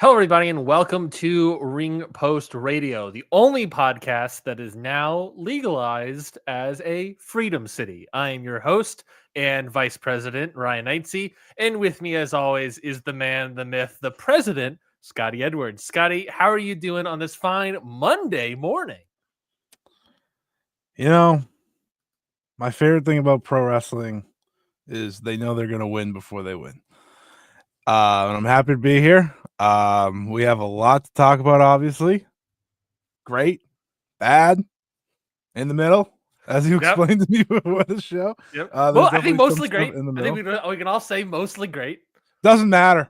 Hello, everybody, and welcome to Ring Post Radio, the only podcast that is now legalized as a freedom city. I am your host and Vice President, Ryan Knightsey, and with me, as always, is the man, the myth, the president, Scotty Edwards. Scotty, how are you doing on this fine Monday morning? You know, my favorite thing about pro wrestling is they know they're going to win before they win. And I'm happy to be here. We have a lot to talk about, obviously. Great, bad, in the middle, as you explained to me before the show. Yep. Well, I think mostly great. In the I middle. think we can all say mostly great. Doesn't matter.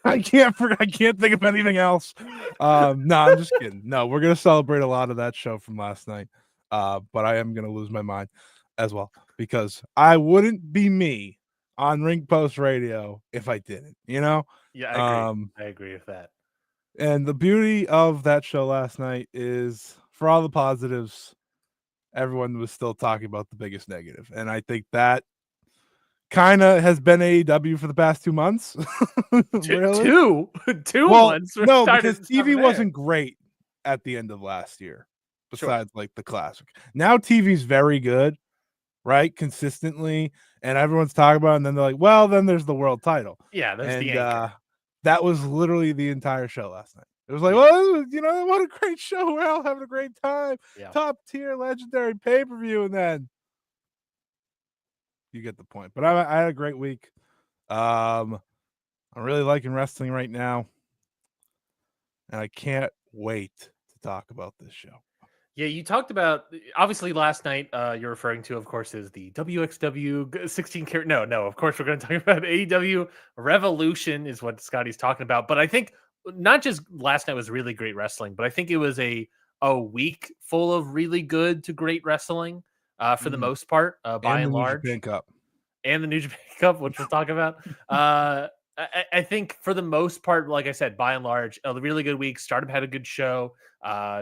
I can't think of anything else. No, I'm just kidding. No, we're gonna celebrate a lot of that show from last night. But I am gonna lose my mind as well because I wouldn't be me on Ring Post Radio if I didn't. Yeah, I agree. I agree with that. And the beauty of that show last night is, for all the positives, everyone was still talking about the biggest negative, and I think that kind of has been AEW for the past 2 months. Really? Two months. No, because TV wasn't great at the end of last year, besides like the classic. Now TV's very good, right? Consistently, and everyone's talking about it, and then they're like, well, then there's the world title. Yeah, that's the anchor. That was literally the entire show last night. It was like, well, what a great show. We're all having a great time. Yeah. Top tier, legendary pay-per-view, and then you get the point. But I had a great week. I'm really liking wrestling right now, and I can't wait to talk about this show. Yeah, you talked about, obviously last night, you're referring to, of course, is the WXW 16 karat. No, of course, we're going to talk about AEW Revolution is what Scotty's talking about. But I think not just last night was really great wrestling, but I think it was a week full of really good to great wrestling for the most part, by and large. New Japan Cup. And the New Japan Cup, which we'll talk about. I think for the most part, like I said, by and large, a really good week. Stardom had a good show.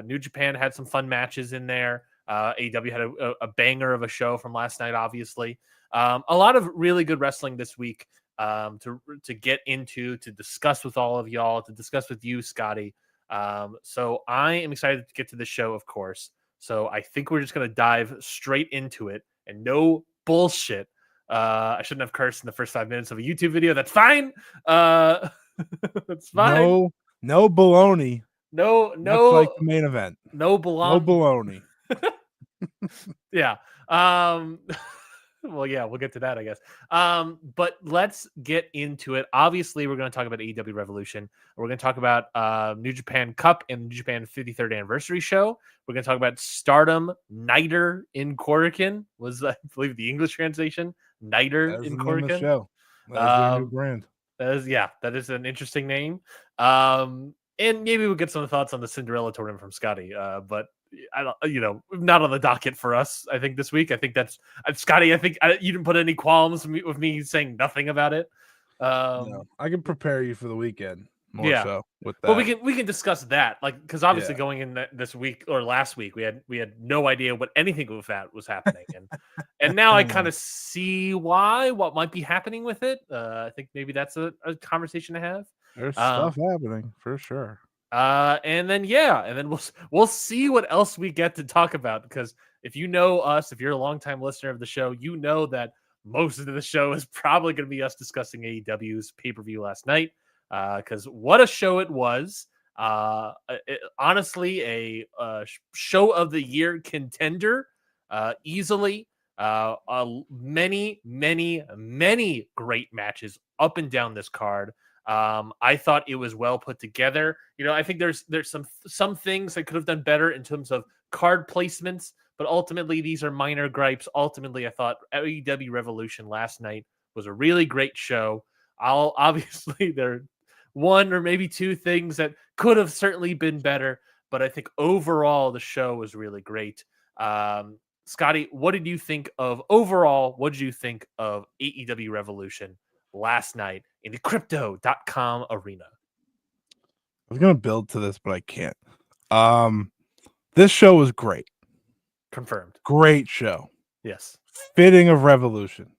New Japan had some fun matches in there. AEW had a banger of a show from last night, obviously. A lot of really good wrestling this week to get into, to discuss with all of y'all, to discuss with you, Scotty. So I am excited to get to the show, of course. So I think we're just going to dive straight into it and no bullshit. I shouldn't have cursed in the first 5 minutes of a YouTube video. That's fine. That's fine. No baloney. No. Much like the main event. No baloney. Yeah. Well, yeah, we'll get to that, I guess. But let's get into it. Obviously, we're going to talk about AEW Revolution. We're going to talk about New Japan Cup and New Japan 53rd Anniversary Show. We're going to talk about Stardom Nighter in Korakuen, was, I believe, the English translation. Nighter in Korakuen. Show. That is new brand. That is an interesting name. And maybe we'll get some thoughts on the Cinderella tournament from Scotty. But I don't, not on the docket for us, I think, this week. I think that's Scotty. I think you didn't put any qualms with me saying nothing about it. No, I can prepare you for the weekend more so with that. Well, we can discuss that, like, because obviously going in this week or last week, we had no idea what anything of that was happening, and now I kind of see what might be happening with it. I think maybe that's a conversation to have. There's stuff happening for sure. And then we'll see what else we get to talk about, because if you know us, if you're a longtime listener of the show, you know that most of the show is probably going to be us discussing AEW's pay-per-view last night, because what a show it was. Honestly, a show of the year contender, easily. Many great matches up and down this card. I thought it was well put together. I think there's some things I could have done better in terms of card placements, but ultimately these are minor gripes. Ultimately, I thought AEW Revolution last night was a really great show. Obviously there are one or maybe two things that could have certainly been better, but I think overall the show was really great. Scotty, what did you think of overall? What did you think of AEW Revolution last night in the crypto.com arena? I was going to build to this, but I can't. This show was great. Confirmed. Great show. Yes. Fitting of Revolution.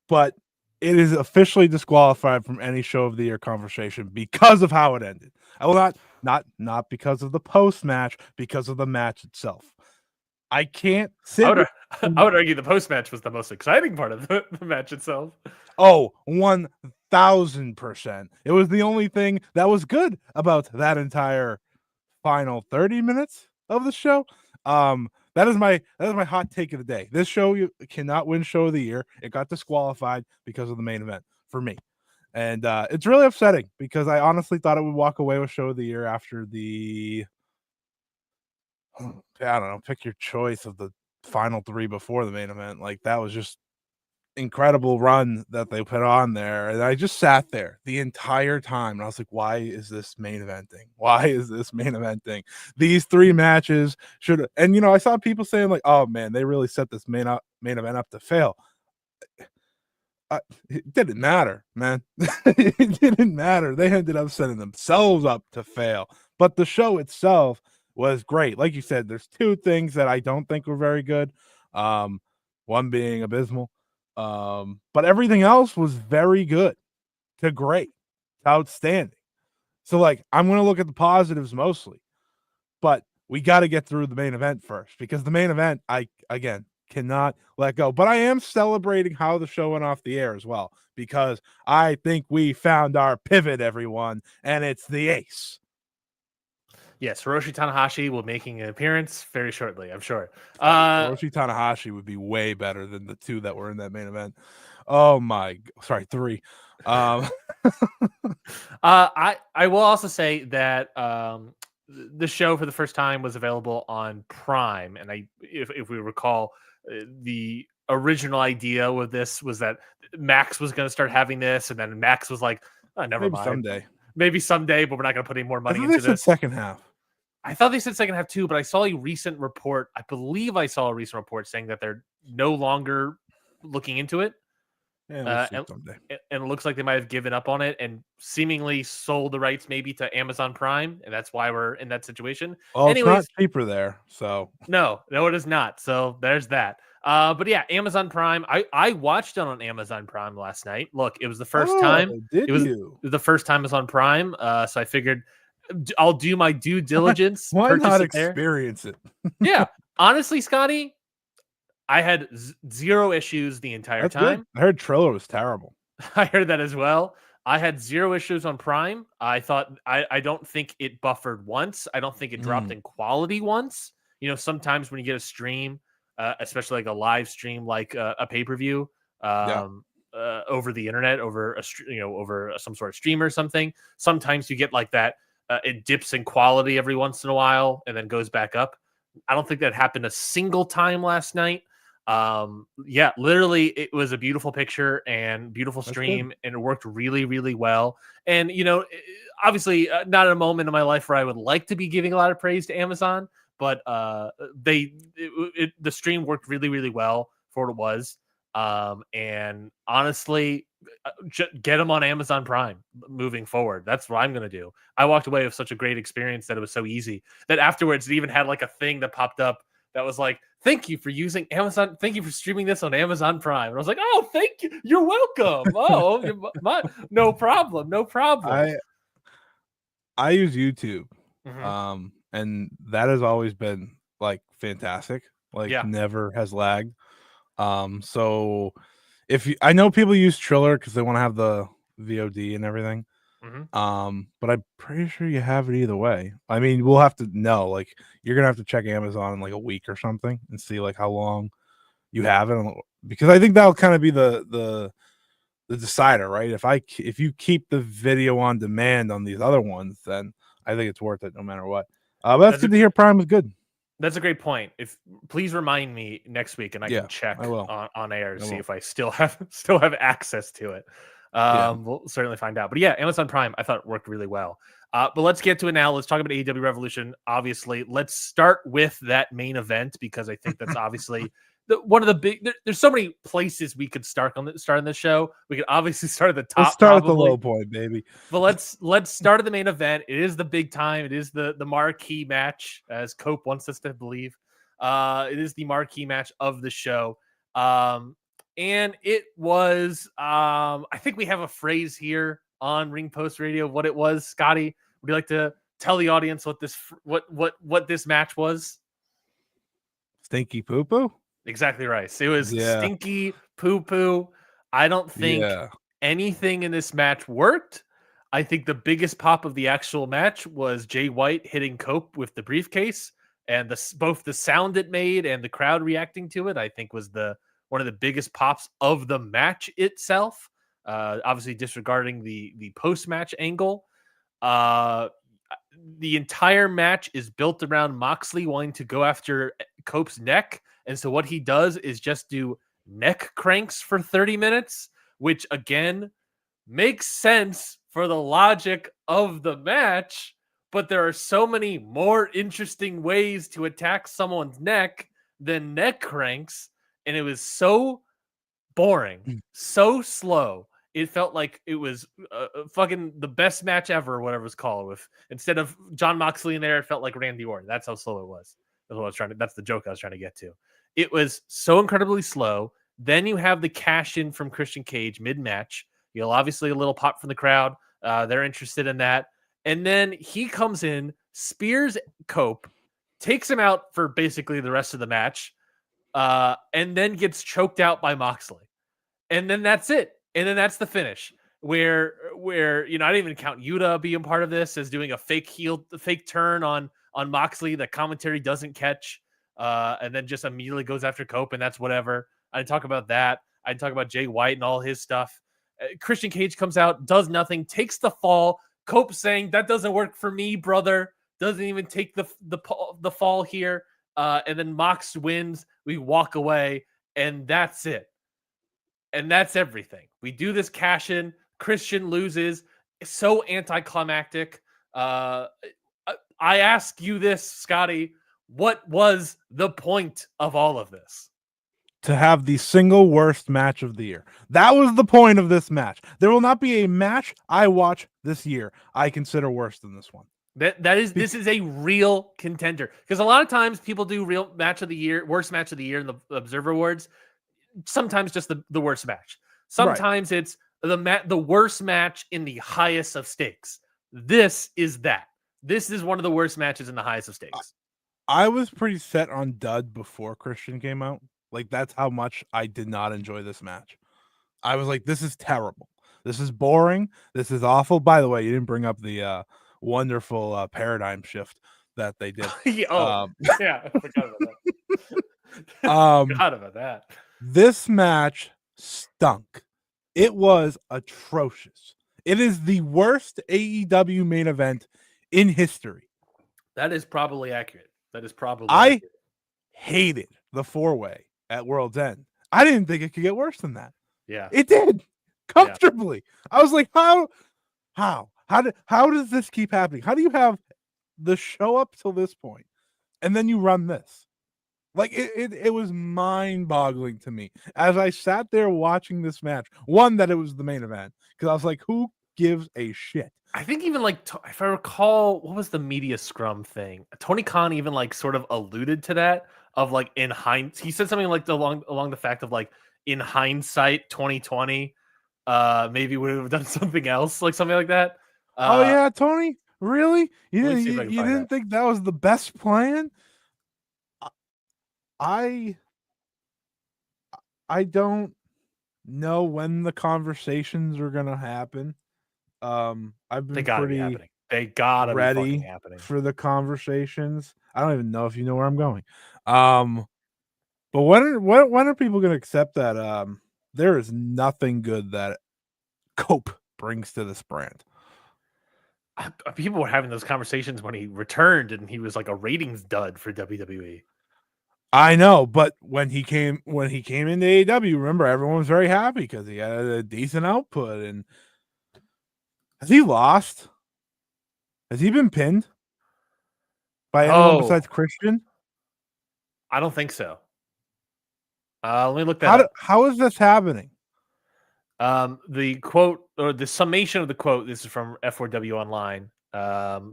But it is officially disqualified from any show of the year conversation because of how it ended. I will not because of the post match, because of the match itself. I can't sit. I would argue the post match was the most exciting part of the match itself. Oh, 1000%. It was the only thing that was good about that entire final 30 minutes of the show. That is my hot take of the day. This show you cannot win show of the year. It got disqualified because of the main event for me. And it's really upsetting because I honestly thought it would walk away with show of the year after the I don't know, pick your choice of the final 3 before the main event. Like that was just incredible run that they put on there. And I just sat there the entire time and I was like, why is this main eventing? Why is this main eventing? These 3 matches should, and you know, I saw people saying like, oh man, they really set this main event up to fail. It didn't matter, man. It didn't matter. They ended up setting themselves up to fail. But the show itself was great. Like you said, there's 2 things that I don't think were very good. One being abysmal. But everything else was very good to great, to outstanding. So like I'm gonna look at the positives mostly, but we got to get through the main event first because the main event, I again cannot let go. But I am celebrating how the show went off the air as well because I think we found our pivot, everyone, and it's the ace. Yes, Hiroshi Tanahashi will be making an appearance very shortly, I'm sure. Hiroshi Tanahashi would be way better than the 2 that were in that main event. Oh my, sorry, 3. I will also say that the show for the first time was available on Prime, and if we recall, the original idea with this was that Max was going to start having this, and then Max was like, oh, never mind, maybe someday, but we're not going to put any more money into this. Second half. I thought they said second half too, but I saw a recent report. I believe I saw a recent report saying that they're no longer looking into it. Yeah, we'll someday. And it looks like they might have given up on it and seemingly sold the rights maybe to Amazon Prime, and that's why we're in that situation. Well, anyways, it's not cheaper there, so no, it is not. So there's that. But yeah, Amazon Prime. I watched it on Amazon Prime last night. Look, it was the first time. It was the first time it was on Prime. So I figured I'll do my due diligence. Why not experience it? Yeah, honestly, Scotty, I had 0 issues the entire time. Good. I heard Triller was terrible. I heard that as well. I had 0 issues on Prime. I thought I don't think it buffered once. I don't think it dropped in quality once. You know, sometimes when you get a stream, especially like a live stream, like a pay-per-view, over the internet, over over some sort of stream or something, sometimes you get like that. It dips in quality every once in a while and then goes back up. I don't think that happened a single time last night. Yeah, literally it was a beautiful picture and beautiful stream and it worked really, really well. And, you know, obviously not at a moment in my life where I would like to be giving a lot of praise to Amazon, but the stream worked really, really well for what it was. And honestly, get them on Amazon Prime moving forward. That's what I'm going to do. I walked away with such a great experience that it was so easy that afterwards it even had like a thing that popped up that was like, thank you for using Amazon. Thank you for streaming this on Amazon Prime. And I was like, oh, thank you. You're welcome. Oh, no problem. No problem. I use YouTube. And that has always been like fantastic. Like never has lagged. So I know people use Triller because they want to have the VOD and everything. But I'm pretty sure you have it either way. I mean, we'll have to know. Like, you're gonna have to check Amazon in like a week or something and see like how long you have it, because I think that'll kind of be the decider, right? If you keep the video on demand on these other ones, then I think it's worth it no matter what. But that's good to hear. Prime is good. That's a great point. Please remind me next week, and I can check on air to see if I still have access to it. We'll certainly find out. But yeah, Amazon Prime, I thought worked really well. But let's get to it now. Let's talk about AEW Revolution. Obviously, let's start with that main event because I think that's obviously one of the big. There's so many places we could start on this show. We could obviously start at the top. Let's start at the low point, baby. But let's start at the main event. It is the big time. It is the marquee match, as Cope wants us to believe. It is the marquee match of the show. And it was, I think we have a phrase here on Ring Post Radio of what it was. Scotty, would you like to tell the audience what this match was? Stinky poo poo. Exactly right. So it was stinky poo poo. I don't think anything in this match worked. I think the biggest pop of the actual match was Jay White hitting Cope with the briefcase, and both the sound it made and the crowd reacting to it, I think, was one of the biggest pops of the match itself. Obviously, disregarding the post match angle. The entire match is built around Moxley wanting to go after Cope's neck. And so what he does is just do neck cranks for 30 minutes, which again makes sense for the logic of the match. But there are so many more interesting ways to attack someone's neck than neck cranks. And it was so boring, so slow. It felt like it was fucking the best match ever, or whatever it was called. With instead of John Moxley in there, it felt like Randy Orton. That's how slow it was. That's the joke I was trying to get to. It was so incredibly slow. Then you have the cash in from Christian Cage mid-match. You'll obviously a little pop from the crowd. They're interested in that. And then he comes in, spears Cope, takes him out for basically the rest of the match, and then gets choked out by Moxley. And then that's it. And then that's the finish where I didn't even count Yuta being part of this as doing a fake turn on Moxley that commentary doesn't catch, and then just immediately goes after Cope, and that's whatever. I didn't talk about that. I didn't talk about Jay White and all his stuff. Christian Cage comes out, does nothing, takes the fall. Cope saying, "That doesn't work for me, brother." Doesn't even take the fall here, and then Mox wins. We walk away, and that's it. And that's everything. We do this cash in. Christian loses. It's so anticlimactic. I ask you this, Scotty. What was the point of all of this? To have the single worst match of the year. That was the point of this match. There will not be a match I watch this year I consider worse than this one. This is a real contender. Because a lot of times people do real match of the year, worst match of the year in the Observer Awards. Sometimes just the worst match. Sometimes it's the worst match in the highest of stakes. This is that. This is one of the worst matches in the highest of stakes. I was pretty set on dud before Christian came out. Like, that's how much I did not enjoy this match. I was like, this is terrible. This is boring. This is awful. By the way, you didn't bring up the wonderful paradigm shift that they did. Yeah, I forgot about that. Forgot about that. This match stunk. It was atrocious. It is the worst AEW main event in history. That is probably accurate. I hated the 4-way at World's End. I didn't think it could get worse than that. Yeah. It did comfortably. Yeah. I was like, how does this keep happening? How do you have the show up till this point and then you run this? Like, it was mind-boggling to me as I sat there watching this match. One, that it was the main event, because I was like, who gives a shit? I think even, like, if I recall, what was the media scrum thing? Tony Khan even, like, sort of alluded to that, of, like, in hindsight. He said something like along the fact of, like, in hindsight, 2020, maybe we would have done something else, like something like that. Oh, yeah, Tony? Really? You didn't think that was the best plan? I don't know when the conversations are gonna happen. I've been pretty They gotta be ready happening for the conversations. I don't even know if you know where I'm going. But when are people gonna accept that there is nothing good that Cope brings to this brand? People were having those conversations when he returned and he was like a ratings dud for WWE. I know, but when he came into AEW, remember, everyone was very happy because he had a decent output. And has he lost? Has he been pinned by anyone besides Christian? I don't think so. Let me look that up. How is this happening? The quote, or the summation of the quote, this is from F4W Online.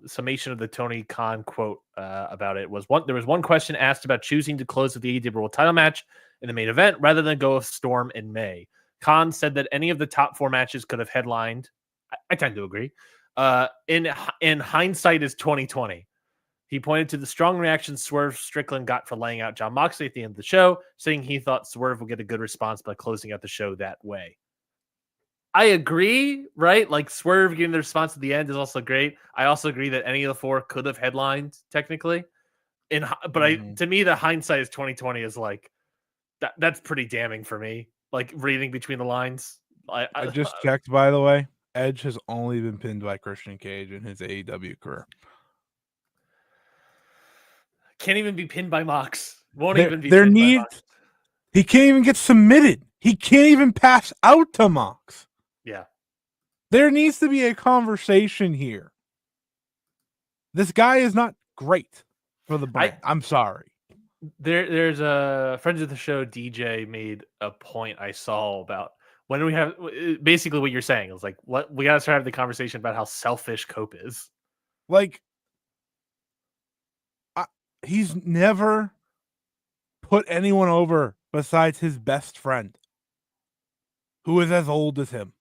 Summation of the Tony Khan quote about it was there was one question asked about choosing to close with the AEW World title match. in the main event rather than go with Storm and May. Khan said that any of the top 4 matches could have headlined. I tend to agree. In hindsight is 2020. He pointed to the strong reaction Swerve Strickland got for laying out Jon Moxley at the end of the show, saying he thought Swerve would get a good response by closing out the show that way. I agree, right? Like Swerve getting the response at the end is also great. I also agree that any of the 4 could have headlined technically. To me, the hindsight is 2020 is like that's pretty damning for me. Like reading between the lines. I just checked, by the way. Edge has only been pinned by Christian Cage in his AEW career. Can't even be pinned by Mox. Won't there, even be there pinned needs, by Mox. He can't even get submitted. He can't even pass out to Mox. Yeah. There needs to be a conversation here. This guy is not great for the brand. I'm sorry. There's a friends of the show DJ made a point I saw about when we have basically what you're saying is like what we gotta start having the conversation about how selfish Cope is. Like he's never put anyone over besides his best friend, who is as old as him.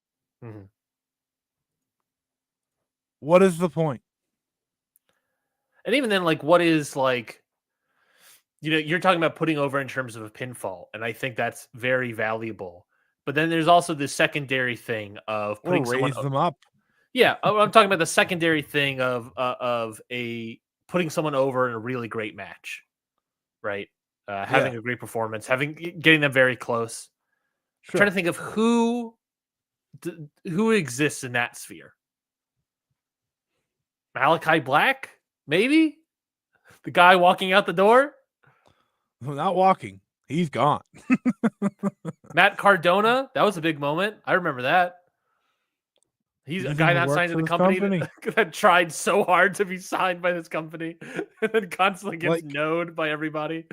Mm-hmm. What is the point? And even then, like, what is like, you're talking about putting over in terms of a pinfall, and I think that's very valuable. But then there's also the secondary thing of putting raise them up. Yeah, I'm talking about the secondary thing of putting someone over in a really great match, right? Having a great performance, getting them very close. Sure. I'm trying to think of who exists in that sphere. Malachi Black, maybe the guy walking out the door. Not walking, he's gone. Matt Cardona, that was a big moment. I remember that. He's a guy not signed to the company. That tried so hard to be signed by this company and then constantly gets knowed by everybody.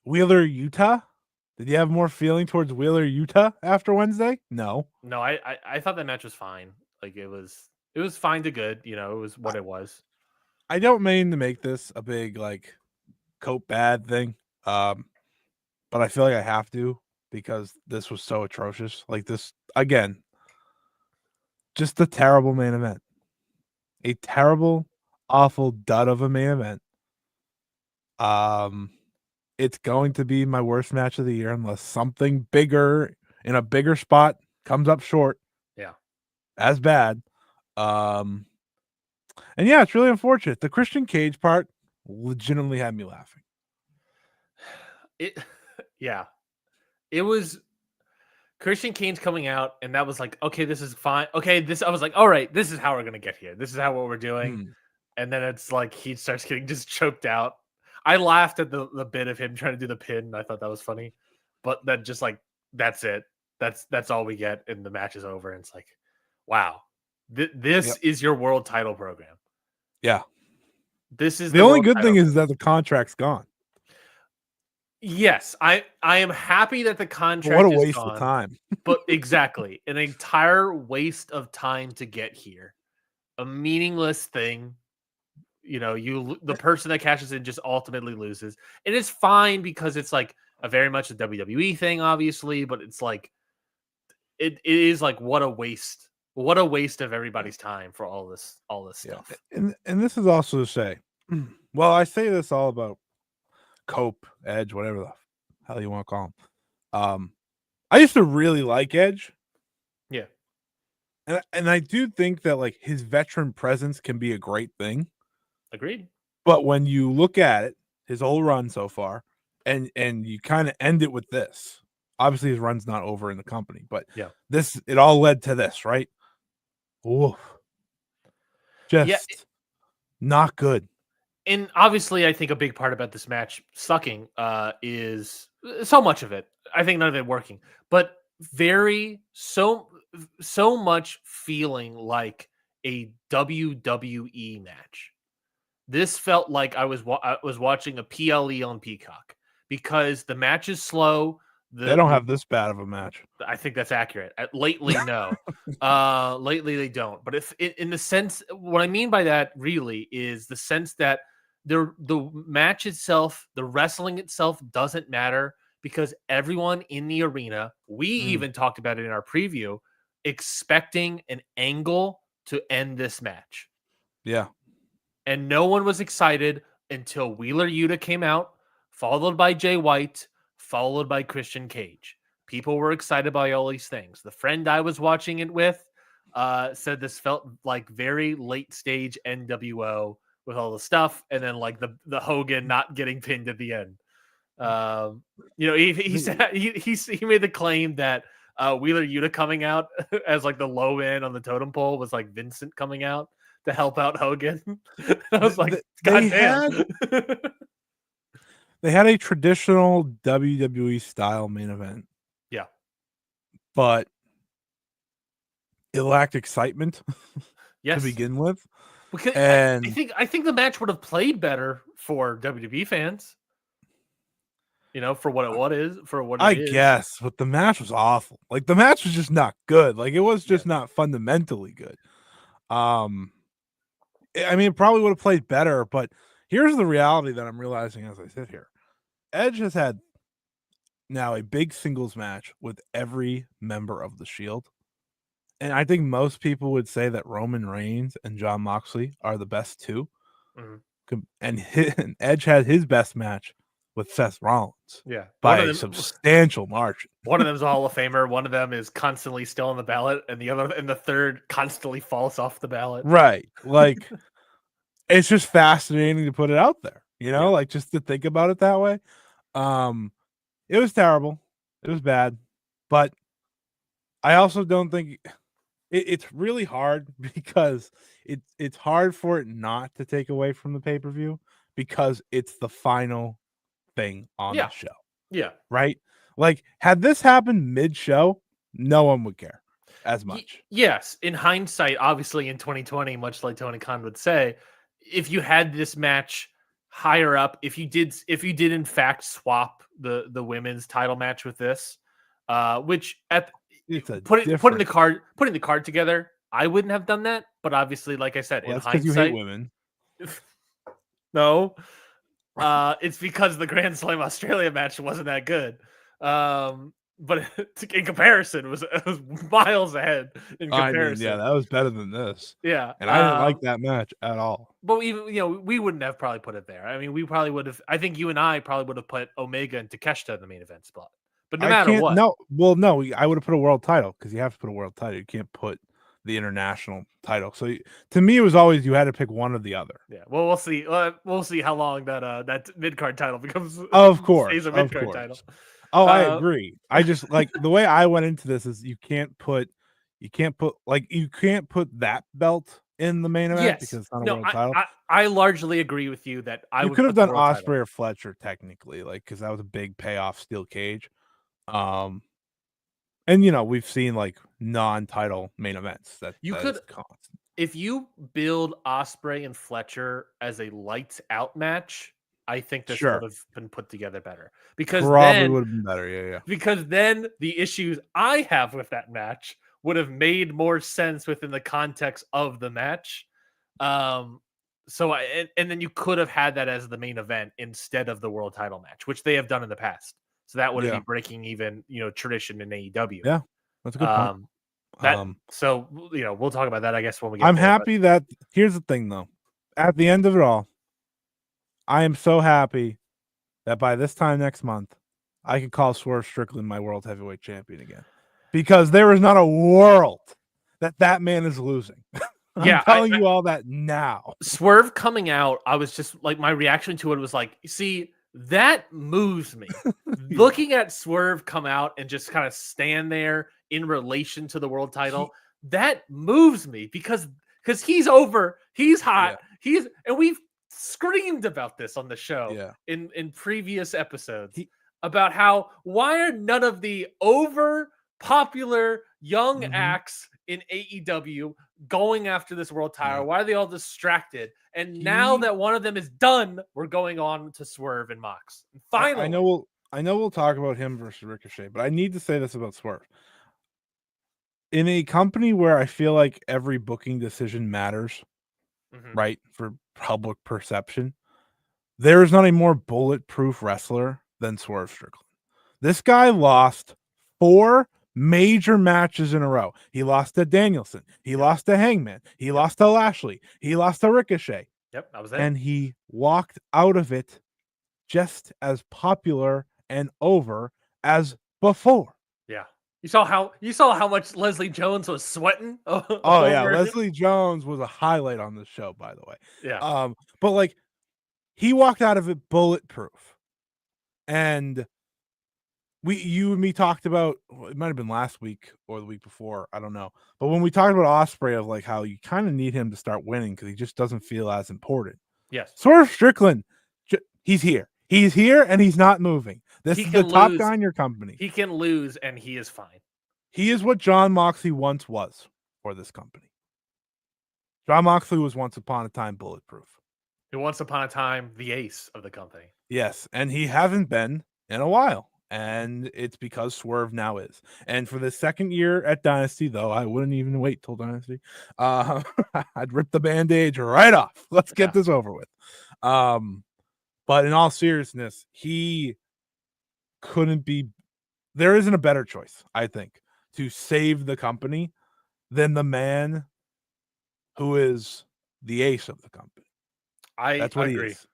Wheeler, Utah? Did you have more feeling towards Wheeler, Utah after Wednesday? No. No, I thought that match was fine. Like it was fine to good. It was what it was. I don't mean to make this a big like Cope bad thing. But I feel like I have to because this was so atrocious. Like this again. Just a terrible main event. A terrible, awful dud of a main event. It's going to be my worst match of the year unless something bigger in a bigger spot comes up short. Yeah. As bad. And yeah, it's really unfortunate. The Christian Cage part legitimately had me laughing. It was Christian Cage's coming out, and that was like, okay, this is fine. Okay, I was like, all right, this is how we're gonna get here. This is what we're doing. And then it's like he starts getting just choked out. I laughed at the bit of him trying to do the pin. And I thought that was funny, but then just like that's it. That's all we get, and the match is over. And it's like, wow, this is your world title program. Yeah, this is the only good thing is that the contract's gone. Yes, I am happy that the contract what a waste is gone, of time. But exactly, an entire waste of time to get here. A meaningless thing. The person that cashes in just ultimately loses. And it's fine because it's like a very much a WWE thing, obviously, but it's like it is like what a waste. What a waste of everybody's time for all this stuff. And this is also to say, well, I say this all about Cope, Edge, whatever the hell you want to call him. I used to really like Edge. Yeah. And I do think that like his veteran presence can be a great thing. Agreed. But when you look at it, his whole run so far, and you kind of end it with this. Obviously his run's not over in the company, but it all led to this, right? Oof. Just not good. And obviously, I think a big part about this match sucking is so much of it. I think none of it working, but so much feeling like a WWE match. This felt like I was watching a PLE on Peacock because the match is slow. They don't have this bad of a match. I think that's accurate. Lately, no. Lately, they don't. But if in the sense, what I mean by that really is the sense that the match itself, the wrestling itself doesn't matter because everyone in the arena, we even talked about it in our preview, expecting an angle to end this match. Yeah. And no one was excited until Wheeler Yuta came out, followed by Jay White, followed by Christian Cage. People were excited by all these things. The friend I was watching it with said this felt like very late stage NWO with all the stuff, and then like the Hogan not getting pinned at the end. He said he made the claim that Wheeler Yuta coming out as like the low end on the totem pole was like Vincent coming out to help out Hogan. I was like, God damn. They had a traditional WWE style main event. Yeah. But it lacked excitement to begin with. Because and I think the match would have played better for WWE fans. For what it is. I guess, but the match was awful. Like the match was just not good. Like it was just not fundamentally good. I mean, it probably would have played better, but here's the reality that I'm realizing as I sit here. Edge has had now a big singles match with every member of the Shield. And I think most people would say that Roman Reigns and Jon Moxley are the best two. Mm-hmm. And Edge had his best match with Seth Rollins. Yeah. By a substantial margin. One of them's a Hall of Famer. One of them is constantly still on the ballot, and the third constantly falls off the ballot. Right. Like it's just fascinating to put it out there, like just to think about it that way. It was terrible. It was bad. But I also don't think it's really hard because it's hard for it not to take away from the pay-per-view because it's the final thing on the show. Yeah. Right? Like, had this happened mid-show, no one would care as much. Yes. In hindsight, obviously in 2020, much like Tony Khan would say, if you had this match higher up, if you did in fact swap the women's title match with this, which putting the card together, I wouldn't have done that. But obviously, like I said, in hindsight, you hate women. No, it's because the Grand Slam Australia match wasn't that good. But in comparison, it was miles ahead in comparison. Yeah, that was better than this. Yeah, and I didn't like that match at all. But even we wouldn't have probably put it there. I mean, we probably would have. I think you and I probably would have put Omega and Takeshita in the main event spot. But no matter what, no, I would have put a world title because you have to put a world title. You can't put the international title. So to me, it was always you had to pick one or the other. Yeah. Well, we'll see. We'll see how long that mid card title becomes. Of course, stays a mid card title. Oh, I agree. I just like the way I went into this is you can't put that belt in the main event because it's not a world title. I largely agree with you that I could have done Ospreay or Fletcher technically, like because that was a big payoff steel cage. And we've seen like non-title main events that could constant. If you build Ospreay and Fletcher as a lights out match, I think this would have been put together better because probably would have been better. Yeah. Because then the issues I have with that match would have made more sense within the context of the match. And then you could have had that as the main event instead of the world title match, which they have done in the past. So that would be breaking even, tradition in AEW. Yeah, that's a good point. So we'll talk about that, I guess, when we get. I'm happy that. Here's the thing, though. At the end of it all, I am so happy that by this time next month, I can call Swerve Strickland my world heavyweight champion again, because there is not a world that man is losing. I'm telling you all that now. Swerve coming out, I was just like, my reaction to it was like, see. That moves me. Looking at Swerve come out and just kind of stand there in relation to the world title, that moves me because he's over, he's hot, and we've screamed about this on the show in previous episodes about why are none of the over popular young acts in AEW going after this world title? Why are they all distracted? And now that one of them is done, we're going on to Swerve and Mox. And finally, I know we'll talk about him versus Ricochet, but I need to say this about Swerve. In a company where I feel like every booking decision matters, right, for public perception, there is not a more bulletproof wrestler than Swerve Strickland. This guy lost 4 major matches in a row. He lost to Danielson. He lost to Hangman. He lost to Lashley. He lost to Ricochet. Yep, that was it. And he walked out of it just as popular and over as before. Yeah. You saw how much Leslie Jones was sweating. Oh yeah, Leslie Jones was a highlight on the show, by the way. Yeah. But like he walked out of it bulletproof. And you and me talked about, it might have been last week or the week before, I don't know. But when we talked about Ospreay, of like how you kind of need him to start winning because he just doesn't feel as important. Yes. Swerve Strickland, he's here. He's here and he's not moving. This is the top guy in your company. He can lose and he is fine. He is what Jon Moxley once was for this company. Jon Moxley was once upon a time bulletproof. Once upon a time, the ace of the company. Yes, and he hasn't been in a while. And it's because Swerve now is. And for the second year at Dynasty, though, I wouldn't even wait till Dynasty. I'd rip the bandage right off. Let's get this over with. But in all seriousness, he couldn't be. There isn't a better choice, I think, to save the company than the man who is the ace of the company. That's what agree. He is.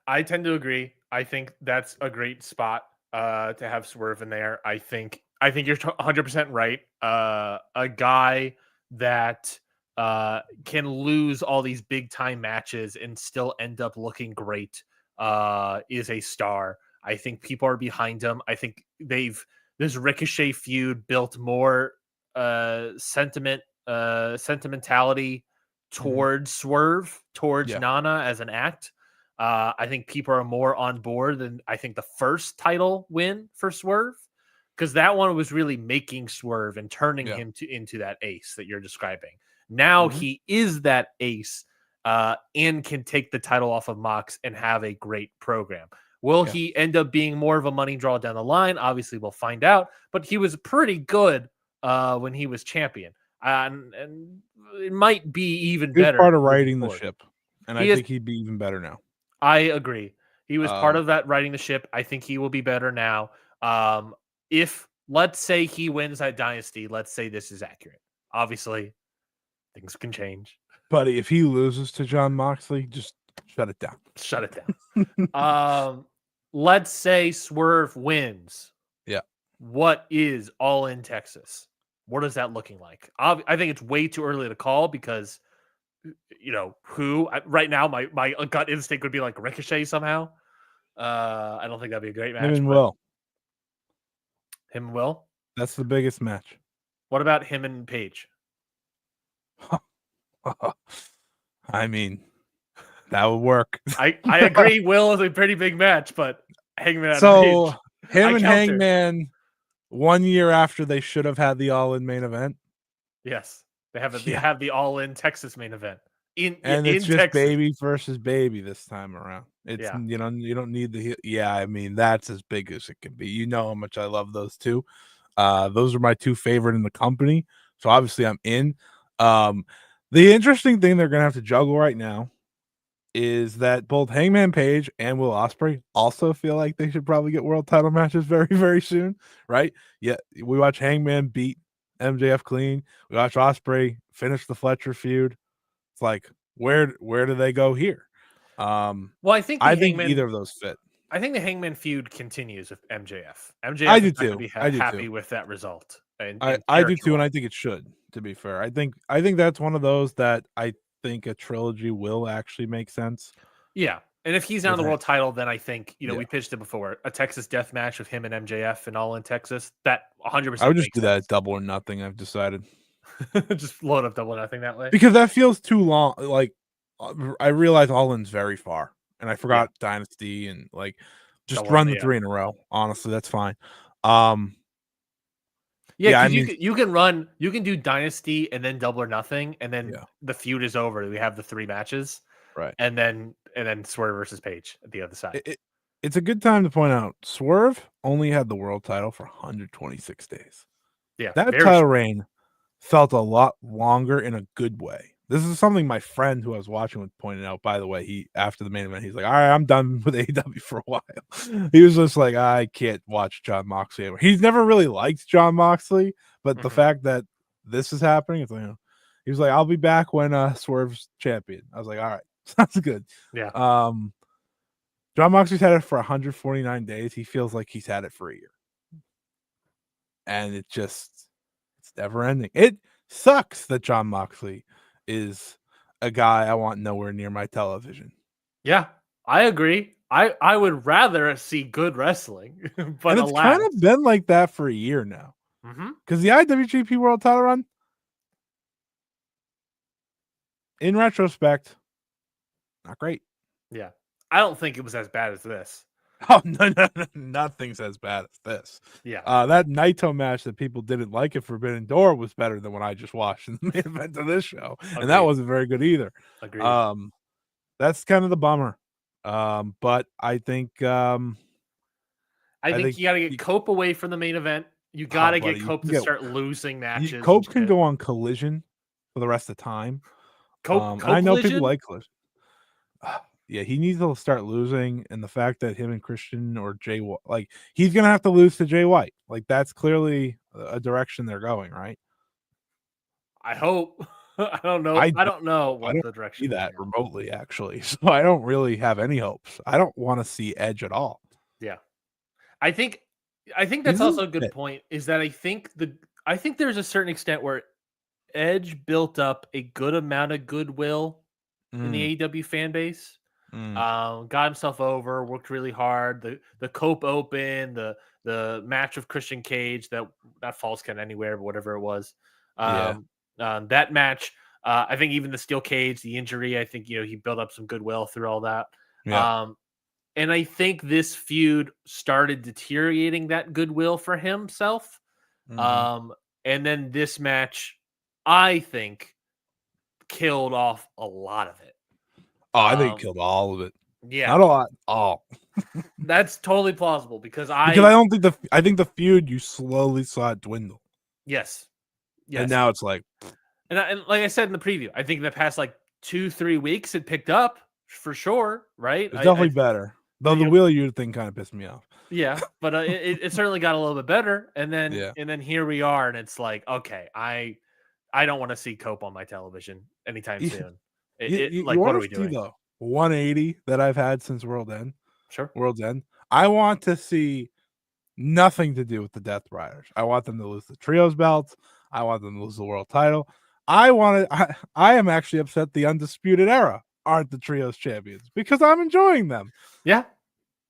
I tend to agree. I think that's a great spot to have Swerve in there. I think you're 100% right. A guy that can lose all these big time matches and still end up looking great is a star. I think people are behind him. I think this Ricochet feud built more sentimentality towards Swerve, towards Nana as an act. I think people are more on board than I think the first title win for Swerve, because that one was really making Swerve and turning him into that ace that you're describing. Now he is that ace and can take the title off of Mox and have a great program. Will he end up being more of a money draw down the line? Obviously, we'll find out. But he was pretty good when he was champion. And it might be even better. Part of riding the ship. And I think he'd be even better now. I agree. He was part of that riding the ship. I think he will be better now. If, let's say, he wins that Dynasty, let's say this is accurate. Obviously, things can change. Buddy, if he loses to Jon Moxley, just shut it down. Shut it down. Let's say Swerve wins. Yeah. What is All In Texas? What is that looking like? I think it's way too early to call because, right now my gut instinct would be like Ricochet somehow. I don't think that'd be a great match. Him and Will. Him and Will? That's the biggest match. What about him and Paige? I mean, that would work. I agree. Will is a pretty big match, but Hangman. So him and Hangman 1 year after they should have had the All In main event. Yes, they have the All In Texas main event. It's just Texas. Baby versus baby this time around. It's you don't need the I mean, that's as big as it can be. You know how much I love those two. Those are my two favorite in the company. So obviously I'm in. The interesting thing they're gonna have to juggle right now is that both Hangman Page and Will Ospreay also feel like they should probably get world title matches very, very soon, right? Yeah, we watch Hangman beat MJF clean. We watch Ospreay finish the Fletcher feud. It's like, where do they go here? Well, I think either of those fit. I think the Hangman feud continues with MJF. I do too. Be happy with that result. I do too, and I think it should. To be fair, I think that's one of those that I think a trilogy will actually make sense. Yeah, and if he's not on the world title, then I think we pitched it before, a Texas death match with him and MJF and All In Texas. That 100%. I would just do that at Double or Nothing. I've decided. Just load up Double or Nothing that way because that feels too long. Like I realize All In's very far, and I forgot Dynasty and like just Double run the 3 in a row. Honestly, that's fine. Yeah, you can do Dynasty and then Double or Nothing, and then the feud is over. We have the 3 matches, right? And then Swerve versus Page at the other side. It's a good time to point out Swerve only had the world title for 126 days. Yeah, that title reign felt a lot longer in a good way This is something my friend who I was watching with pointed out. By the way, he after the main event, he's like, "All right, I'm done with AEW for a while." He was just like, "I can't watch John Moxley anymore." He's never really liked John Moxley, but the fact that this is happening, it's like, he was like, "I'll be back when Swerve's champion." I was like, "All right, sounds good." Yeah. John Moxley's had it for 149 days. He feels like he's had it for a year, and it's never ending. It sucks that John Moxley is a guy I want nowhere near my television. Yeah, I agree. I would rather see good wrestling, but And it's kind alas. of been like that for a year now. Because the IWGP World Title run, in retrospect, not great. Yeah. I don't think it was as bad as this. Oh, no, nothing's as bad as this. Yeah. That Naito match that people didn't like at Forbidden Door was better than what I just watched in the main event of this show. Agreed. And that wasn't very good either. Agreed. That's kind of the bummer. But I think I think you got to get Cope away from the main event. You got to get Cope to start losing matches. Cope can go on Collision for the rest of the time. Cope I know Collision? people like Collision. Yeah, he needs to start losing, and the fact that him and Christian or Jay White, like he's gonna have to lose to Jay White. Like that's clearly a direction they're going, right? I hope. I don't know. I don't know what the direction. See that remotely, actually, so I don't really have any hopes. I don't want to see Edge at all. Yeah, I think that's also a good point. Is that I think there's a certain extent where Edge built up a good amount of goodwill in the AEW fan base. Got himself over, worked really hard. The Cope Open, the match of Christian Cage, that Falls Count Anywhere, but whatever it was. That match, I think even the steel cage, the injury, I think he built up some goodwill through all that. And I think this feud started deteriorating that goodwill for himself. And then this match, I think, killed off a lot of it. Oh, I think it killed all of it. Yeah, not a lot. All. That's totally plausible because I don't think I think the feud you slowly saw it dwindle. Yes. And now it's like, and like I said in the preview, I think in the past like 2-3 weeks it picked up for sure. Right? It's definitely better. Though the Wheel U thing kind of pissed me off. Yeah, but it certainly got a little bit better. And then here we are, and it's like, okay, I don't want to see Cope on my television anytime soon. Like, what are we doing? The 180 that I've had since World's End. Sure. World's End. I want to see nothing to do with the Death Riders. I want them to lose the trios belts. I want them to lose the world title. I am actually upset the Undisputed Era aren't the trios champions because I'm enjoying them. Yeah.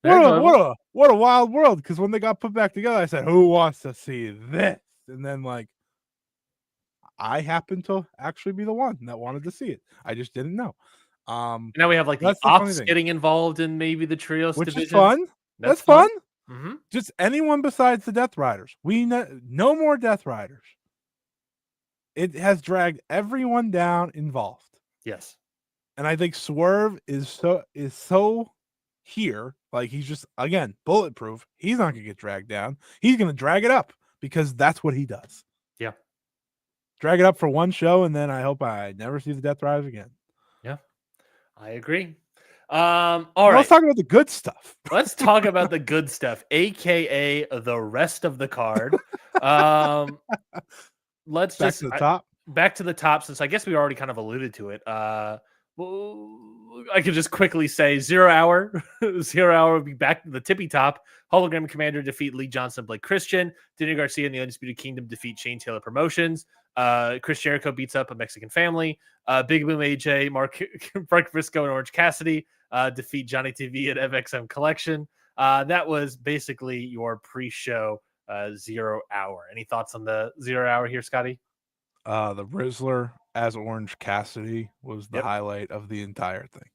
What a wild world. Because when they got put back together, I said, who wants to see this? And then like I happened to actually be the one that wanted to see it. I just didn't know. Now we have like the Ops getting involved in maybe the trios which division. Is fun. That's fun. Just anyone besides the Death Riders. We no more Death Riders. It has dragged everyone down involved. Yes. And I think Swerve is so here, like he's just again bulletproof. He's not gonna get dragged down. He's gonna drag it up because that's what he does. Yeah. Drag it up for one show, and then I hope I never see the Death Riders again. Yeah, I agree. All right. Let's talk about the good stuff. Let's talk about the good stuff, aka the rest of the card. Let's back to the top. Back to the top, since I guess we already kind of alluded to it. Well, I could just quickly say 0 Hour. 0 Hour will be back to the tippy top. Hologram Commander defeat Lee Johnson, Blake Christian. Daniel Garcia and the Undisputed Kingdom defeat Shane Taylor Promotions. Chris Jericho beats up a Mexican family. Big Boom AJ, Mark Briscoe, and Orange Cassidy defeat Johnny TV and FXM Collection. That was basically your pre-show 0 Hour. Any thoughts on the 0 Hour here, Scotty? The Rizzler as Orange Cassidy was the highlight of the entire thing.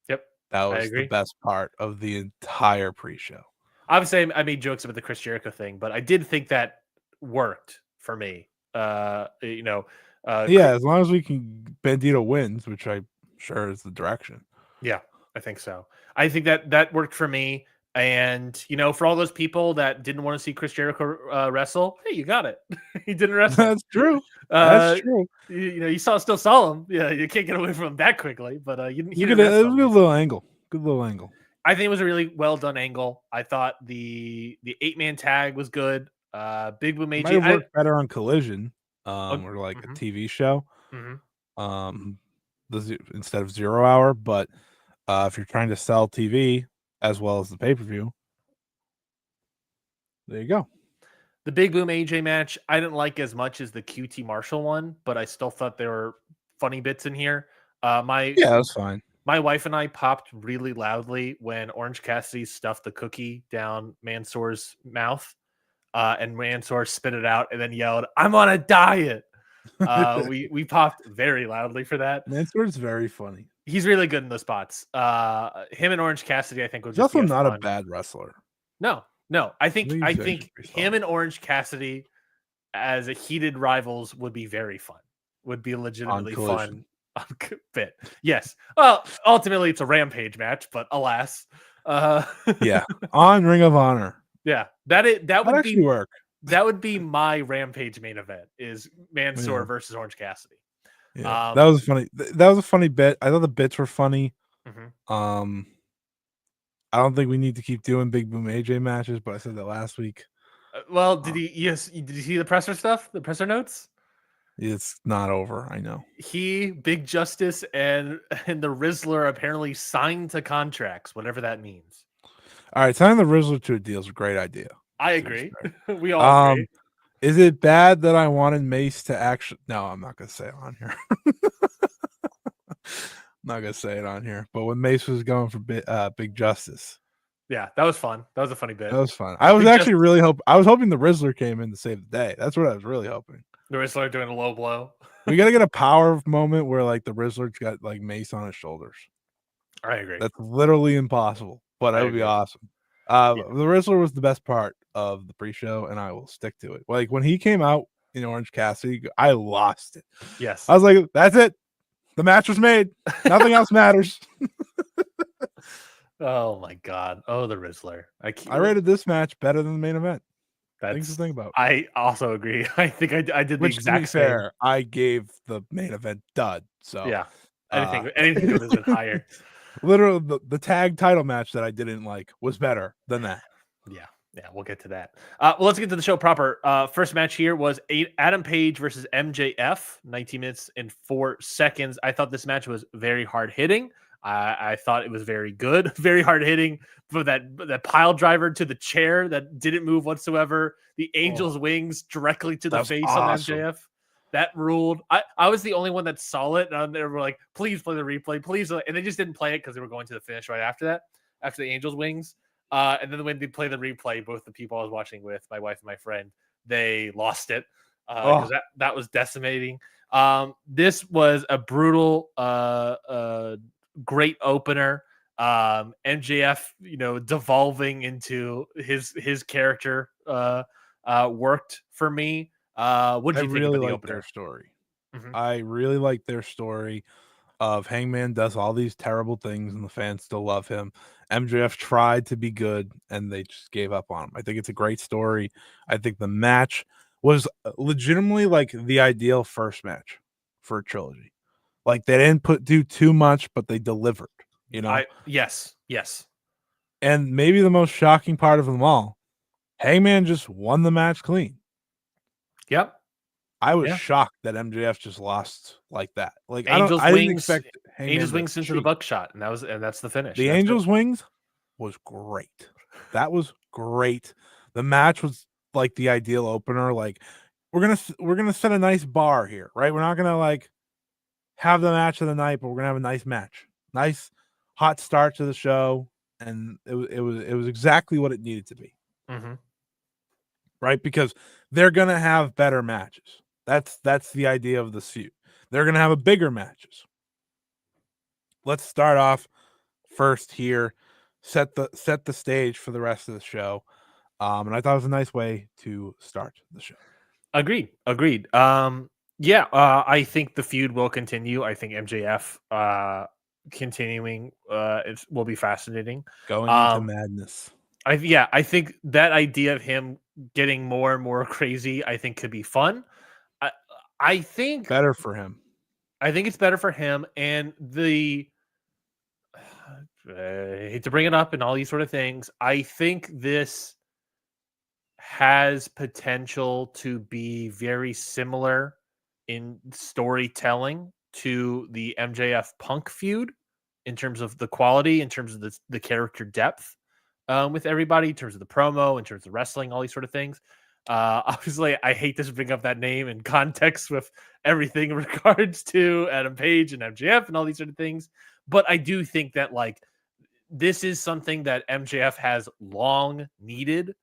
Yep. That was the best part of the entire pre-show. Obviously, I made jokes about the Chris Jericho thing, but I did think that worked for me. As long as we can Bandito wins, which I'm sure is the direction. Yeah, I think so. I think that worked for me. And, for all those people that didn't want to see Chris Jericho wrestle, hey, you got it. He didn't wrestle. That's true. That's true. You still saw him. Yeah, you can't get away from him that quickly. But he didn't It was wrestle. a good little angle. Good little angle. I think it was a really well done angle. I thought the 8-man tag was good. Big Boom AJ might have worked better on Collision, or like a TV show. Instead of 0 hour, but if you're trying to sell TV as well as the pay-per-view, there you go. The Big Boom AJ match, I didn't like as much as the QT Marshall one, but I still thought there were funny bits in here. That's fine. My wife and I popped really loudly when Orange Cassidy stuffed the cookie down Mansoor's mouth, and Mansoor spit it out and then yelled, "I'm on a diet." We popped very loudly for that. Mansoor's very funny. He's really good in those spots. Him and Orange Cassidy, I think, was also not a bad wrestler. No. I think him and Orange Cassidy as a heated rivals would be very fun. Would be legitimately fun bit. Yes. Well, ultimately it's a Rampage match, but alas. On Ring of Honor. Yeah. That would actually work. That would be my Rampage main event is Mansoor versus Orange Cassidy. Yeah, that was funny. That was a funny bit. I thought the bits were funny. I don't think we need to keep doing Big Boom AJ matches, but I said that last week. Well, did you see the presser stuff? The presser notes? It's not over. I know. He, Big Justice, and the Rizzler apparently signed to contracts, whatever that means. All right, signing the Rizzler to a deal is a great idea. I agree. We all agree. Is it bad that I wanted Mace to actually? No, I'm not gonna say it on here. I'm not gonna say it on here. But when Mace was going for Big Justice, yeah, that was fun. That was a funny bit. That was fun. I was actually really I was hoping the Rizzler came in to save the day. That's what I was really hoping. The Rizzler doing a low blow. We gotta get a power moment where like the Rizzler's got like Mace on his shoulders. I agree. That's literally impossible, but that would be awesome. The Rizzler was the best part of the pre-show, and I will stick to it. Like when he came out in Orange Cassidy, I lost it. Yes, I was like, "That's it. The match was made. Nothing else matters." Oh my god! Oh, the Rizzler. I rated this match better than the main event. That's things to think about. I also agree. I think I did the exact same. Fair. I gave the main event dud. So yeah, anything could have been higher. Literally, the tag title match that I didn't like was better than that. Yeah, we'll get to that. Well, let's get to the show proper. First match here was Adam Page versus MJF, 19 minutes and 4 seconds. I thought this match was very hard hitting. I thought it was very good, very hard hitting. For that pile driver to the chair that didn't move whatsoever. The Angel's wings directly to the face on MJF. That ruled. I was the only one that saw it, and they were like, "Please play the replay, please!" And they just didn't play it because they were going to the finish right after that, after the Angel's wings. And then when they play the replay, both the people I was watching with, my wife and my friend, they lost it because that was decimating. This was a brutal, great opener. MJF, devolving into his character worked for me. What did you think of the opener? Their story. I really like their story of Hangman does all these terrible things and the fans still love him. MJF tried to be good and they just gave up on him. I think it's a great story. I think the match was legitimately like the ideal first match for a trilogy. Like they didn't do too much, but they delivered. Yes. And maybe the most shocking part of them all, Hangman just won the match clean. Yep. I was shocked that MJF just lost like that. Like I didn't expect Angel's wings into the buckshot, and that's the finish. The Angel's wings was great. That was great. The match was like the ideal opener. Like we're gonna set a nice bar here, right? We're not gonna like have the match of the night, but we're gonna have a nice match, nice hot start to the show, and it was exactly what it needed to be, right? Because they're gonna have better matches. That's the idea of this feud. They're gonna have a bigger matches. Let's start off first here, set the stage for the rest of the show, and I thought it was a nice way to start the show. Agreed. I think the feud will continue. I think MJF continuing will be fascinating. Going into madness. I think that idea of him getting more and more crazy, I think could be fun. I, I think Better for him. I think it's better for him, and I hate to bring it up and all these sort of things. I think this has potential to be very similar in storytelling to the MJF Punk feud in terms of the quality, in terms of the character depth with everybody, in terms of the promo, in terms of wrestling, all these sort of things. Obviously, I hate to bring up that name in context with everything in regards to Adam Page and MJF and all these sort of things. But I do think that like this is something that MJF has long needed.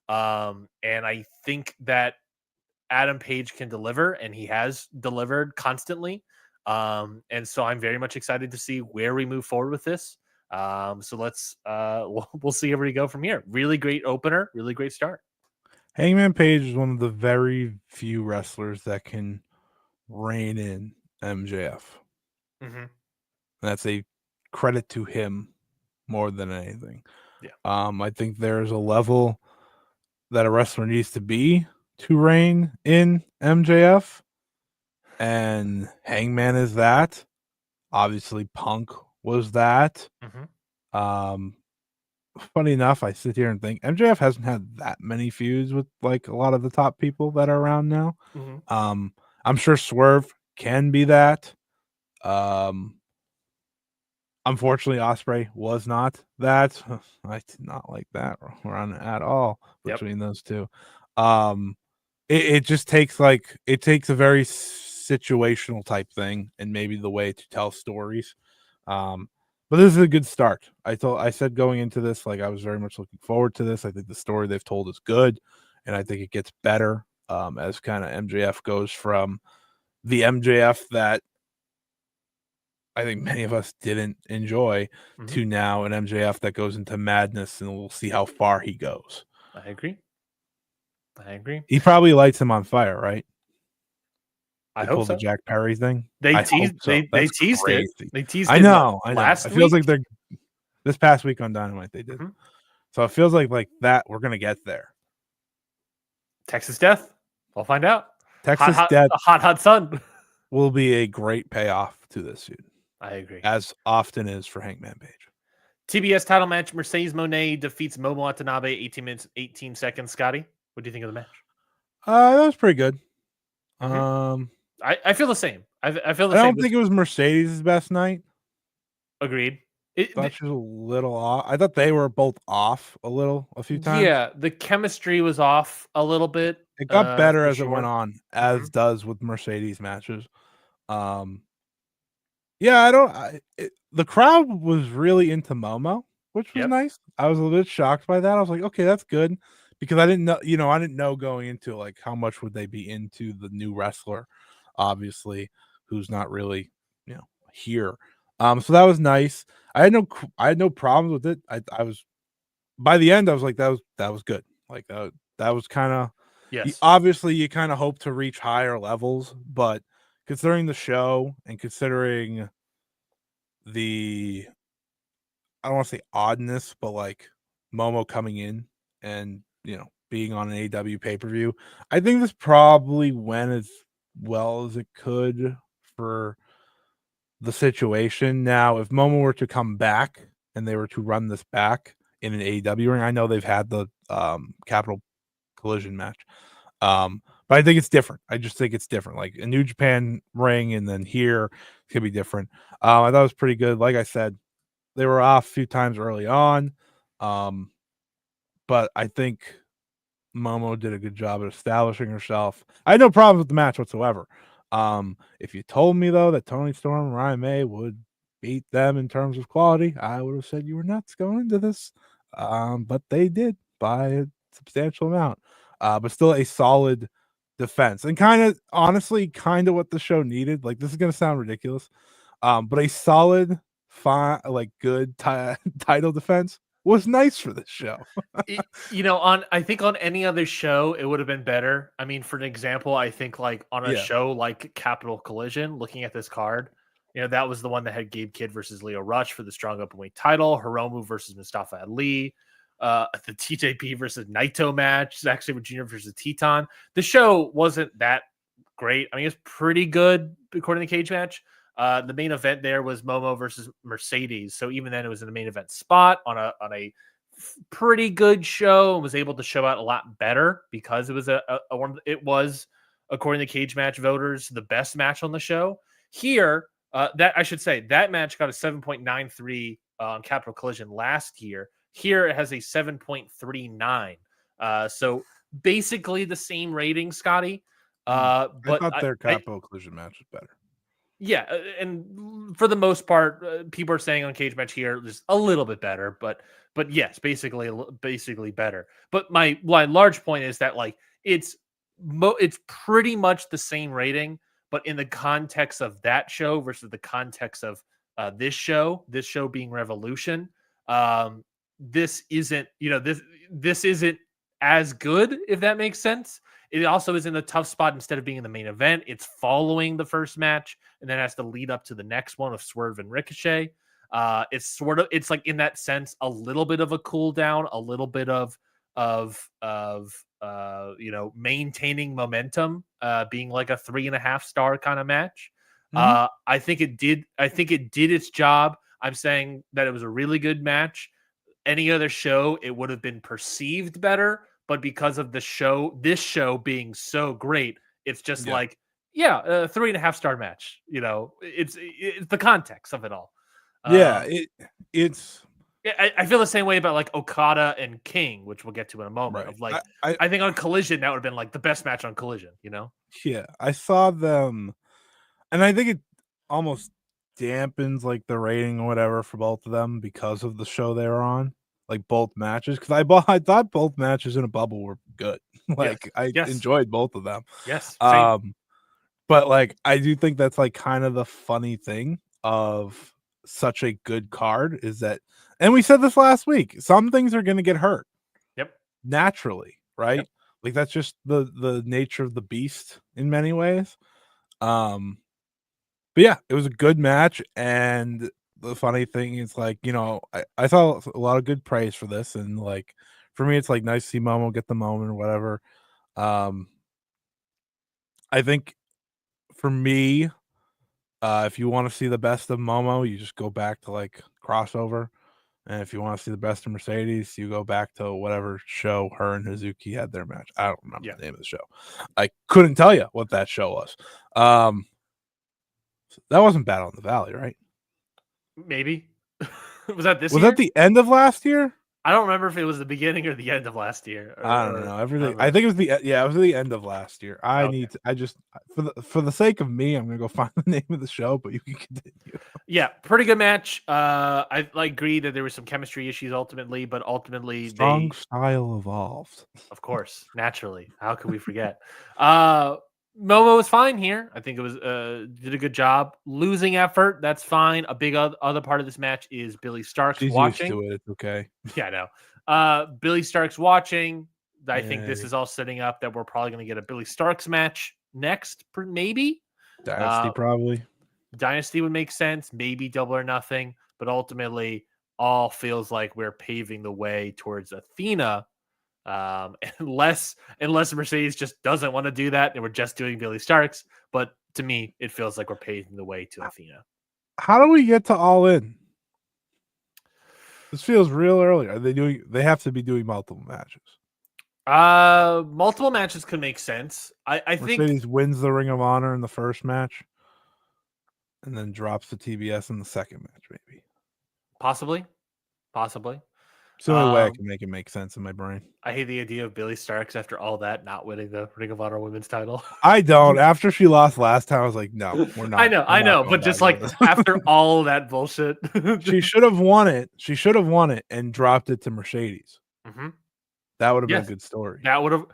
And I think that Adam Page can deliver, and he has delivered constantly. And so I'm very much excited to see where we move forward with this. So let's we'll see where we go from here. Really great opener, really great start. Hangman Page is one of the very few wrestlers that can rein in MJF. Mm-hmm. That's a credit to him more than anything. Yeah. I think there's a level that a wrestler needs to be to rein in MJF, and Hangman is that. Obviously, Punk was that. Mm-hmm. Funny enough, I sit here and think MJF hasn't had that many feuds with like a lot of the top people that are around now. Mm-hmm. I'm sure Swerve can be that. Unfortunately, Ospreay was not that. I did not like that run at all between those two. It just takes it takes a very situational type thing and maybe the way to tell stories. But this is a good start. I said going into this, like I was very much looking forward to this. I think the story they've told is good, and I think it gets better as kind of MJF goes from the MJF that I think many of us didn't enjoy to now an MJF that goes into madness, and we'll see how far he goes. I agree. He probably lights him on fire, right? I They hope pulled so. the Jack Perry thing. They I teased. hope so. They That's teased crazy. it. They teased I it. know. Last It feels week? like they're this past week on Dynamite. They did. Mm-hmm. So it feels like that we're gonna get there. Texas Death. We'll find out. Texas Death hot sun will be a great payoff to this feud. I agree. As often is for Hangman Page. TBS title match: Mercedes Moné defeats Momo Watanabe. 18 minutes, 18 seconds. Scotty, what do you think of the match? That was pretty good. Mm-hmm. I feel the same. I feel the same. I same. don't think it was Mercedes' best night. Agreed. I thought she was a little off. I thought they were both off a few times. Yeah, the chemistry was off a little bit. It got better as it went on, as does with Mercedes matches. Yeah, the crowd was really into Momo, which was nice. I was a little bit shocked by that. I was like, okay, that's good, because I didn't know going into like how much would they be into the new wrestler, obviously, who's not really here. So that was nice. I had no problems with it. I was by the end, I was like, that was good. Like that was kind of obviously you kind of hope to reach higher levels, but considering the show and considering the I don't want to say oddness, but like Momo coming in and being on an AEW pay-per-view, I think this probably went as well as it could for the situation. Now, if Momo were to come back and they were to run this back in an AEW ring, I know they've had the Capital Collision match. But I think it's different. I just think it's different. Like a New Japan ring and then here it's gonna be different. I thought it was pretty good. Like I said, they were off a few times early on. But I think Momo did a good job at establishing herself. I had no problem with the match whatsoever. If you told me though that Toni Storm and Ryan May would beat them in terms of quality, I would have said you were nuts going into this. But they did by a substantial amount. But still a solid defense, and honestly what the show needed. Like, this is gonna sound ridiculous, but a solid, good title defense was nice for this show. I think on any other show it would have been better. I mean, for an example, I think like on a show like Capital Collision, looking at this card, that was the one that had Gabe Kidd versus Leo Rush for the strong openweight title, Hiromu versus Mustafa Ali, The TJP versus Naito match, Zack Sabre Jr. versus Teton. The show wasn't that great. I mean, it's pretty good according to Cage Match. The main event there was Momo versus Mercedes. So even then, it was in the main event spot on a pretty good show, and was able to show out a lot better because it was it was, according to Cage Match voters, the best match on the show. Here, that I should say, that match got a 7.93 on Capital Collision last year. Here it has a 7.39. So basically the same rating, Scotty. But I thought their Capital Collision match was better. Yeah, and for the most part, people are saying on Cage Match here just a little bit better, but yes, basically better. But my large point is that like it's pretty much the same rating, but in the context of that show versus the context of this show being Revolution, this isn't this isn't as good, if that makes sense. It also is in a tough spot. Instead of being in the main event, it's following the first match and then has to lead up to the next one of Swerve and Ricochet. It's like in that sense a little bit of a cool down, a little bit of maintaining momentum, being like a 3.5 star kind of match. I think it did its job. I'm saying that it was a really good match. Any other show, it would have been perceived better, but because of this show being so great, it's just a 3.5 star match. It's the context of it all. It's. I feel the same way about like Okada and King, which we'll get to in a moment. Right. Of like, I think on Collision that would have been like the best match on Collision. Yeah, I saw them, and I think it almost dampens like the rating or whatever for both of them because of the show they were on, like both matches. Because I thought both matches in a bubble were good. I enjoyed both of them. Yes. Same. But like I do think that's like kind of the funny thing of such a good card is that, and we said this last week, some things are going to get hurt. Yep. Naturally, right? Yep. Like that's just the nature of the beast in many ways. But yeah, it was a good match, and the funny thing is, like, I saw a lot of good praise for this, and like for me, it's like nice to see Momo get the moment or whatever. I think for me, if you want to see the best of Momo, you just go back to like crossover, and if you want to see the best of Mercedes, you go back to whatever show her and Hazuki had their match. I don't remember the name of the show. I couldn't tell you what that show was. That wasn't Battle in the Valley, right? Maybe. Was that this year? Was that the end of last year? I don't remember if it was the beginning or the end of last year. I don't know. Everything. I think it was it was the end of last year. For the sake of me, I'm gonna go find the name of the show, but you can continue. Yeah, pretty good match. I agree that there was some chemistry issues ultimately, but ultimately strong style evolved. Of course, naturally. How could we forget? Momo was fine here. I think it was did a good job. Losing effort, that's fine. A big other part of this match is Billy Starks watching. Used to it. It's okay. Yeah, I know. Billy Starks watching. I think this is all setting up that we're probably going to get a Billy Starks match next, maybe. Dynasty, probably. Dynasty would make sense. Maybe Double or Nothing. But ultimately, all feels like we're paving the way towards Athena. Unless Mercedes just doesn't want to do that and we're just doing Billy Starks. But to me, it feels like we're paving the way to Athena. How do we get to All In? This feels real early. They have to be doing multiple matches. Multiple matches could make sense. I think Mercedes wins the Ring of Honor in the first match and then drops the TBS in the second match, maybe. Possibly. It's the only way I can make it make sense in my brain. I hate the idea of Billy Starks after all that not winning the Ring of Honor Women's title. I don't. After she lost last time, I was like, no, we're not. I know, but just like after all that bullshit. She should have won it. She should have won it and dropped it to Mercedes. Mm-hmm. That would have been a good story. That would have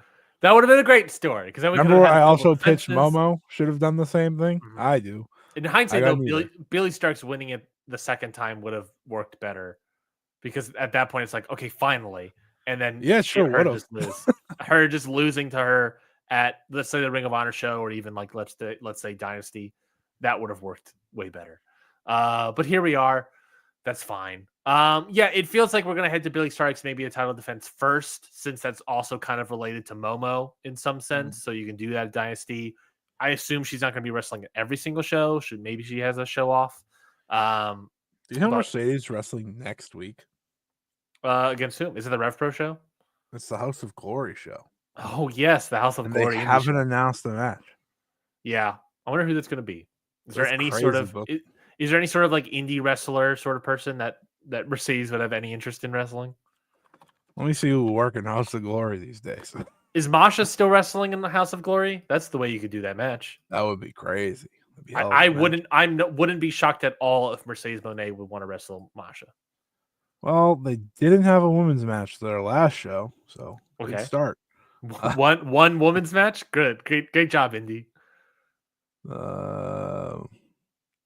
been a great story. Because remember I also pitched Momo should have done the same thing. Mm-hmm. I do. In hindsight, though, Billy Starks winning it the second time would have worked better. Because at that point, it's like, okay, finally. And then her just losing to her at, let's say, the Ring of Honor show, or even like let's say Dynasty, that would have worked way better. But here we are. That's fine. Yeah, it feels like we're gonna head to Billie Starkz, maybe a title defense first, since that's also kind of related to Momo in some sense. So you can do that at Dynasty. I assume she's not gonna be wrestling at every single show. Maybe she has a show off. Do you know but Mercedes wrestling next week? against whom? Is it the Rev Pro show? It's the House of Glory show. Oh yes, the House of And Glory they indie haven't show. announced the match. Yeah, I wonder who that's gonna be. Is there That's any crazy, sort of but is there any sort of like indie wrestler sort of person that Mercedes would have any interest in wrestling? let me see who will work in House of Glory these days. Is Masha still wrestling in the House of Glory? That's the way you could do that match. That would be crazy. That'd be hell of I a match. wouldn't be shocked at all if Mercedes Moné would want to wrestle Masha. Well, they didn't have a women's match their last show, so good Okay. start. One women's match? Good. Great job, Indy. Don't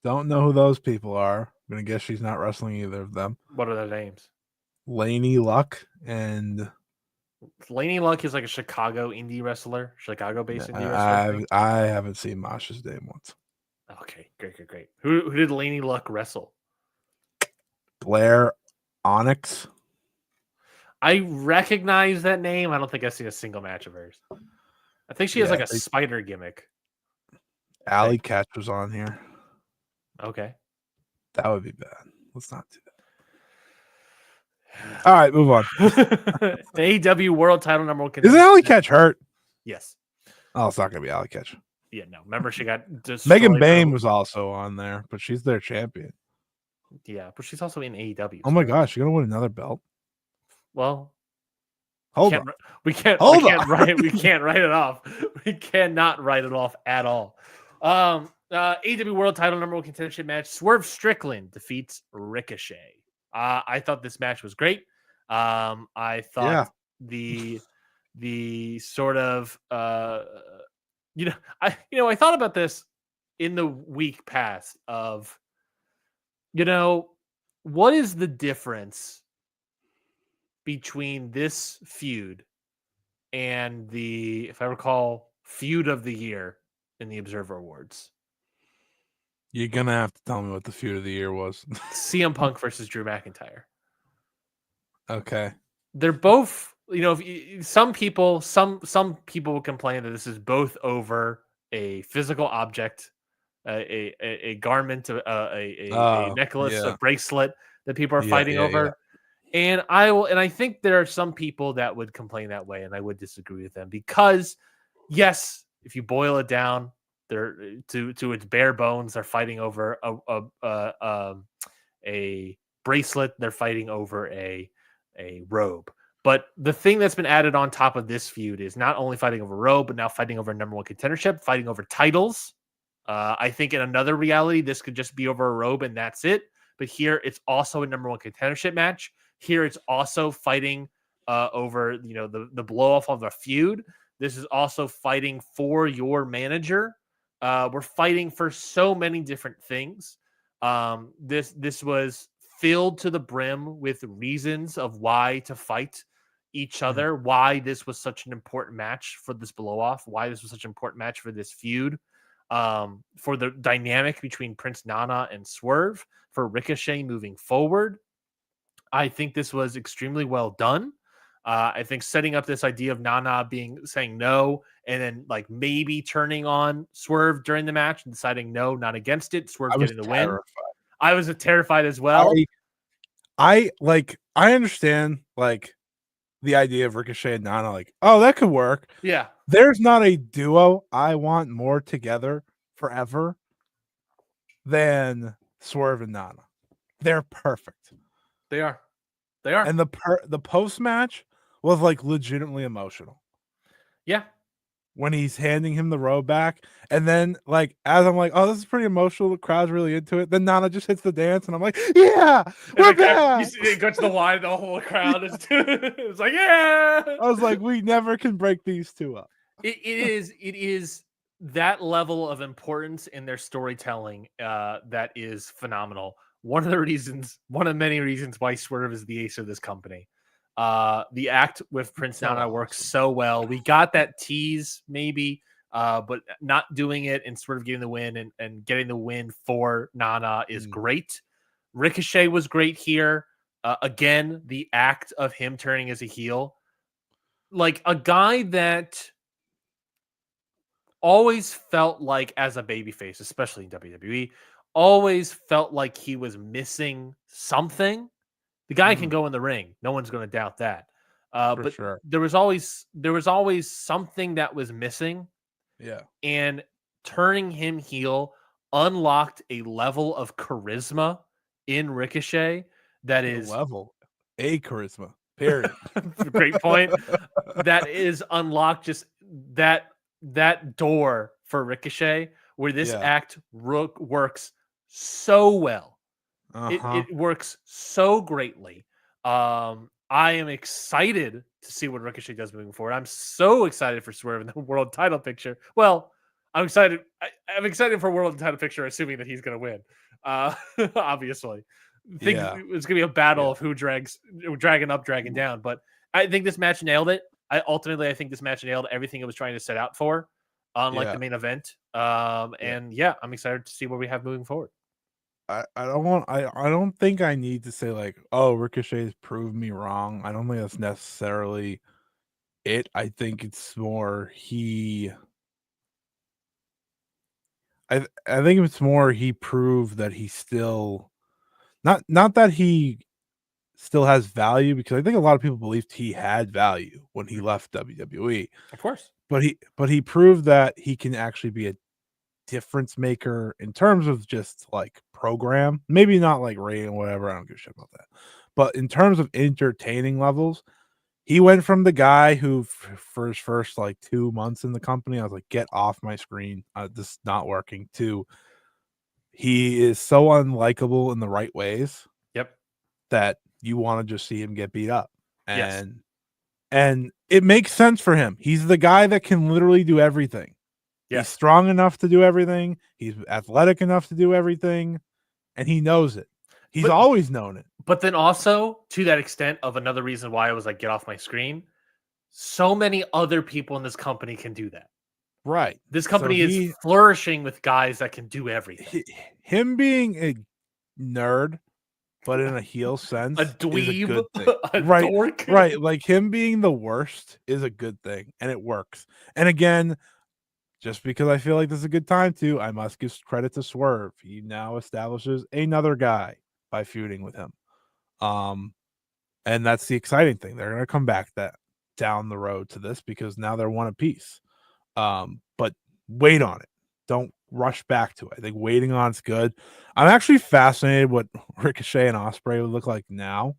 know who those people are. I'm gonna guess she's not wrestling either of them. What are their names? Laney Luck and Laney Luck is like a Chicago indie wrestler, Chicago-based indie wrestler. I haven't seen Masha's name once. Okay, great. Who did Laney Luck wrestle? Blair Onyx. I recognize that name. I don't think I've seen a single match of hers. I think she has like a spider gimmick. Alley Catch was on here. Okay. That would be bad. Let's not do that. All right, move on. The AEW World Title number one. Isn't Alley Catch hurt? Yes. Oh, it's not gonna be Alley Catch. Yeah, no. Remember, she got Megan Bain was also on there, but she's their champion. Yeah, but she's also in AEW. Oh my gosh, you're gonna win another belt. Well, hold on. We can't write it off. We cannot write it off at all. AEW World Title number one contendership match. Swerve Strickland defeats Ricochet. I thought this match was great. I thought the sort of I thought about this in the week past of what is the difference between this feud and the, if I recall, feud of the year in the Observer Awards? You're gonna have to tell me what the feud of the year was. CM Punk versus Drew McIntyre. Okay. They're both, some people will complain that this is both over a physical object, a garment, a necklace, a bracelet that people are fighting over. Yeah. And I think there are some people that would complain that way, and I would disagree with them because, yes, if you boil it down, they're to its bare bones, they're fighting over a bracelet. They're fighting over a robe. But the thing that's been added on top of this feud is not only fighting over robe, but now fighting over number one contendership, fighting over titles. I think in another reality, this could just be over a robe and that's it. But here, it's also a number one contendership match. Here, it's also fighting over, the blow off of a feud. This is also fighting for your manager. We're fighting for so many different things. This was filled to the brim with reasons of why to fight each other, why this was such an important match for this blow off, why this was such an important match for this feud, for the dynamic between Prince Nana and Swerve, for Ricochet moving forward. I think this was extremely well done. I think setting up this idea of Nana saying no, and then like maybe turning on Swerve during the match and deciding no, not against it. Swerve getting the win. I was terrified as well. I understand like the idea of Ricochet and Nana, like, oh, that could work. Yeah. There's not a duo I want more together forever than Swerve and Nana. They're perfect. They are. And the post match was like legitimately emotional. Yeah. When he's handing him the robe back, and then like as I'm like, oh, this is pretty emotional. The crowd's really into it. Then Nana just hits the dance, and I'm like, yeah, we're back. You go to the line, the whole crowd is. It's like, yeah. I was like, we never can break these two up. It is that level of importance in their storytelling that is phenomenal. One of many reasons why Swerve is the ace of this company. The act with Prince Nana works so well. We got that tease maybe, but not doing it and sort of getting the win and getting the win for Nana is great. Ricochet was great here. Again, the act of him turning as a heel, like a guy that always felt like as a babyface, especially in WWE, always felt like he was missing something. The guy can go in the ring. No one's going to doubt that. For But sure. there was always something that was missing, Yeah. and turning him heel unlocked a level of charisma in Ricochet that A is level. A charisma. Period. great point. That is unlocked just that door for Ricochet where this Yeah. act works so well. Uh-huh. It works so greatly. I am excited to see what Ricochet does moving forward. I'm so excited for Swerve in the world title picture. Well, I'm excited. I'm excited for world title picture, assuming that he's going to win. Obviously, think Yeah. it's going to be a battle Yeah. of who dragging up, dragging down. But I think this match nailed it. I think this match nailed everything it was trying to set out for, unlike Yeah. the main event. Yeah. And yeah, I'm excited to see what we have moving forward. I don't think I need to say like, oh, Ricochet's proved me wrong. I don't think that's necessarily it. I think it's more I think it's more he proved that he still not that he still has value, because I think a lot of people believed he had value when he left WWE. Of course. But he proved that he can actually be a difference maker in terms of just like program, maybe not like rating, whatever. I don't give a shit about that. But in terms of entertaining levels, he went from the guy who, for his first like 2 months in the company, I was like, get off my screen. This is not working. To he is so unlikable in the right ways Yep. that you want to just see him get beat up. Yes. And it makes sense for him. He's the guy that can literally do everything. Yes. He's strong enough to do everything. He's athletic enough to do everything, and he knows it. He's always known it. But then also, to that extent of another reason why I was like, get off my screen, so many other people in this company can do that. Right. This company is flourishing with guys that can do everything. Him being a nerd, but in a heel sense, A dweeb, is a good thing. a dork. Right. Like him being the worst is a good thing, and it works. And again, just because I feel like this is a good time to, I must give credit to Swerve. He now establishes another guy by feuding with him. And that's the exciting thing. They're going to come back that down the road to this because now they're one apiece. But wait on it. Don't rush back to it. I think waiting on it's good. I'm actually fascinated what Ricochet and Ospreay would look like now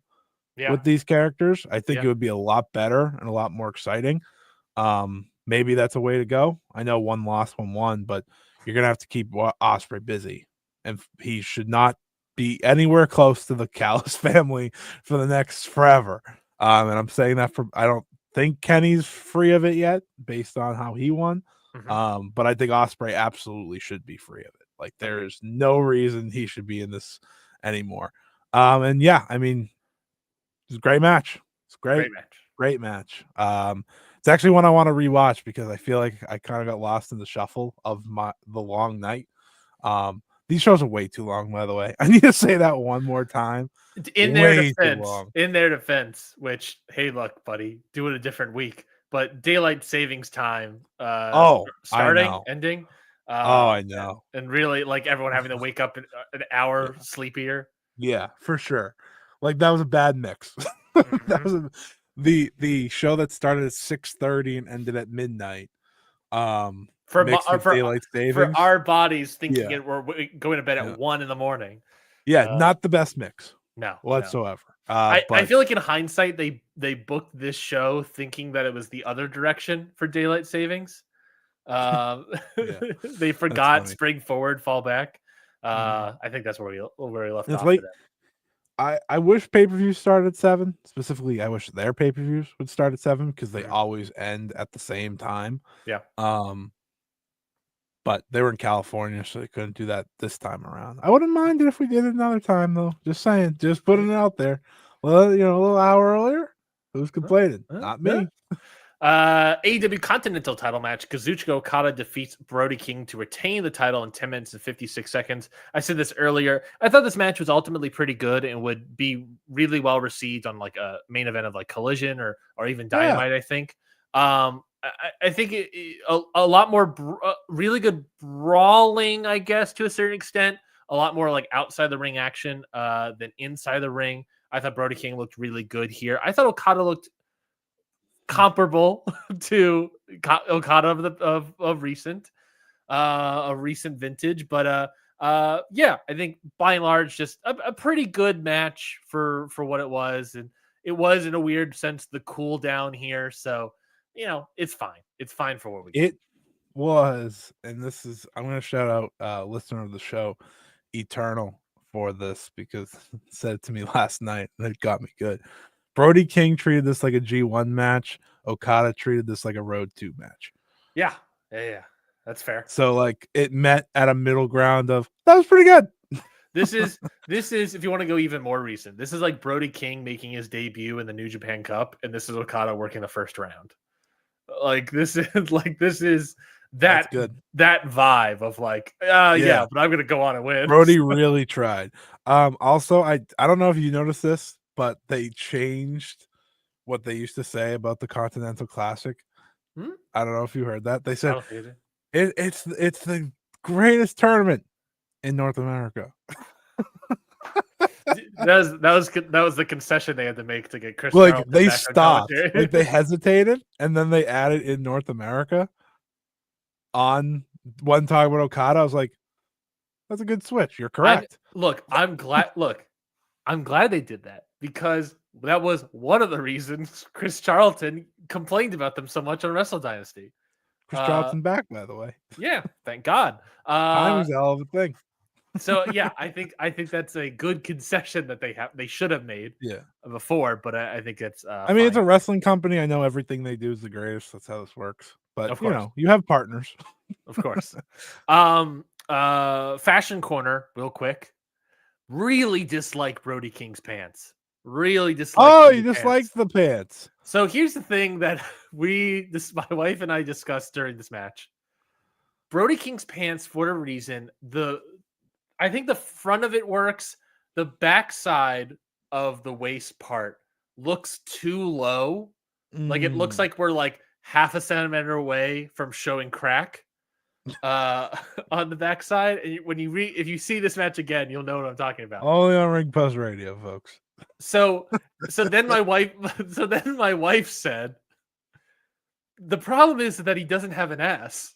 with these characters. I think it would be a lot better and a lot more exciting. Maybe that's a way to go. I know one lost, one won, but you're gonna have to keep Ospreay busy, and he should not be anywhere close to the Callis family for the next forever. And I'm saying that I don't think Kenny's free of it yet, based on how he won. But I think Ospreay absolutely should be free of it. Like there is no reason he should be in this anymore. And yeah, I mean, it's a great match. It's great match. It's actually one I want to rewatch because I feel like I kind of got lost in the shuffle of the long night. These shows are way too long, by the way. I need to say that one more time. In their defense, which, hey, look, buddy, do it a different week. But daylight savings time, starting, ending. I know. And really, like everyone having to wake up an hour sleepier. Yeah, for sure. Like that was a bad mix. That was the show that started at 6:30 and ended at midnight. For our bodies thinking we're going to bed at 1 a.m. Yeah, not the best mix. No, whatsoever. I feel like in hindsight they booked this show thinking that it was the other direction for daylight savings. They forgot spring forward, fall back. I think that's where we left off today. I wish pay-per-views started at 7. Specifically, I wish their pay-per-views would start at 7 because they always end at the same time. Yeah. But they were in California, so they couldn't do that this time around. I wouldn't mind it if we did it another time, though. Just saying, just putting it out there. Well, a little hour earlier, who's complaining? Not me. AEW Continental title match. Kazuchika Okada defeats Brody King to retain the title in 10 minutes and 56 seconds. I said this earlier. I thought this match was ultimately pretty good and would be really well received on like a main event of like Collision or even Dynamite, I think. I think a lot more really good brawling, I guess, to a certain extent. A lot more like outside the ring action than inside the ring. I thought Brody King looked really good here. I thought Okada looked comparable to Okada of recent vintage, but yeah, I think by and large just a pretty good match for what it was, and it was in a weird sense the cool down here, so it's fine for what we get. It was, and this is, I'm going to shout out listener of the show, Eternal, for this because he said it to me last night and it got me good. Brody King treated this like a G1 match. Okada treated this like a Road 2 match. Yeah. That's fair. So like it met at a middle ground of that was pretty good. This is if you want to go even more recent. This is like Brody King making his debut in the New Japan Cup, and this is Okada working the first round. This is that good. That vibe of like, yeah, but I'm gonna go on and win. Brody really tried. Also, I don't know if you noticed this, but they changed what they used to say about the Continental Classic. I don't know if you heard that. They said it's the greatest tournament in North America. that was the concession they had to make to get Chris. Like they stopped, like they hesitated, and then they added in North America. On one talk about Okada, I was like, "That's a good switch. You're correct." I'm glad they did that because that was one of the reasons Chris Charlton complained about them so much on Wrestle Dynasty. Chris Charlton back, by the way. Yeah, thank God. Timing's a hell of a thing. So yeah, I think that's a good concession that they should have made before, but I think it's I mean, it's a wrestling company. I know everything they do is the greatest. That's how this works. But you have partners. Of course. Fashion corner, real quick. Really dislike Brody King's pants. Really dislike. Oh, you dislike the pants. So here's the thing that my wife and I discussed during this match. Brody King's pants, for a reason, I think the front of it works. The backside of the waist part looks too low. Like it looks like we're like half a centimeter away from showing crack on the backside. And when if you see this match again, you'll know what I'm talking about. Only on Ring Post Radio, folks. So then my wife said, the problem is that he doesn't have an ass.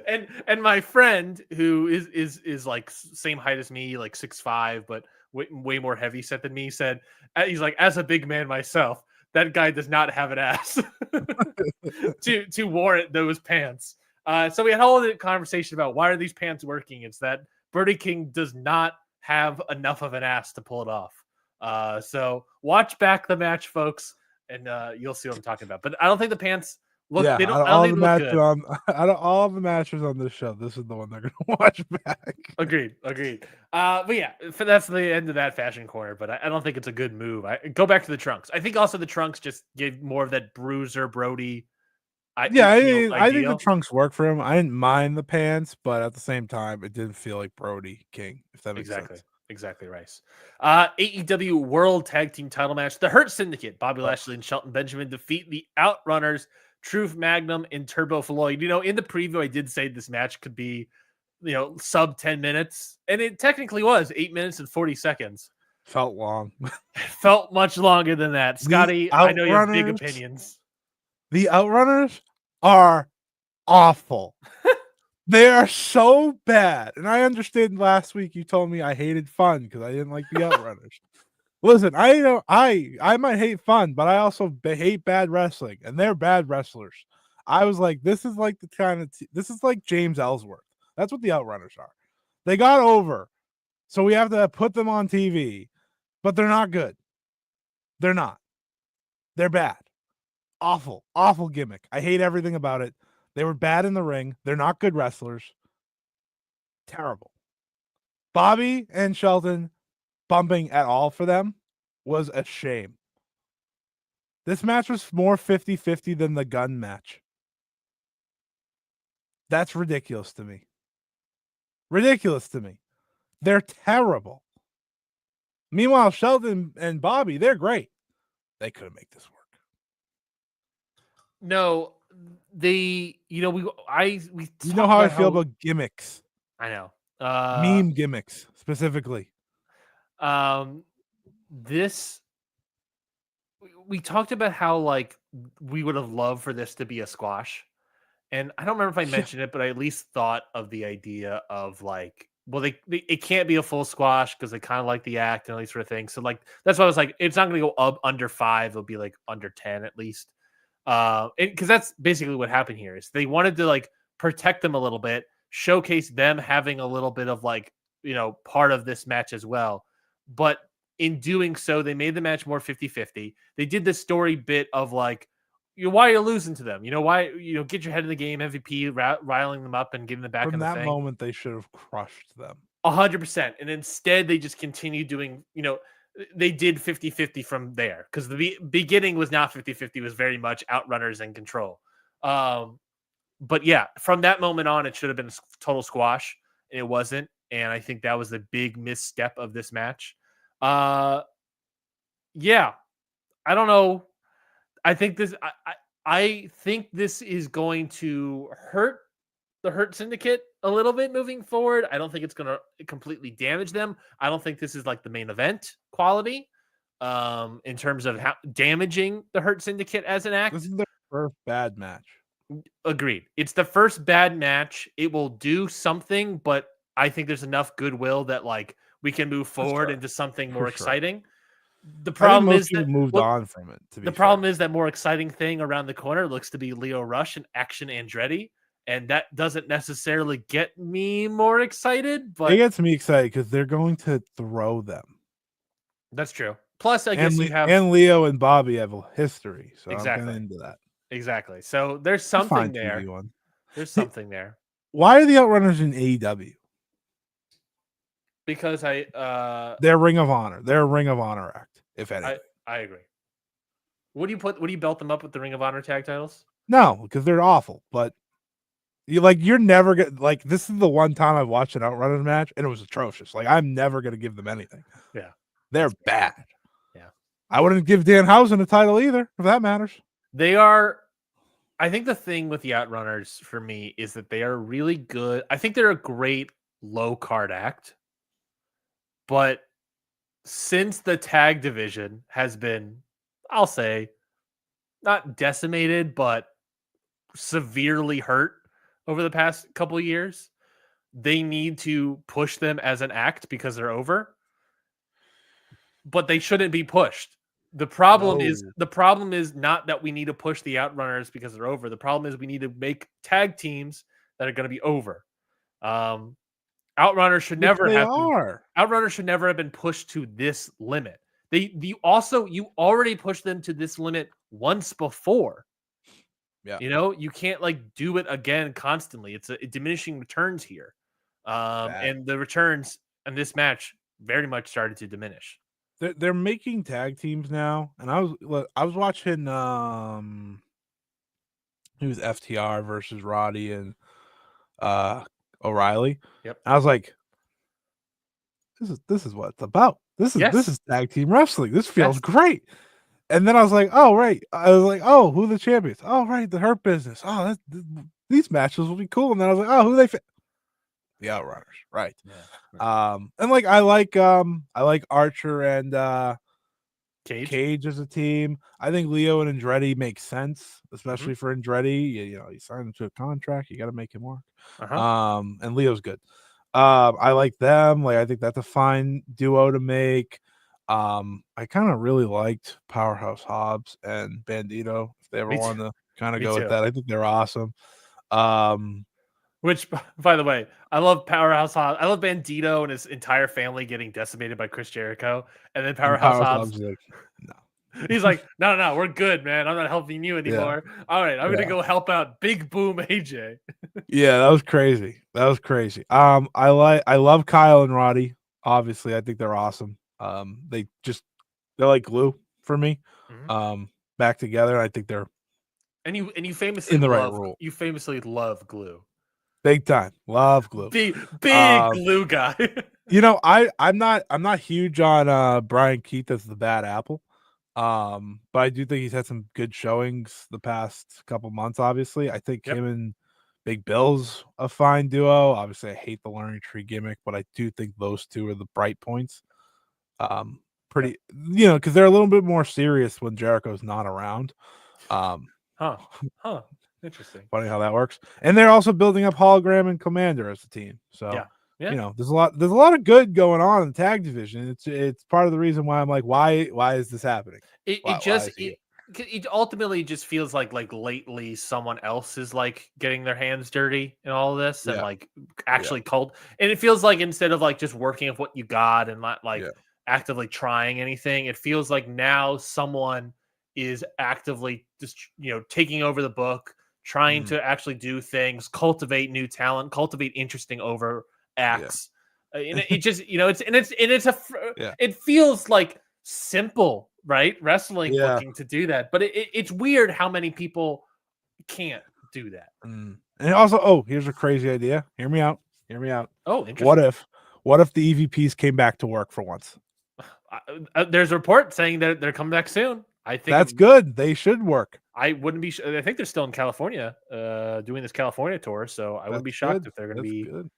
and my friend who is like same height as me, like 6'5", but way more heavy set than me, said, he's like, as a big man myself, that guy does not have an ass to warrant those pants. So we had a whole conversation about why are these pants working. It's that Brody King does not have enough of an ass to pull it off. So watch back the match, folks, and you'll see what I'm talking about. But I don't think the pants look. Yeah, they don't. out of all the matches on this show, this is the one they're gonna watch back. Agreed. But yeah, that's the end of that fashion corner. But I don't think it's a good move. I go back to the trunks. I think also the trunks just give more of that bruiser Brody. I think the trunks work for him. I didn't mind the pants, but at the same time, it didn't feel like Brody King, if that makes sense. Exactly, Rice. AEW World Tag Team Title match. The Hurt Syndicate, Bobby Lashley and Shelton Benjamin, defeat the Outrunners, Truth Magnum and Turbo Floyd. In the preview, I did say this match could be, sub 10 minutes, and it technically was 8 minutes and 40 seconds. Felt long. Felt much longer than that. Scotty, I know you have big opinions. The Outrunners are awful. They are so bad. And I understand last week you told me I hated fun because I didn't like the Outrunners. Listen, I might hate fun, but I also hate bad wrestling, and they're bad wrestlers. I was like, this is like the kind of this is like James Ellsworth. That's what the Outrunners are. They got over, so we have to put them on TV, but they're not good. They're not. They're bad. Awful gimmick. I hate everything about it. They were bad in the ring. They're not good wrestlers. Terrible. Bobby and Shelton bumping at all for them was a shame. This match was more 50-50 than the gun match. That's ridiculous to me. Ridiculous to me. They're terrible. Meanwhile, Sheldon and Bobby, they're great. They couldn't make this work. No, we You know talked how I about feel about gimmicks. I know. Meme gimmicks specifically. This we talked about how like we would have loved for this to be a squash. And I don't remember if I mentioned it, but I at least thought of the idea of like, well, it can't be a full squash because they kind of like the act and all these sort of things. So like that's why I was like, it's not going to go up under 5. It'll be like under 10 at least. Because that's basically what happened here is they wanted to like protect them a little bit, showcase them having a little bit of like part of this match as well. But in doing so, they made the match more 50-50. They did the story bit of like, why are you losing to them? Why, get your head in the game, MVP, riling them up and getting them back From in the that thing. moment, they should have crushed them. 100%. And instead, they just continue doing, they did 50-50 from there because the beginning was not 50-50. It was very much outrunners and control. But yeah, from that moment on, it should have been a total squash. And it wasn't. And I think that was the big misstep of this match. Yeah, I don't know. I think this is going to hurt the Hurt Syndicate a little bit moving forward. I don't think it's going to completely damage them. I don't think this is like the main event quality in terms of how damaging the Hurt Syndicate as an act. This is their first bad match. Agreed. It's the first bad match. It will do something, but I think there's enough goodwill that like we can move forward into something more exciting. The problem is that moved on from it. The problem is that more exciting thing around the corner looks to be Lio Rush and Action Andretti, and that doesn't necessarily get me more excited. But it gets me excited because they're going to throw them. That's true. Plus, I guess you have and Leo and Bobby have a history, so exactly. I'm kind of into that. Exactly. So there's something there. There's something there. Why are the Outrunners in AEW? Because they're Ring of Honor. They're a Ring of Honor act, if anything. I agree. Would you belt them up with the Ring of Honor tag titles? No, because they're awful. But you're never gonna like. This is the one time I've watched an Outrunners match, and it was atrocious. Like I'm never gonna give them anything. Yeah, they're bad. Yeah, I wouldn't give Danhausen a title either, if that matters. They are. I think the thing with the Outrunners for me is that they are really good. I think they're a great low card act, but since the tag division has been, I'll say, not decimated, but severely hurt over the past couple of years, they need to push them as an act because they're over. But they shouldn't be pushed. The problem is not that we need to push the Outrunners because they're over. The problem is we need to make tag teams that are going to be over. Outrunners should never Outrunners should never have been pushed to this limit. You already pushed them to this limit once before. Yeah. You can't do it again constantly. It's a diminishing returns here. And the returns in this match very much started to diminish. They're making tag teams now, and I was watching it was FTR versus Roddy and O'Reilly. Yep. I was like, this is what it's about. This is tag team wrestling. This feels great. And then I was like, oh right. I was like, oh, who are the champions? Oh right, the Hurt Business. Oh, these matches will be cool. And then I was like, oh, who they fit? The Outrunners, right? Yeah. And I like Archer and Cage as a team. I think Leo and Andretti make sense, especially for Andretti. You sign him to a contract, you got to make him work. And Leo's good. I like them. I think that's a fine duo to make. I kind of really liked Powerhouse Hobbs and Bandito. If they ever want to kind of go with that, I think they're awesome. Which, by the way, I love Powerhouse Hobbs. I love Bandito and his entire family getting decimated by Chris Jericho, and then Powerhouse Hobbs. Like, no. He's like, no, we're good, man. I'm not helping you anymore. Yeah. All right, I'm gonna go help out Big Boom AJ. Yeah, that was crazy. I love Kyle and Roddy. Obviously, I think they're awesome. They're like glue for me. back together. I think they're And you famously in the right love role. glue. Big time. Love glue. Big glue guy. I'm not huge on Brian Keith as the bad apple. But I do think he's had some good showings the past couple months, obviously. I think Yep. him and Big Bill's a fine duo. Obviously, I hate the learning tree gimmick, but I do think those two are the bright points. Pretty, because they're a little bit more serious when Jericho's not around. Huh. Interesting. Funny how that works. And they're also building up Hologram and Commander as a team. So Yeah. there's a lot of good going on in the tag division. It's part of the reason why I'm like, why is this happening? It ultimately just feels like lately someone else is like getting their hands dirty in all of this and like actually and it feels like instead of like just working with what you got and not like actively trying anything, it feels like now someone is actively just taking over the book, trying to actually do things, cultivate new talent, cultivate interesting over acts. And it just it feels like simple, right? Wrestling booking to do that, but it's weird how many people can't do that. And also, here's a crazy idea. Hear me out. Oh, interesting. What if the EVPs came back to work for once? There's a report saying that they're coming back soon. I think that's good. They should work. I wouldn't be. I think they're still in California, doing this California tour. So I wouldn't be shocked if they're going to be. Good.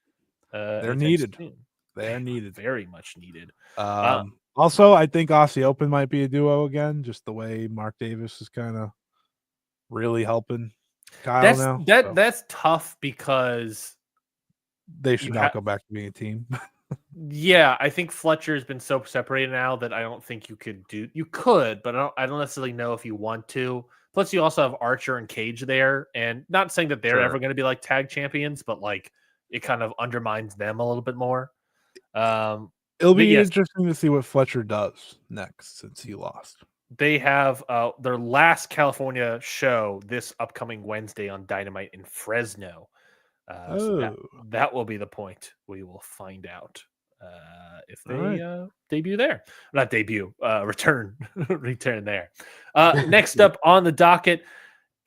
They're needed. Soon. They're needed. Very much needed. Also, I think Aussie Open might be a duo again, just the way Mark Davis is kind of really helping Kyle That's tough because they should not go back to being a team. Yeah, I think Fletcher's been so separated now that I don't think you could do. You could, but I don't necessarily know if you want to. Plus, you also have Archer and Cage there, and not saying that they're ever going to be like tag champions, but like it kind of undermines them a little bit more. It'll be interesting to see what Fletcher does next since he lost. They have their last California show this upcoming Wednesday on Dynamite in Fresno. So that will be the point. We will find out if they debut there. Not debut, return there. Next up on the docket,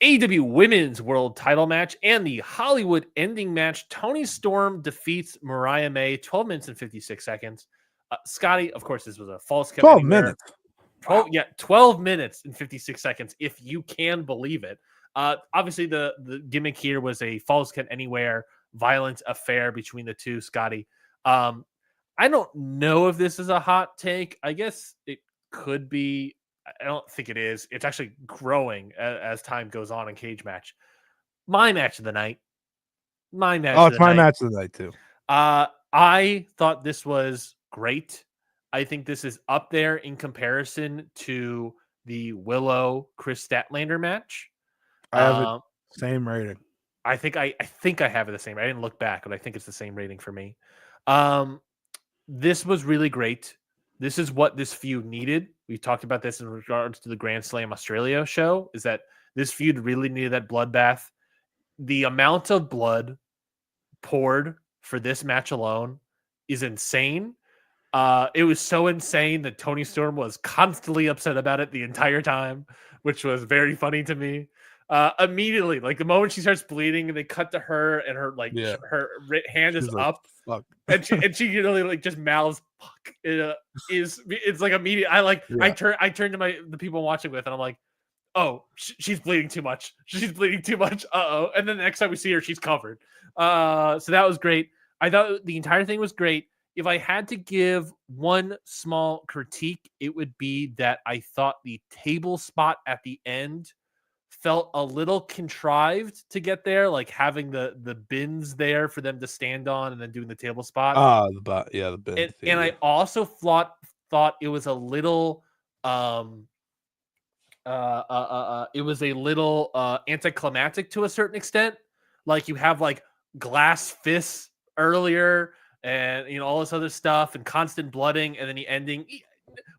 AEW Women's World Title match and the Hollywood ending match. Toni Storm defeats Mariah May, 12 minutes and 56 seconds. Scotty, of course, this was a false count. 12 minutes. 12 minutes and 56 seconds, if you can believe it. Obviously, the gimmick here was a falls count anywhere violent affair between the two, Scotty. I don't know if this is a hot take. I guess it could be. I don't think it is. It's actually growing as time goes on in Cage Match. My match of the night. It's my match of the night too. I thought this was great. I think this is up there in comparison to the Willow Chris Statlander match. I have it same rating. I think I have it the same. I didn't look back, but I think it's the same rating for me. This was really great. This is what this feud needed. We talked about this in regards to the Grand Slam Australia show, is that this feud really needed that bloodbath. The amount of blood poured for this match alone is insane. It was so insane that Toni Storm was constantly upset about it the entire time, which was very funny to me. Immediately, like the moment she starts bleeding and they cut to her and her her hand is like, up, fuck. and she really like just mouths fuck. It's like immediate. I turn to the people watching with and I'm like, oh, she's bleeding too much. She's bleeding too much. And then the next time we see her, she's covered. So that was great. I thought the entire thing was great. If I had to give one small critique, it would be that I thought the table spot at the end felt a little contrived to get there, like having the bins there for them to stand on and then doing the table spot. The bins. And I also thought it was a little anticlimactic to a certain extent. Like you have like glass fists earlier and all this other stuff and constant blooding, and then the ending.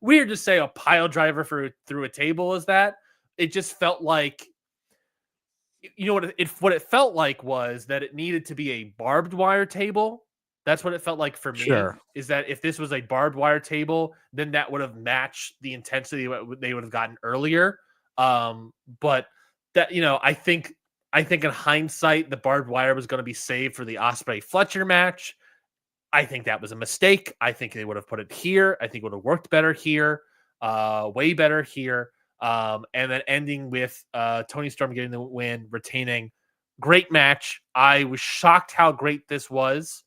Weird to say a pile driver through a table is that. It just felt like, what it felt like was that it needed to be a barbed wire table. That's what it felt like for me. Sure. Is that if this was a barbed wire table, then that would have matched the intensity they would have gotten earlier. But that, I think in hindsight, the barbed wire was going to be saved for the Ospreay Fletcher match. I think that was a mistake. I think they would have put it here. I think it would have worked better here, way better here. And then ending with Toni Storm getting the win, retaining. Great match. I was shocked how great this was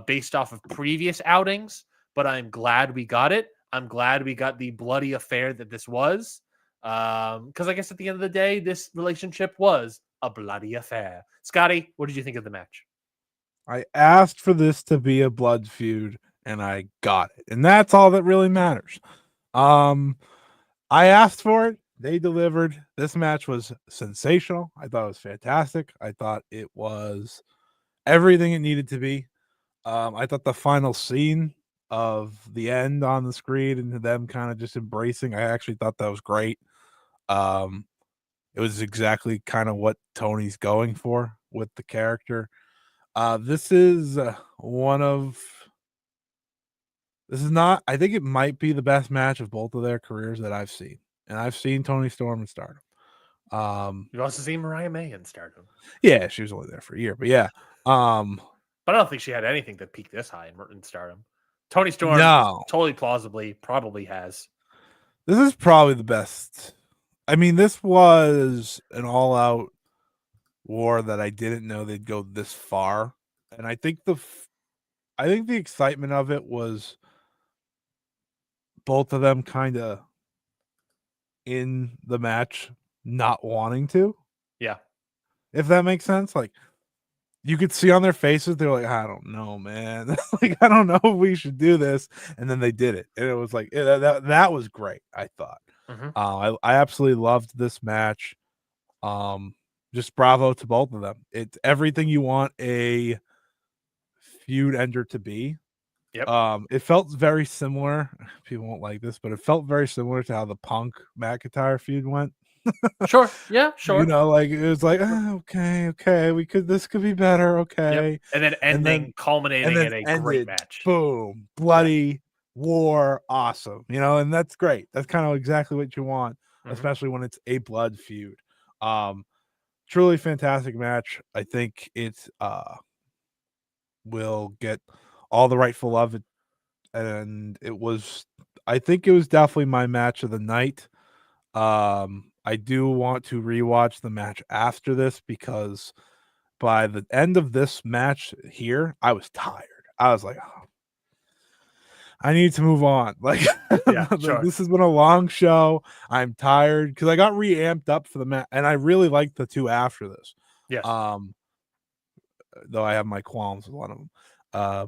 based off of previous outings, but I'm glad we got it. I'm glad we got the bloody affair that this was. Because I guess at the end of the day, this relationship was a bloody affair. Scotty, what did you think of the match? I asked for this to be a blood feud, and I got it. And that's all that really matters. I asked for it. They delivered. This match was sensational. I thought it was fantastic. I thought it was everything it needed to be. I thought the final scene of the end on the screen and them kind of just embracing, I actually thought that was great. It was exactly kind of what Tony's going for with the character. This is not, I think it might be the best match of both of their careers that I've seen. And I've seen Toni Storm in Stardom. You've also seen Mariah May in Stardom. Yeah, she was only there for a year, but yeah. But I don't think she had anything that peaked this high in Stardom. Toni Storm, totally plausibly, probably has. This is probably the best. I mean, this was an all-out war that I didn't know they'd go this far, and I think the excitement of it was both of them kind of in the match not wanting to. Yeah. If that makes sense. Like, you could see on their faces, they're like, I don't know, man. Like, I don't know if we should do this. And then they did it. And it was like, that was great, I thought. Mm-hmm. I absolutely loved this match. Just bravo to both of them. It's everything you want a feud ender to be. Yep. It felt very similar. People won't like this, but it felt very similar to how the Punk McIntyre feud went. Sure. Yeah, sure. Like, it was like, oh, okay, this could be better. Okay. Yep. And then ending, culminating in a great match. Boom, bloody war, awesome. And that's great. That's kind of exactly what you want, especially when it's a blood feud. Truly fantastic match. I think it will get all the rightful love, and I think it was definitely my match of the night. I do want to rewatch the match after this because by the end of this match here, I was tired. I was like, oh, I need to move on. Like, yeah, sure. This has been a long show. I'm tired because I got reamped up for the match, and I really liked the two after this. Yes. Though I have my qualms with one of them.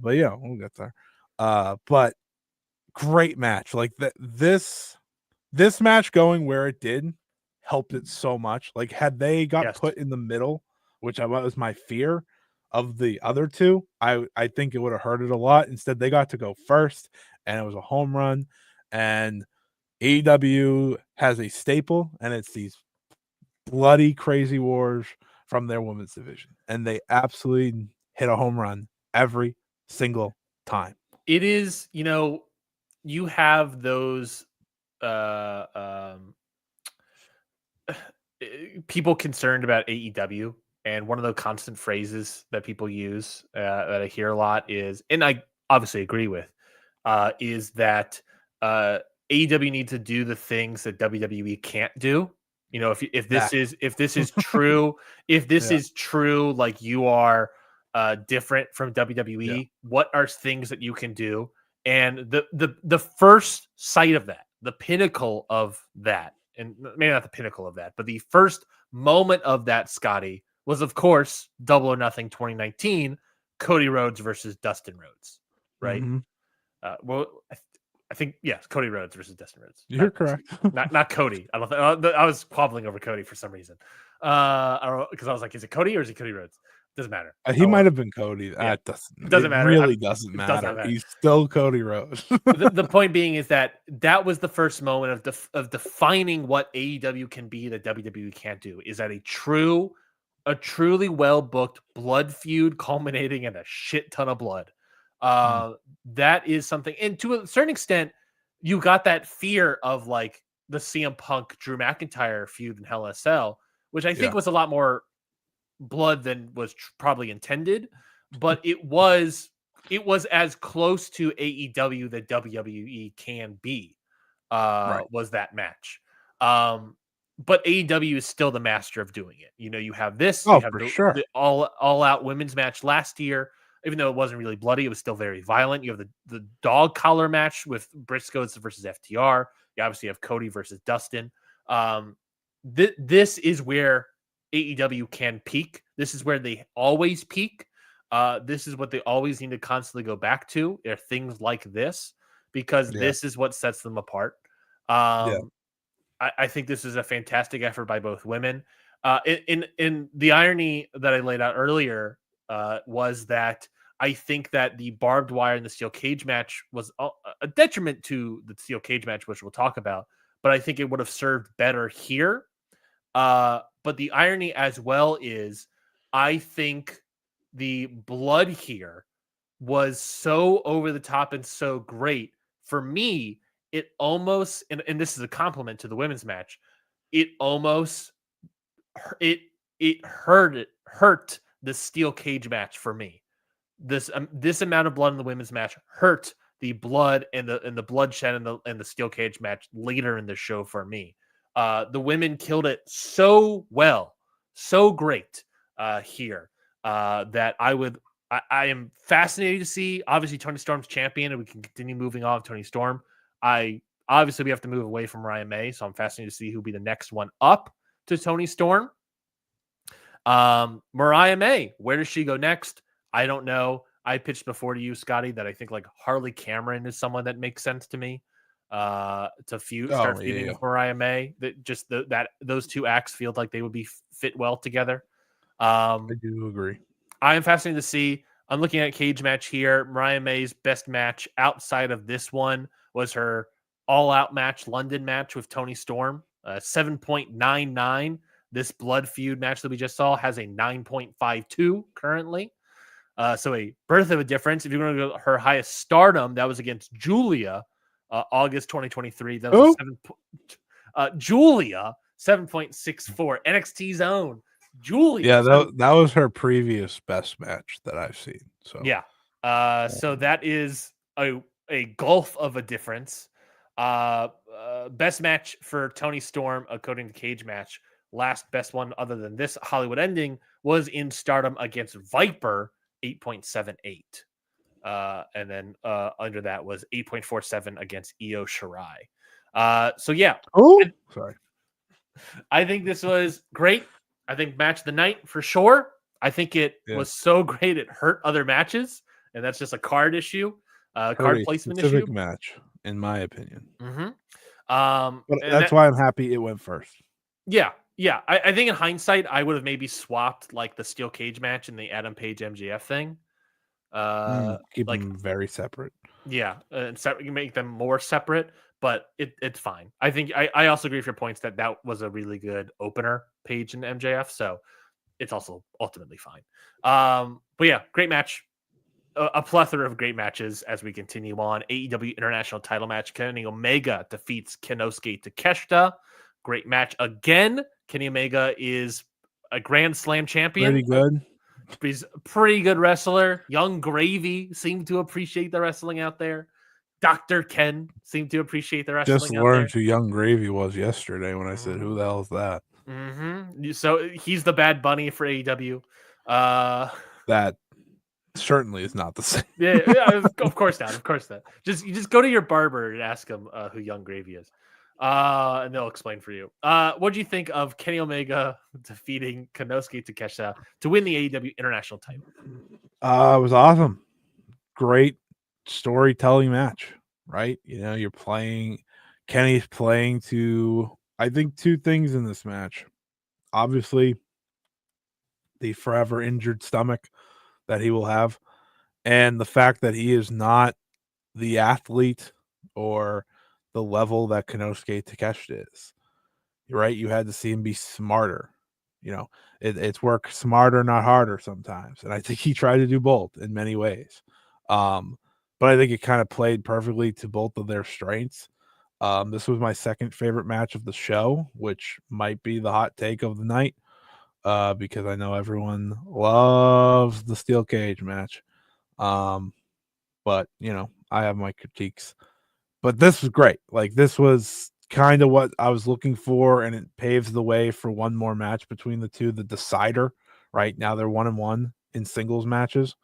But yeah, we'll get there. But great match. Like this match going where it did helped it so much. Like, had they got put in the middle, which was my fear of the other two, I think it would have hurt it a lot. Instead, they got to go first, and it was a home run. And AEW has a staple, and it's these bloody crazy wars from their women's division, and they absolutely hit a home run every single time. It is, you have those people concerned about AEW, and one of the constant phrases that people use that I hear a lot is, and I obviously agree with, is that AEW needs to do the things that WWE can't do. If this is true, is true, like, you are different from WWE, what are things that you can do? And the first sight of that, the pinnacle of that, and maybe not the pinnacle of that, but the first moment of that, Scotty, was, of course, Double or Nothing 2019, Cody Rhodes versus Dustin Rhodes, right? Mm-hmm. I think, yes, Cody Rhodes versus Dustin Rhodes. You're correct. not Cody. I don't think I was quabbling over Cody for some reason. I don't know, because I was like, is it Cody or is it Cody Rhodes? Doesn't matter. He might have been Cody. Yeah. It doesn't matter. Really doesn't matter. He's still Cody Rhodes. the point being is that was the first moment of defining what AEW can be that WWE can't do. Is that a truly well booked blood feud culminating in a shit ton of blood? That is something, and to a certain extent, you got that fear of, like, the CM Punk Drew McIntyre feud in Hell in a Cell, which I think Yeah. was a lot more blood than was probably intended, but it was as close to AEW that WWE can be. Right. Was that match. But AEW is still the master of doing it. You know, you have this, you Oh, have for the sure. all out women's match last year. Even though it wasn't really bloody, it was still very violent. You have the dog collar match with Briscoes versus FTR. You obviously have Cody versus Dustin. This is where AEW can peak. This is where they always peak. This is what they always need to constantly go back to. Are things like this, because Yeah. this is what sets them apart. Yeah. I think this is a fantastic effort by both women. In the irony that I laid out earlier was that I think that the barbed wire and the steel cage match was a detriment to the steel cage match, which we'll talk about. But I think it would have served better here. But the irony as well is, I think the blood here was so over the top and so great for me. It almost, and this is a compliment to the women's match, it almost it hurt the steel cage match for me. This amount of blood in the women's match hurt the blood and the bloodshed and the steel cage match later in the show for me. The women killed it so well, so great here that I am fascinated to see. Obviously, Tony Storm's champion, and we can continue moving on with Tony Storm. Obviously we have to move away from Mariah May, so I'm fascinated to see who'll be the next one up to Tony Storm. Mariah May, where does she go next? I don't know. I pitched before to you, Scotty, that I think like Harley Cameron is someone that makes sense to me. To start feuding with Mariah May. That just that those two acts feel like they would be fit well together. I do agree. I am fascinated to see. I'm looking at cage match here. Mariah May's best match outside of this one was her all-out match, London match with Tony Storm, 7.99. This blood feud match that we just saw has a 9.52 currently. So a birth of a difference. If you're going to go her highest stardom, that was against Julia, August 2023. That was Julia, 7.64. NXT's own Julia. Yeah, that was her previous best match that I've seen. So yeah. So that is a gulf of a difference. Best match for Tony Storm, according to Cage Match. Last best one other than this Hollywood ending was in Stardom against Viper, 8.78. And then under that was 8.47 against Io Shirai. So yeah. Oh, sorry. I think this was great. I think match of the night for sure. I think it was so great it hurt other matches, and that's just a card issue, card placement issue. Match, in my opinion. Mm-hmm. But that's why I'm happy it went first. Yeah. I think in hindsight, I would have maybe swapped like the steel cage match and the Adam Page MJF thing. Keep them very separate. Yeah, and you make them more separate, but it's fine. I think I also agree with your points that was a really good opener, Page and MJF, so it's also ultimately fine. But yeah, great match. A plethora of great matches as we continue on. AEW International Title match. Kenny Omega defeats Kenosuke Takeshita. Great match again. Kenny Omega is a Grand Slam champion. Pretty good. He's a pretty good wrestler. Young Gravy seemed to appreciate the wrestling out there. Dr. Ken seemed to appreciate the wrestling Just learned who Young Gravy was yesterday when I said, who the hell is that? Mm-hmm. So he's the Bad Bunny for AEW. That certainly is not the same. yeah, of course not. Of course not. You just go to your barber and ask him who Young Gravy is. And they'll explain for you. What do you think of Kenny Omega defeating Kenosuke Takeshita to win the AEW International title? It was awesome. Great storytelling match, right? You know, Kenny's playing to, I think, two things in this match. Obviously, the forever injured stomach that he will have, and the fact that he is not the athlete or the level that Kenosuke Takeshita is. Right? You had to see him be smarter. You know, it's work smarter, not harder sometimes. And I think he tried to do both in many ways. But I think it kind of played perfectly to both of their strengths. This was my second favorite match of the show, which might be the hot take of the night, because I know everyone loves the steel cage match. But I have my critiques. But this was great. Like, this was kind of what I was looking for, and it paves the way for one more match between the two, the decider. Right now, they're 1-1 in singles matches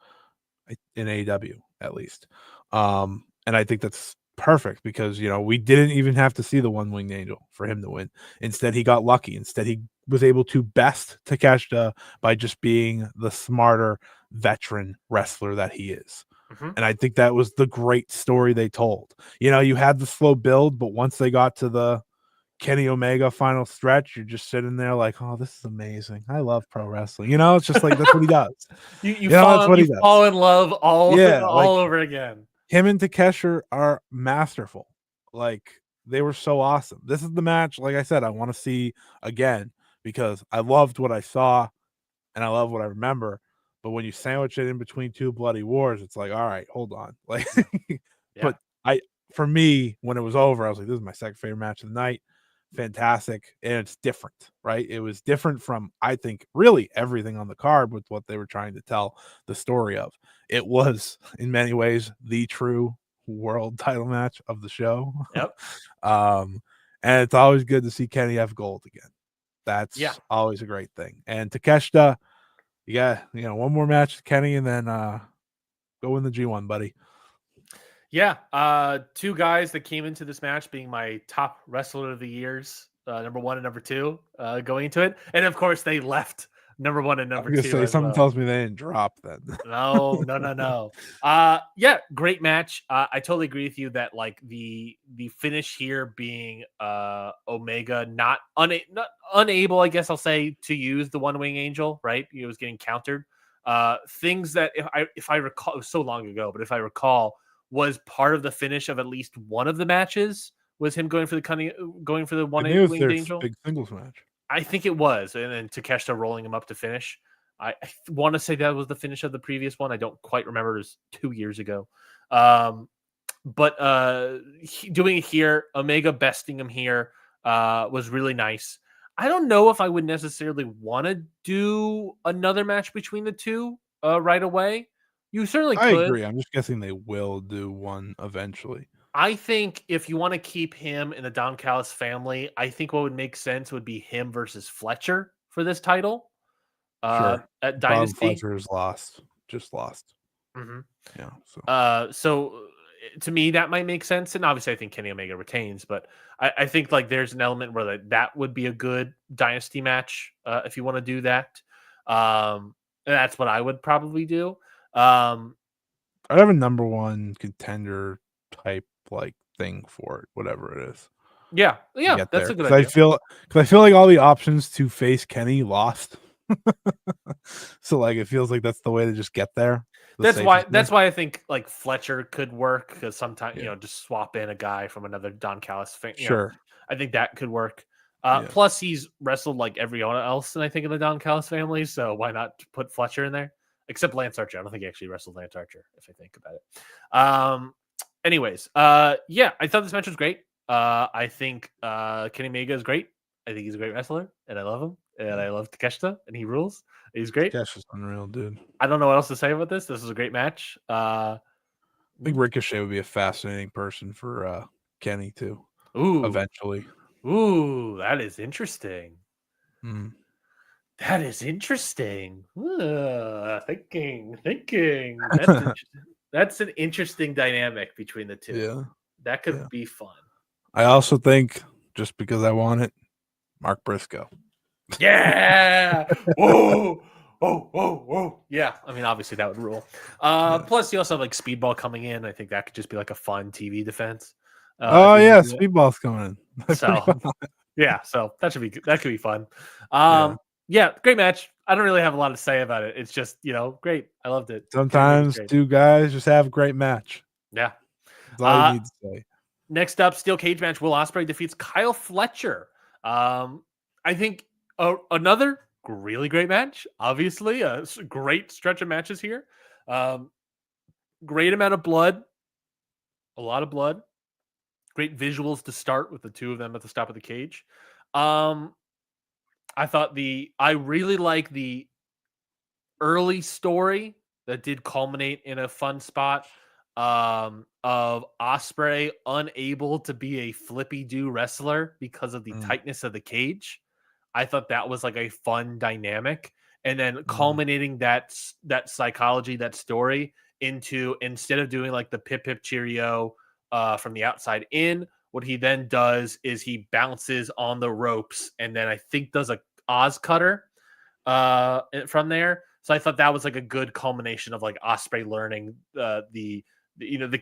in AEW, at least. And I think that's perfect because we didn't even have to see the one winged angel for him to win. Instead, he got lucky. Instead, he was able to best Takeshita by just being the smarter veteran wrestler that he is. And I think that was the great story they told. You had the slow build, but once they got to the Kenny Omega final stretch, you're just sitting there like, oh, this is amazing. I love pro wrestling. It's just like, that's what he does. That's what he does. Fall in love all like, over again. Him and Takeshi are masterful. Like, they were so awesome. This is the match, like I said, I want to see again because I loved what I saw and I love what I remember. But when you sandwich it in between two bloody wars, it's like, all right, hold on. Like, but for me, when it was over, I was like, this is my second favorite match of the night. Fantastic. And it's different, right? It was different from, I think, really everything on the card with what they were trying to tell the story of. It was, in many ways, the true world title match of the show. Yep. And it's always good to see Kenny have gold again. That's always a great thing. And Takeshita, you got one more match with Kenny and then go win the G1, buddy. Yeah, two guys that came into this match being my top wrestler of the years, number 1 and number 2, going into it, and of course they left number 1 and number 2. Say something tells me they didn't drop then. No. Yeah, great match. I totally agree with you that like the finish here being Omega not unable, I guess I'll say, to use the one wing angel. Right, he was getting countered. Things that if I recall, it was so long ago, but if I recall, was part of the finish of at least one of the matches was him going for the one winged angel. Big singles match. I think it was, and then Takeshita rolling him up to finish. I want to say that was the finish of the previous one. I don't quite remember. It was 2 years ago. But doing it here, Omega besting him here was really nice. I don't know if I would necessarily want to do another match between the two right away. You certainly could. I agree. I'm just guessing they will do one eventually. I think if you want to keep him in the Don Callis family, I think what would make sense would be him versus Fletcher for this title. Sure. At Dynasty. Fletcher is just lost. Mm-hmm. Yeah. So to me, that might make sense. And obviously I think Kenny Omega retains, but I think like there's an element where that would be a good Dynasty match if you want to do that. And that's what I would probably do. I have a number 1 contender type like thing for it, whatever it is. Yeah, that's a good idea. I feel like all the options to face Kenny lost. So like it feels like that's the way to just get there. That's why I think like Fletcher could work, because sometimes just swap in a guy from another Don Callis thing. Sure. I think that could work. Plus he's wrestled like everyone else, and I think in the Don Callis family, so why not put Fletcher in there? Except Lance Archer. I don't think he actually wrestled Lance Archer, if I think about it. Anyways, yeah, I thought this match was great. I think Kenny Omega is great. I think he's a great wrestler, and I love him. And I love Takeshita, and he rules. He's great. Takeshita's unreal, dude. I don't know what else to say about this. This was a great match. I think Ricochet would be a fascinating person for Kenny, too. Ooh. Eventually. Ooh, that is interesting. Mm. That is interesting. Thinking. That's an interesting dynamic between the two. Yeah. That could be fun. I also think, just because I want it, Mark Briscoe. Yeah. Whoa. Yeah. I mean, obviously that would rule. Plus, you also have like Speedball coming in. I think that could just be like a fun TV defense. Speedball's coming in. So yeah, so that could be fun. Yeah, great match. I don't really have a lot to say about it. It's just, great. I loved it. Sometimes two guys just have a great match. Yeah. That's all you need to say. Next up, steel cage match. Will Ospreay defeats Kyle Fletcher. I think another really great match. Obviously, a great stretch of matches here. Great amount of blood. A lot of blood. Great visuals to start with the two of them at the top of the cage. I thought I really like the early story that did culminate in a fun spot of Osprey unable to be a flippy do wrestler because of the tightness of the cage. I thought that was like a fun dynamic, and then culminating that psychology, that story into, instead of doing like the pip pip cheerio from the outside in, what he then does is he bounces on the ropes and then I think does a Oz cutter from there. So I thought that was like a good culmination of like Osprey learning the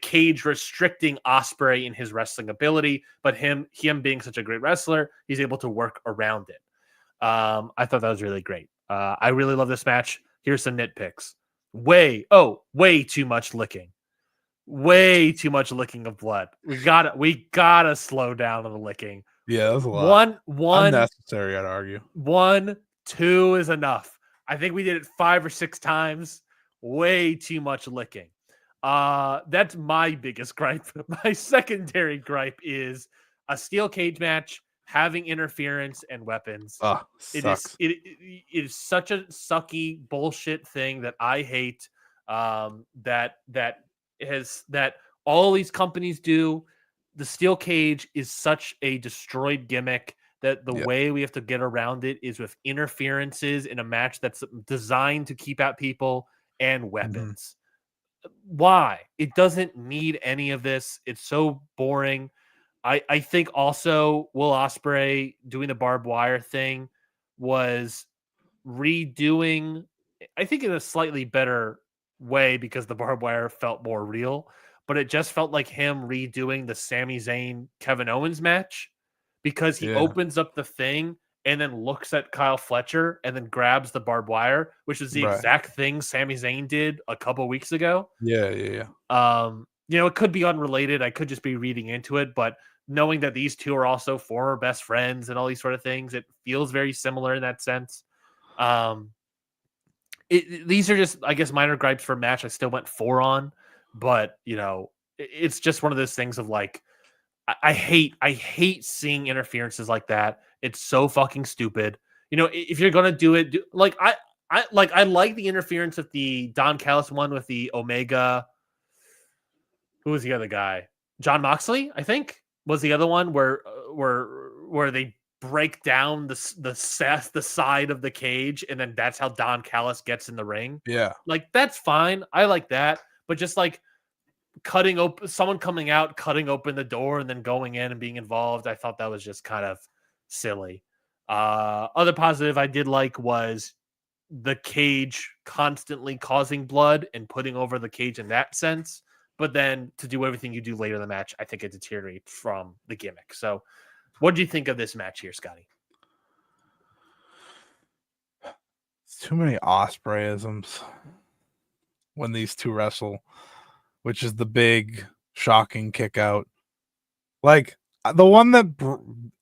cage restricting Osprey in his wrestling ability, but him being such a great wrestler, he's able to work around it. I thought that was really great. I really love this match. Here's some nitpicks. Way too much licking. Way too much licking of blood. We gotta slow down on the licking. Yeah, that was a lot. One Unnecessary, I'd argue. 1, 2 is enough. I think we did it 5 or 6 times. Way too much licking. That's my biggest gripe. My secondary gripe is a steel cage match having interference and weapons. Sucks. It is such a sucky bullshit thing that I hate. That all these companies do. The steel cage is such a destroyed gimmick that the way we have to get around it is with interferences in a match that's designed to keep out people and weapons. Why? It doesn't need any of this. It's so boring. I think also Will Ospreay doing the barbed wire thing was redoing, I think, in a slightly better way because the barbed wire felt more real, but it just felt like him redoing the Sami Zayn Kevin Owens match because he opens up the thing and then looks at Kyle Fletcher and then grabs the barbed wire, which is the exact thing Sami Zayn did a couple weeks ago. Yeah. It could be unrelated. I could just be reading into it, but knowing that these two are also former best friends and all these sort of things, it feels very similar in that sense. These are just, I guess, minor gripes for a match I still went 4 on, but it's just one of those things of like, I hate seeing interferences like that. It's so fucking stupid. If you're gonna do it, I like the interference of the Don Callis one with the Omega. Who was the other guy? John Moxley, I think, was the other one where they break down the side of the cage, and then that's how Don Callis gets in the ring. Yeah, like that's fine. I like that, but just like cutting open, someone coming out, cutting open the door, and then going in and being involved, I thought that was just kind of silly. Other positive I did like was the cage constantly causing blood and putting over the cage in that sense. But then to do everything you do later in the match, I think it deteriorates from the gimmick. So what do you think of this match here, Scotty? It's too many Ospreyisms when these two wrestle, which is the big shocking kick out. Like the one that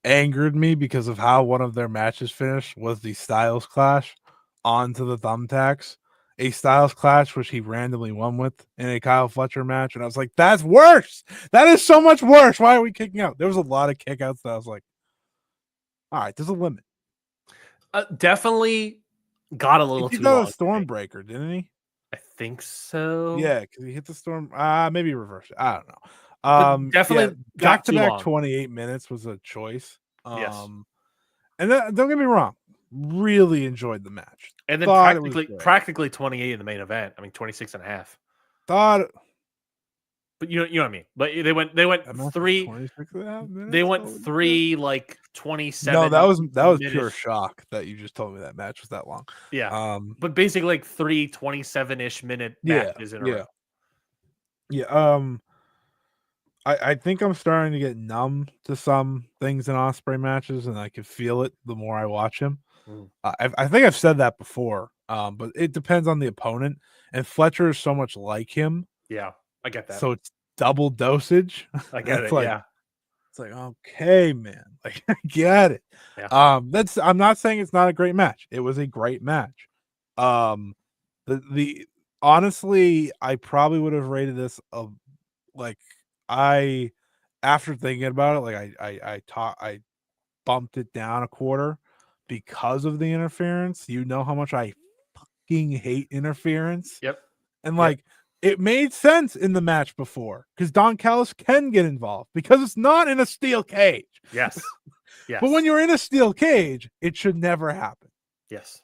angered me because of how one of their matches finished was the Styles Clash onto the thumbtacks. A Styles Clash, which he randomly won with in a Kyle Fletcher match. And I was like, that's worse. That is so much worse. Why are we kicking out? There was a lot of kickouts that I was like, all right, there's a limit. Definitely got a little too long. He did a Stormbreaker, didn't he? I think so. Yeah, because he hit the storm. Maybe reverse it. I don't know. But definitely back to back 28 minutes was a choice. Yes. And don't get me wrong, really enjoyed the match. And then practically 28 in the main event. I mean, 26 and a half. But you know what I mean. But they went 3. 26 and a half minutes, they went 3 like 27. No, that was pure shock that you just told me that match was that long. Yeah. But basically like 3 27-ish minute matches in a row. Yeah. I think I'm starting to get numb to some things in Osprey matches, and I can feel it the more I watch him. I think I've said that before, but it depends on the opponent. And Fletcher is so much like him. Yeah, I get that. So it's double dosage. I get it. Like, it's like, okay, man, like I get it. Yeah. I'm not saying it's not a great match. It was a great match. Honestly, I probably would have rated this I after thinking about it, like I bumped it down a quarter because of the interference. You know how much I fucking hate interference. Yep. And like it made sense in the match before because Don Callis can get involved because it's not in a steel cage. Yes. Yes. But when you're in a steel cage, it should never happen. Yes.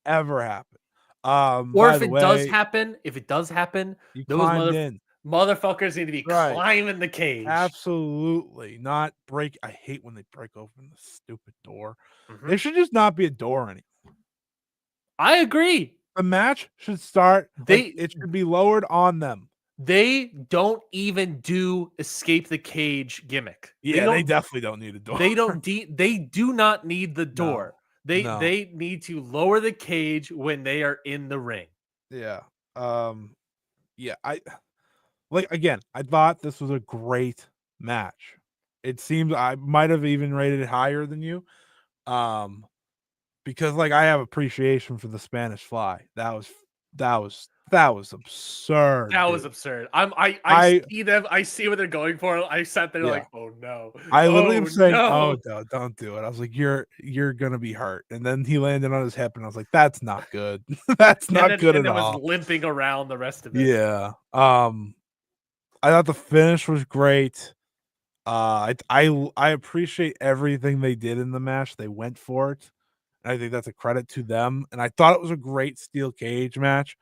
Ever happen. Or By if the it does way, happen, you those climbed in. motherfuckers need to be Right. climbing the cage. Absolutely. Not break. I hate when they break open the stupid door. Mhm. There should just not be a door anymore. I agree. The match should start. It should be lowered on them. They don't even do escape the cage gimmick. Yeah, they definitely don't need a door. They don't. They do not need the door. No. They need to lower the cage when they are in the ring. Yeah. Yeah. Again, I thought this was a great match. It seems I might have even rated it higher than you. Because like I have appreciation for the Spanish Fly. That was absurd. That was dude. absurd. I see them. I see what they're going for. I sat there Yeah. like, oh no. I literally am saying, no. "Oh, don't do it." I was like, "You're gonna be hurt." And then he landed on his hip, and I was like, "That's not good. That's not good at all." Was limping around the rest of it. Yeah. I thought the finish was great. I appreciate everything they did in the match. They went for it. And I think that's a credit to them. And I thought it was a great steel cage match.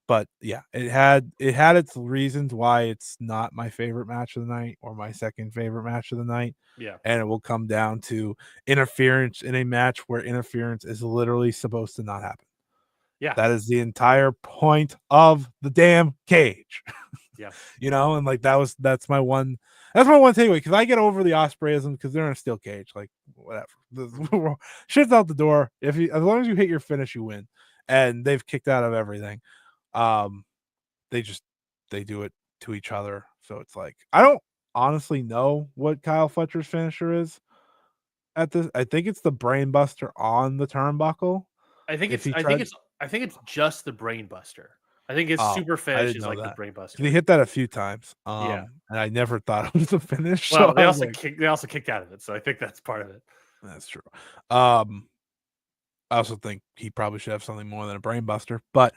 But yeah, it had its reasons why it's not my favorite match of the night or my second favorite match of the night. Yeah. And it will come down to interference in a match where interference is literally supposed to not happen. Yeah. That is the entire point of the damn cage. Yeah. You know, and like that's my one takeaway because I get over the Ospreyism because they're in a steel cage, like whatever. Shit's out the door. As long as you hit your finish, you win. And they've kicked out of everything. They do it to each other. So it's like I don't honestly know what Kyle Fletcher's finisher is at this. I think it's the brainbuster on the turnbuckle. I think it's just the brainbuster. I think his super finish is like the brainbuster. He hit that a few times. Yeah. And I never thought it was a finish. Well, so they also kicked out of it, so I think that's part of it. That's true. I also think he probably should have something more than a brainbuster, but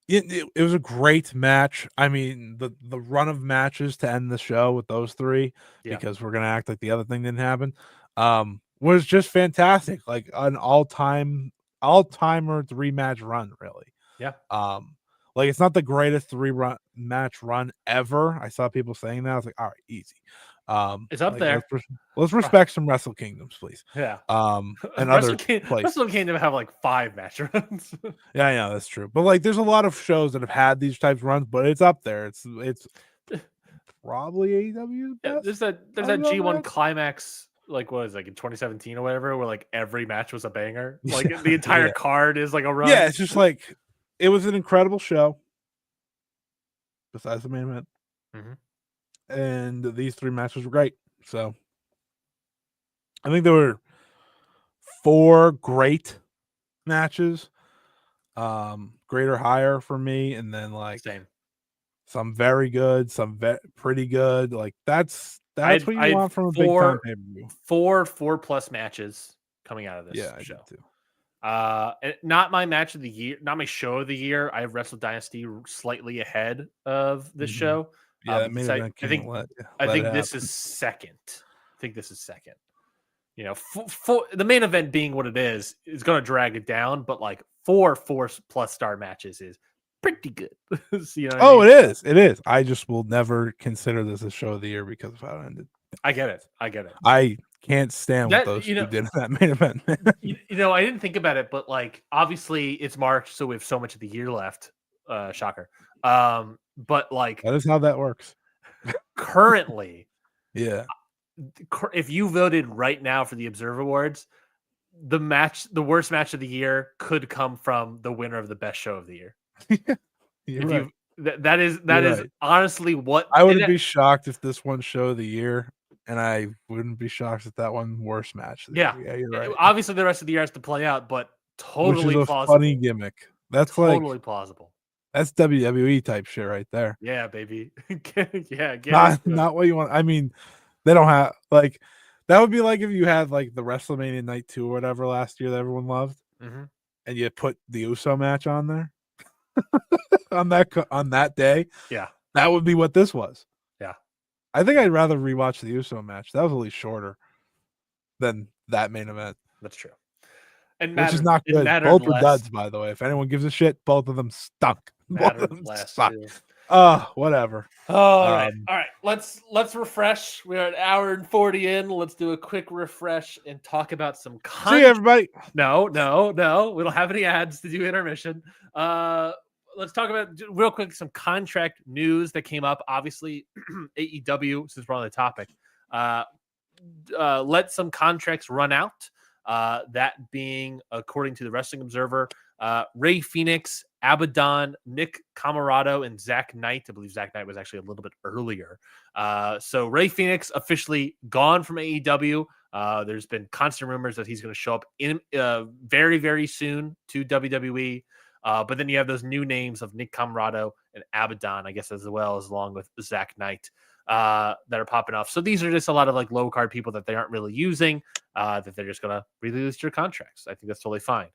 it was a great match. I mean, the run of matches to end the show with those three, because we're gonna act like the other thing didn't happen, was just fantastic. Like an all-timer 3-match run, really. Yeah. Like it's not the greatest 3-match run ever. I saw people saying that. I was like, all right, easy. It's up there. Let's respect some Wrestle Kingdoms, please. Yeah. And Wrestle Kingdom have like 5 match runs. Yeah, I know that's true. But like, there's a lot of shows that have had these types of runs, but it's up there. It's probably AEW's best. There's that G1 Climax, like what is it, like in 2017 or whatever, where like every match was a banger. Like the entire card is like a run. Yeah, it's just like it was an incredible show. Besides the main event. Mm-hmm. And these 3 matches were great. So I think there were 4 great matches. Great or higher for me, and then like some very good, some pretty good. Like that's what you want from a big time pay-per-view. 4+ matches coming out of this show. I did too. Not my match of the year, not my show of the year. I have Wrestle Dynasty slightly ahead of this show. Yeah, that main event I think this is second. You know, the main event being what it is going to drag it down, but like 4+ star matches is pretty good. You know I mean? It is. I just will never consider this a show of the year because of how it ended. I get it. I can't stand what those two did in that main event. I didn't think about it, but like obviously it's March, so we have so much of the year left. Shocker. But like that is how that works. Currently, yeah. If you voted right now for the Observe Awards, the worst match of the year could come from the winner of the best show of the year. That is honestly what I wouldn't be shocked if this one show of the year, and I wouldn't be shocked if that one worst match. Yeah, you're right. Obviously, the rest of the year has to play out, but totally Which is a plausible. Funny gimmick. That's totally plausible. That's WWE type shit right there. Yeah, baby. Yeah, get Not into it. not what you want. I mean, they don't have like that would be like if you had like the WrestleMania Night 2 or whatever last year that everyone loved, Mhm. and you put the USO match on there on that day. Yeah, That would be what this was. yeah, I think I'd rather rewatch the USO match. That was at least shorter than that main event, that's true. And which is mattered not it good. mattered Both were less. duds, by the way. If anyone gives a shit, both of them stunk. Both of Mattered them less suck. too. Whatever. Oh, all right. Um, All right. Let's refresh. We're an hour and 40 in. Let's do a quick refresh and talk about some See you, everybody. No. We don't have any ads to do intermission. Let's talk about real quick some contract news that came up. Obviously, AEW, since we're on the topic, let some contracts run out. That being, according to the Wrestling Observer, Ray Phoenix, Abaddon, Nick Camarado, and Zach Knight. I believe Zach Knight was actually a little bit earlier. So Ray Phoenix officially gone from AEW. There's been constant rumors that he's going to show up in very, very soon to WWE. But then you have those new names of Nick Camarado and Abaddon, I guess, as well, as along with Zach Knight that are popping off. So these are just a lot of like low card people that they aren't really using, that they're just going to release their contracts. I think that's totally fine.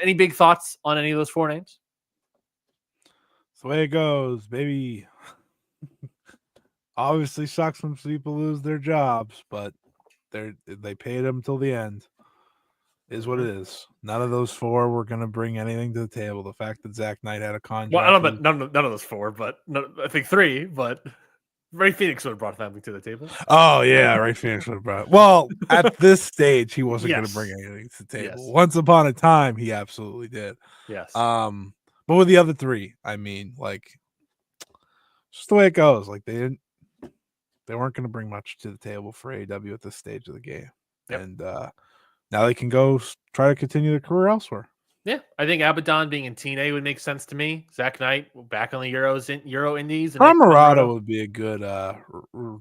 Any big thoughts on any of those four names? That's the way it goes, baby. Obviously sucks when people lose their jobs, but they paid them till the end. Is what it is. None of those four were going to bring anything to the table. The fact that Zach Knight had a contract. Well, I don't know, none of those four, but I think three. But Ray Phoenix would have brought something to the table. Oh yeah, Ray Phoenix would have brought. Well, at this stage, he wasn't going to Yes. bring anything to the table. Yes. Once upon a time, he absolutely did. Yes. But with the other three, I mean, like, just the way it goes. Like they weren't going to bring much to the table for AEW at this stage of the game, and now they can go try to continue their career elsewhere. Yeah, I think Abaddon being in TNA would make sense to me. Zach Knight back on the Euro Indies. And Camarado would be a good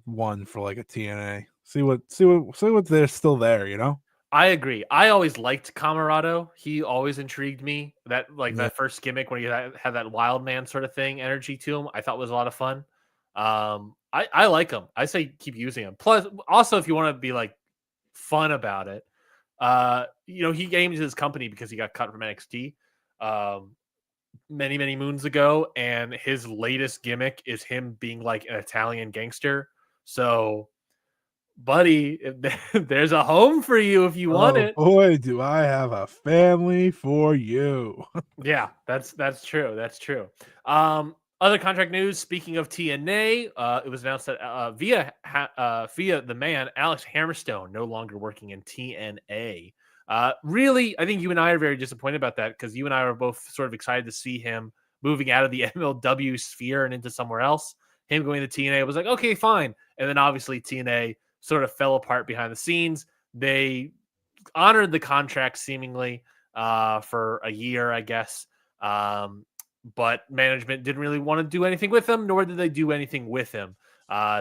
one for like a TNA. See what they're still there, you know? I agree. I always liked Camarado. He always intrigued me. That first gimmick when he had that wild man sort of thing energy to him, I thought was a lot of fun. I like him. I say keep using him. Plus, also if you want to be like fun about it, he gamed his company because he got cut from NXT many moons ago, and his latest gimmick is him being like an Italian gangster. So, buddy, there's a home for you if you want it. Boy, do I have a family for you. Yeah, that's true. That's true. Other contract news. Speaking of TNA, it was announced that via the man Alex Hammerstone no longer working in TNA. Really, I think you and I are very disappointed about that because you and I were both sort of excited to see him moving out of the MLW sphere and into somewhere else. Him going to TNA was like, okay, fine. And then obviously TNA sort of fell apart behind the scenes. They honored the contract seemingly for a year, I guess. But management didn't really want to do anything with him, nor did they do anything with him.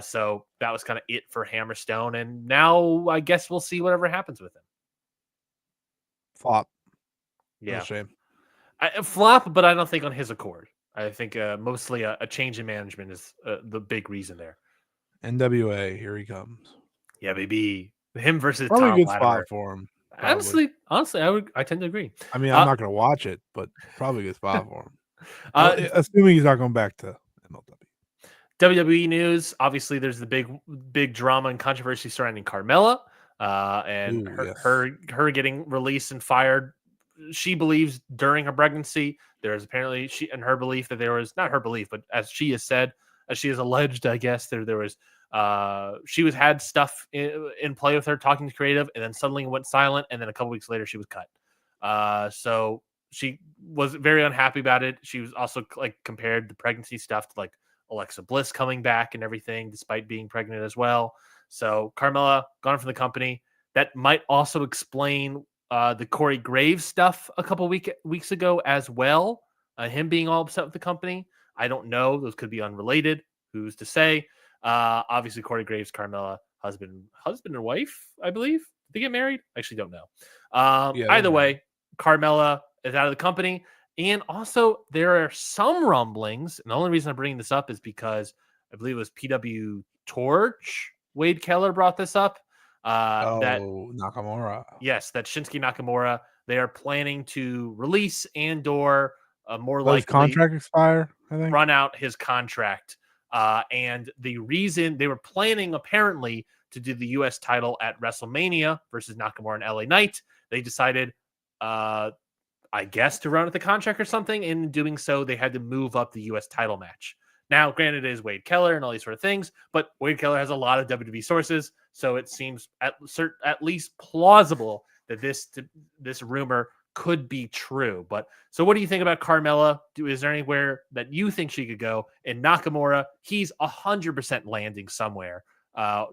So that was kind of it for Hammerstone. And now I guess we'll see whatever happens with him. Flop. Yeah. No shame. Flop, but I don't think on his accord. I think mostly a change in management is the big reason there. NWA, here he comes. Yeah, baby. Him versus probably Tom a good Latimer. spot for him. Probably. Honestly, I tend to agree. I mean, I'm not going to watch it, but probably a good spot for him. Assuming he's not going back to MLW. WWE news. Obviously, there's the big drama and controversy surrounding Carmella and her getting released and fired. She believes during her pregnancy, there's apparently her belief that there was not her belief, but as she has said, as she has alleged, I guess there was she had stuff in play with her talking to creative, and then suddenly went silent, and then a couple weeks later she was cut. So she was very unhappy about it. She was also like compared the pregnancy stuff to like Alexa Bliss coming back and everything, despite being pregnant as well. So Carmella gone from the company. That might also explain the Corey Graves stuff a couple weeks ago as well. Him being all upset with the company. I don't know. Those could be unrelated. Who's to say? Obviously, Corey Graves, Carmella, husband and wife, I believe. Did they get married? I actually don't know. Either way, Carmella is out of the company. And also, there are some rumblings, and the only reason I'm bringing this up is because I believe it was PW Torch. Wade Keller brought this up. That Nakamura. Yes, that Shinsuke Nakamura, they are planning to release and/or more Does his likely contract expire? I think. run out his contract. And the reason they were planning apparently to do the U.S. title at WrestleMania versus Nakamura and LA Knight, they decided, I guess, to run out the contract or something. In doing so, they had to move up the U.S. title match. Now, granted, it is Wade Keller and all these sort of things, but Wade Keller has a lot of WWE sources, so it seems at least plausible that this rumor could be true. But so, what do you think about Carmella? Is there anywhere that you think she could go? And Nakamura, he's 100% landing somewhere.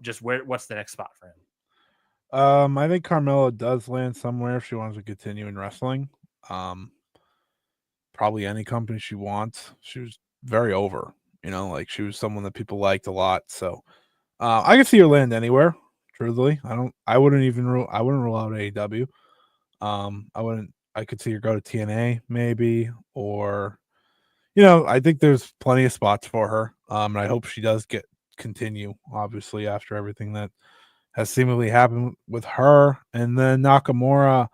Just what's the next spot for him? I think Carmella does land somewhere if she wants to continue in wrestling. Probably any company she wants. She was very over, like she was someone that people liked a lot. So I could see her land anywhere. Truthfully, I wouldn't rule out AEW. I could see her go to TNA maybe, or I think there's plenty of spots for her. And I hope she does continue, obviously, after everything that has seemingly happened with her. And then Nakamura,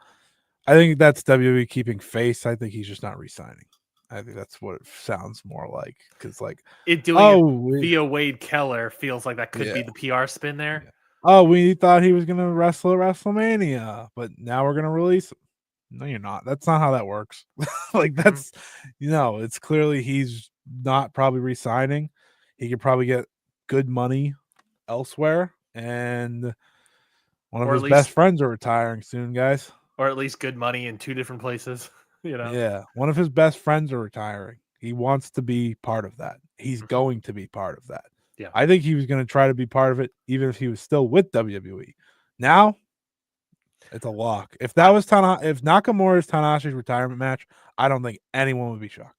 I think that's WWE keeping face. I think he's just not re-signing. I think that's what it sounds more like. Because it via Wade Keller feels like that could be the PR spin there. Yeah. Oh, we thought he was going to wrestle at WrestleMania, but now we're going to release him. No, you're not. That's not how that works. That's, it's clearly he's not probably re-signing. He could probably get good money elsewhere. And one of his best friends are retiring soon, guys. Or at least good money in two different places. Yeah, one of his best friends are retiring. He wants to be part of that. He's going to be part of that. Yeah, I think he was going to try to be part of it, even if he was still with WWE. Now, it's a lock. If that was if Nakamura's Tanahashi's retirement match, I don't think anyone would be shocked.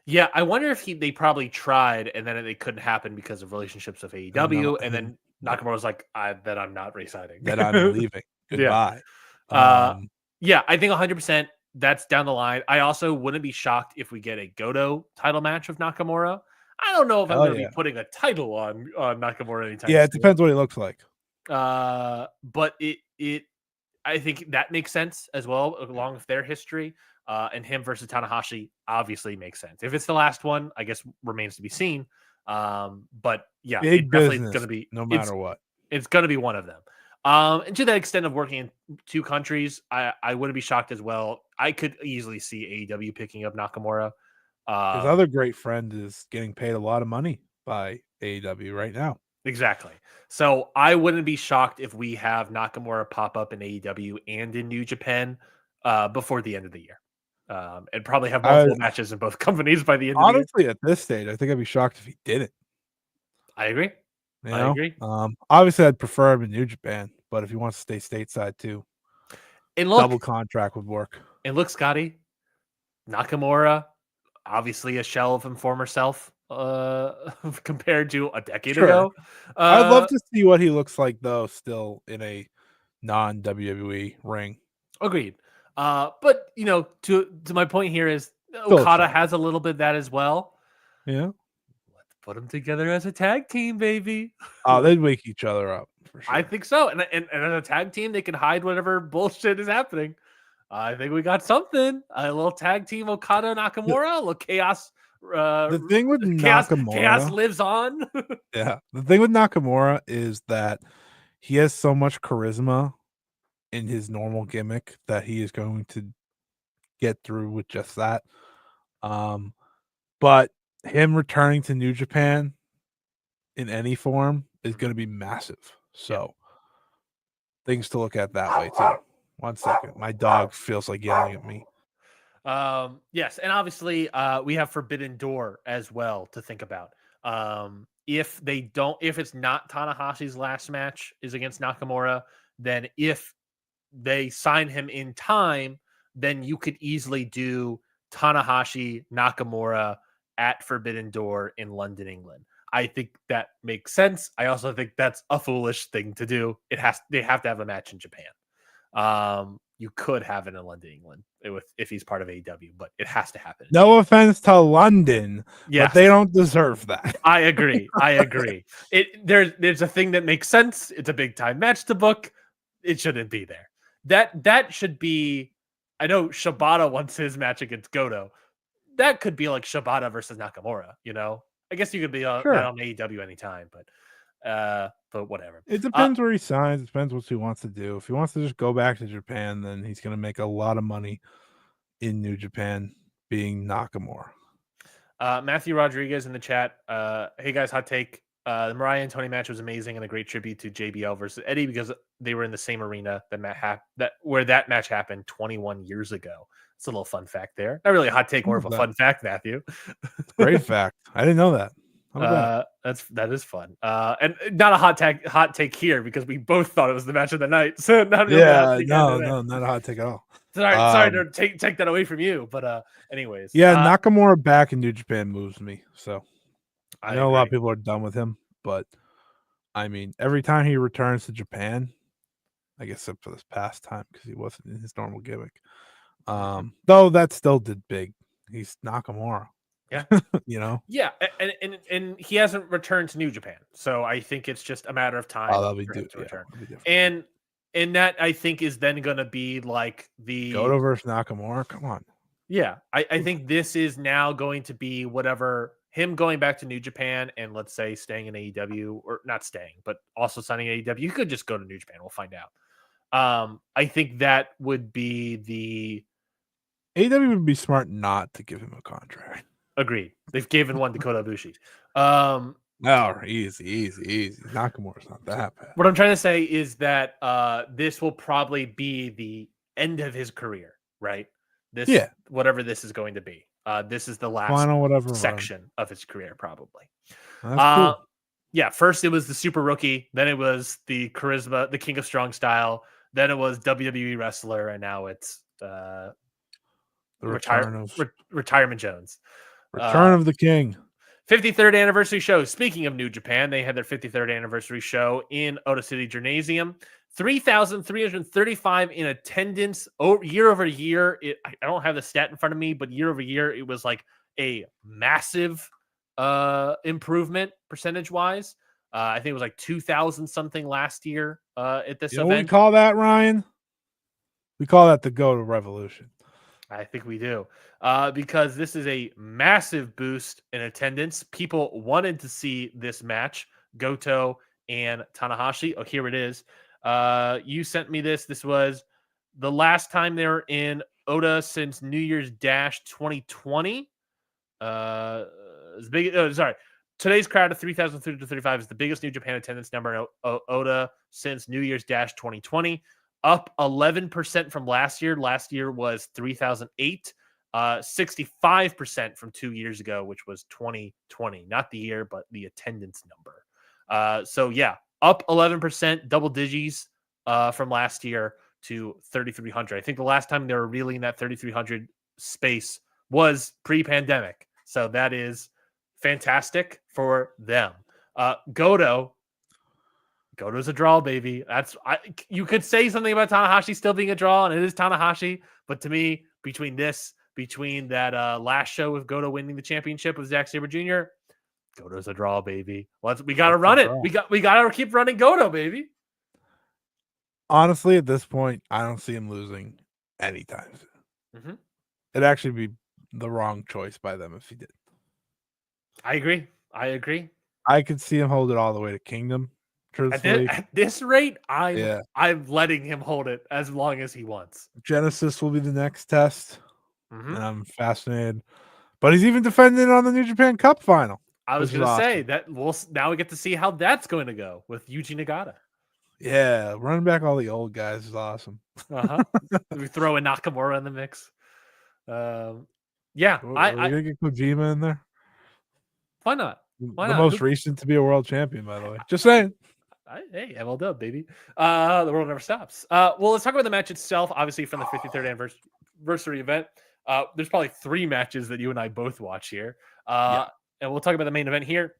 Yeah, I wonder if they probably tried and then it couldn't happen because of relationships with AEW, and then Nakamura was like, "That I'm not re-signing. That I'm leaving. Goodbye." Yeah, I think 100%. That's down the line. I also wouldn't be shocked if we get a Goto title match with Nakamura. I don't know if I'm going to be putting a title on Nakamura anytime soon. Yeah, it depends what he looks like. But I think that makes sense as well, along with their history. And him versus Tanahashi obviously makes sense. If it's the last one, I guess remains to be seen. But yeah, big definitely business, going to be no matter what. It's going to be one of them. And to that extent of working in two countries, I wouldn't be shocked as well. I could easily see AEW picking up Nakamura. His other great friend is getting paid a lot of money by AEW right now. Exactly. So I wouldn't be shocked if we have Nakamura pop up in AEW and in New Japan before the end of the year. And probably have multiple matches in both companies by the end of the year. Honestly, at this stage, I think I'd be shocked if he didn't. I agree. I agree. Obviously, I'd prefer him in New Japan, but if he wants to stay stateside too, double contract would work. And look, Scotty, Nakamura, obviously a shell of his former self compared to a decade ago. I'd love to see what he looks like, though, still in a non-WWE ring. Agreed. But, to my point here is Okada has a little bit of that as well. Yeah. Let's put them together as a tag team, baby. Oh, they'd wake each other up, for sure. I think so. And as a tag team, they can hide whatever bullshit is happening. I think we got something. A little tag team Okada Nakamura, a little chaos. The thing with Nakamura, chaos lives on. Yeah. The thing with Nakamura is that he has so much charisma in his normal gimmick that he is going to get through with just that. But him returning to New Japan in any form is going to be massive. So things to look at that way too. 1 second. My dog feels like yelling at me. Yes, and obviously we have Forbidden Door as well to think about. If it's not Tanahashi's last match is against Nakamura, then if they sign him in time, then you could easily do Tanahashi Nakamura at Forbidden Door in London, England. I think that makes sense. I also think that's a foolish thing to do. They have to have a match in Japan. you could have it in London, England, if he's part of AEW, but it has to happen. No offense to London, Yes. but they don't deserve that. I agree. There's a thing that makes sense. It's a big time match to book. It shouldn't be there. That should be. I know Shibata wants his match against Goto. That could be like Shibata versus Nakamura. I guess you could be that on AEW anytime, but whatever. It depends where he signs. It depends what he wants to do. If he wants to just go back to Japan, then he's going to make a lot of money in New Japan being Nakamura. Matthew Rodriguez in the chat. Hey guys, hot take. The Mariah and Tony match was amazing and a great tribute to JBL versus Eddie because they were in the same arena where that match happened 21 years ago. It's a little fun fact there. Not really a hot take, more of a fun fact, Matthew. Great fact. I didn't know that. That is fun. And not a hot take here because we both thought it was the match of the night. So not really not a hot take at all. Sorry to take that away from you, but anyways. Yeah, Nakamura back in New Japan moves me. So I know agree. a lot of people are done with him, but I mean, every time he returns to Japan, I guess except for this past time because he wasn't in his normal gimmick. Though that still did big. He's Nakamura. Yeah. Yeah, and he hasn't returned to New Japan, so I think it's just a matter of time that'll be to return. And that I think is then going to be like the Goto versus Nakamura. Come on. Yeah, I think this is now going to be whatever him going back to New Japan and let's say staying in AEW or not staying, but also signing AEW. You could just go to New Japan. We'll find out. I think that would be the AEW would be smart not to give him a contract. Agreed. They've given one to Kota Ibushi. No, easy. Nakamura's not that bad. What I'm trying to say is that this will probably be the end of his career, right? Whatever this is going to be. This is the last final section of his career, probably. That's cool. Yeah, first it was the Super Rookie, then it was the Charisma, the King of Strong Style, then it was WWE Wrestler, and now it's the Retirement Jones. Return of the King. 53rd anniversary show. Speaking of New Japan, they had their 53rd anniversary show in Ota City Gymnasium. 3,335 in attendance year over year. I don't have the stat in front of me, but year over year, it was like a massive improvement percentage wise. I think it was like 2,000 something last year at this event. What we call that, Ryan? We call that the Go to Revolution. I think we do because this is a massive boost in attendance. People wanted to see this match, Goto and Tanahashi. Oh, here it is. You sent me this. This was the last time they were in Ota since New Year's Dash 2020. Today's crowd of 3,335 is the biggest New Japan attendance number in Ota since New Year's Dash 2020. Up 11% from last year. Last year was 3,008. 65% from 2 years ago, which was 2020. Not the year, but the attendance number. So yeah, up 11%, double digits from last year to 3,300. I think the last time they were really in that 3,300 space was pre-pandemic. So that is fantastic for them. Goto's a draw, baby. You could say something about Tanahashi still being a draw, and it is Tanahashi. But to me, between that last show with Goto winning the championship with Zack Sabre Jr., Goto's a draw, baby. We got to run it. We got to keep running Goto, baby. Honestly, at this point, I don't see him losing anytime soon. Mm-hmm. It'd actually be the wrong choice by them if he did. I agree. I could see him hold it all the way to Kingdom. At this rate, I'm letting him hold it as long as he wants. Genesis will be the next test. And I'm fascinated. But he's even defending on the New Japan Cup final. I was going to say that now we get to see how that's going to go with Yuji Nagata. Yeah, running back all the old guys is awesome. We throw in Nakamura in the mix. Yeah, are we gonna get Kojima in there? Why not? Most recent to be a world champion, by the way. Just saying. Hey, MLW, baby. The world never stops. Well, let's talk about the match itself. Obviously, from the 53rd anniversary event. There's probably 3 matches that you and I both watch here. And we'll talk about the main event here.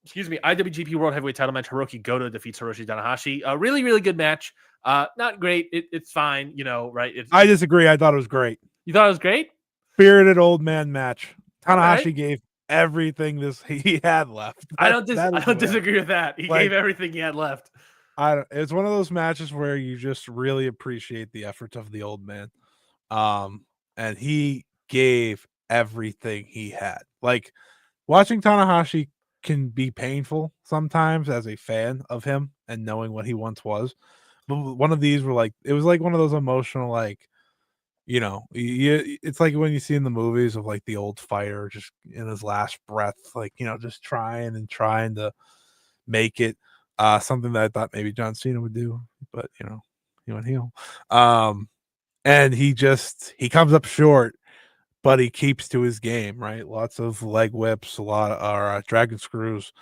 IWGP World Heavyweight Title match. Hiroki Goto defeats Hiroshi Tanahashi. A really, really good match. Not great. It's fine. Right? I disagree. I thought it was great. You thought it was great? Spirited old man match. Tanahashi Right. gave everything he had left. I don't disagree with that. He gave everything he had left. It's one of those matches where you just really appreciate the efforts of the old man. And he gave everything he had. Like, watching Tanahashi can be painful sometimes as a fan of him and knowing what he once was. But one of these were it was like one of those emotional, it's like when you see in the movies of the old fighter just in his last breath, just trying to make it. Something that I thought maybe John Cena would do, but he went heel. And he comes up short, but he keeps to his game, right? Lots of leg whips, a lot of dragon screws.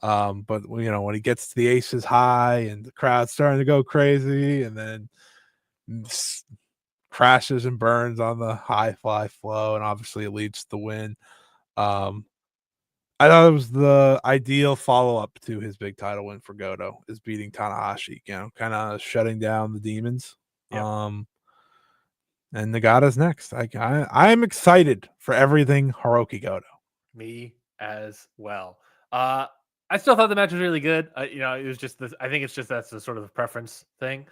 But when he gets to the aces high and the crowd's starting to go crazy, and then crashes and burns on the high fly flow, and obviously it leads to the win. I thought it was the ideal follow-up to his big title win for Goto, is beating Tanahashi, kind of shutting down the demons. Yep. And Nagata's next. I'm excited for everything Hiroki Goto. Me as well. I still thought the match was really good. It was just I think it's just that's the sort of preference thing,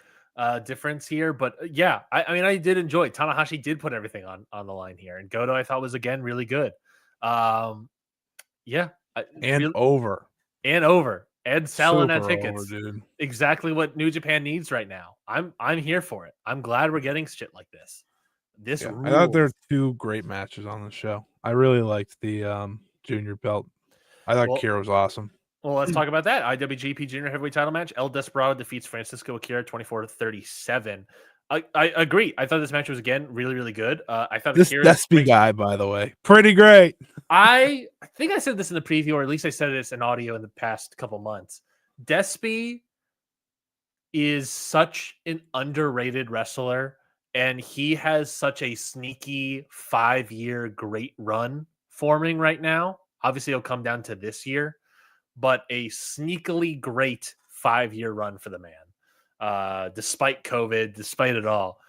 difference here. But yeah, I did enjoy it. Tanahashi did put everything on the line here, and Goto I thought was again really good. Yeah, over and selling that tickets. Dude. Exactly what New Japan needs right now. I'm here for it. I'm glad we're getting shit like this. I thought there were two great matches on the show. I really liked the junior belt. I thought Kira was awesome. Well, let's talk about that. IWGP Junior Heavyweight Title match. El Desperado defeats Francisco Akira 24-37. I agree. I thought this match was again really, really good. I thought this Despy guy, by the way, pretty great. I think I said this in the preview, or at least I said this in audio in the past couple months. Despy is such an underrated wrestler, and he has such a sneaky 5-year great run forming right now. Obviously, it'll come down to this year, but a sneakily great 5-year run for the man. Despite COVID, despite it all.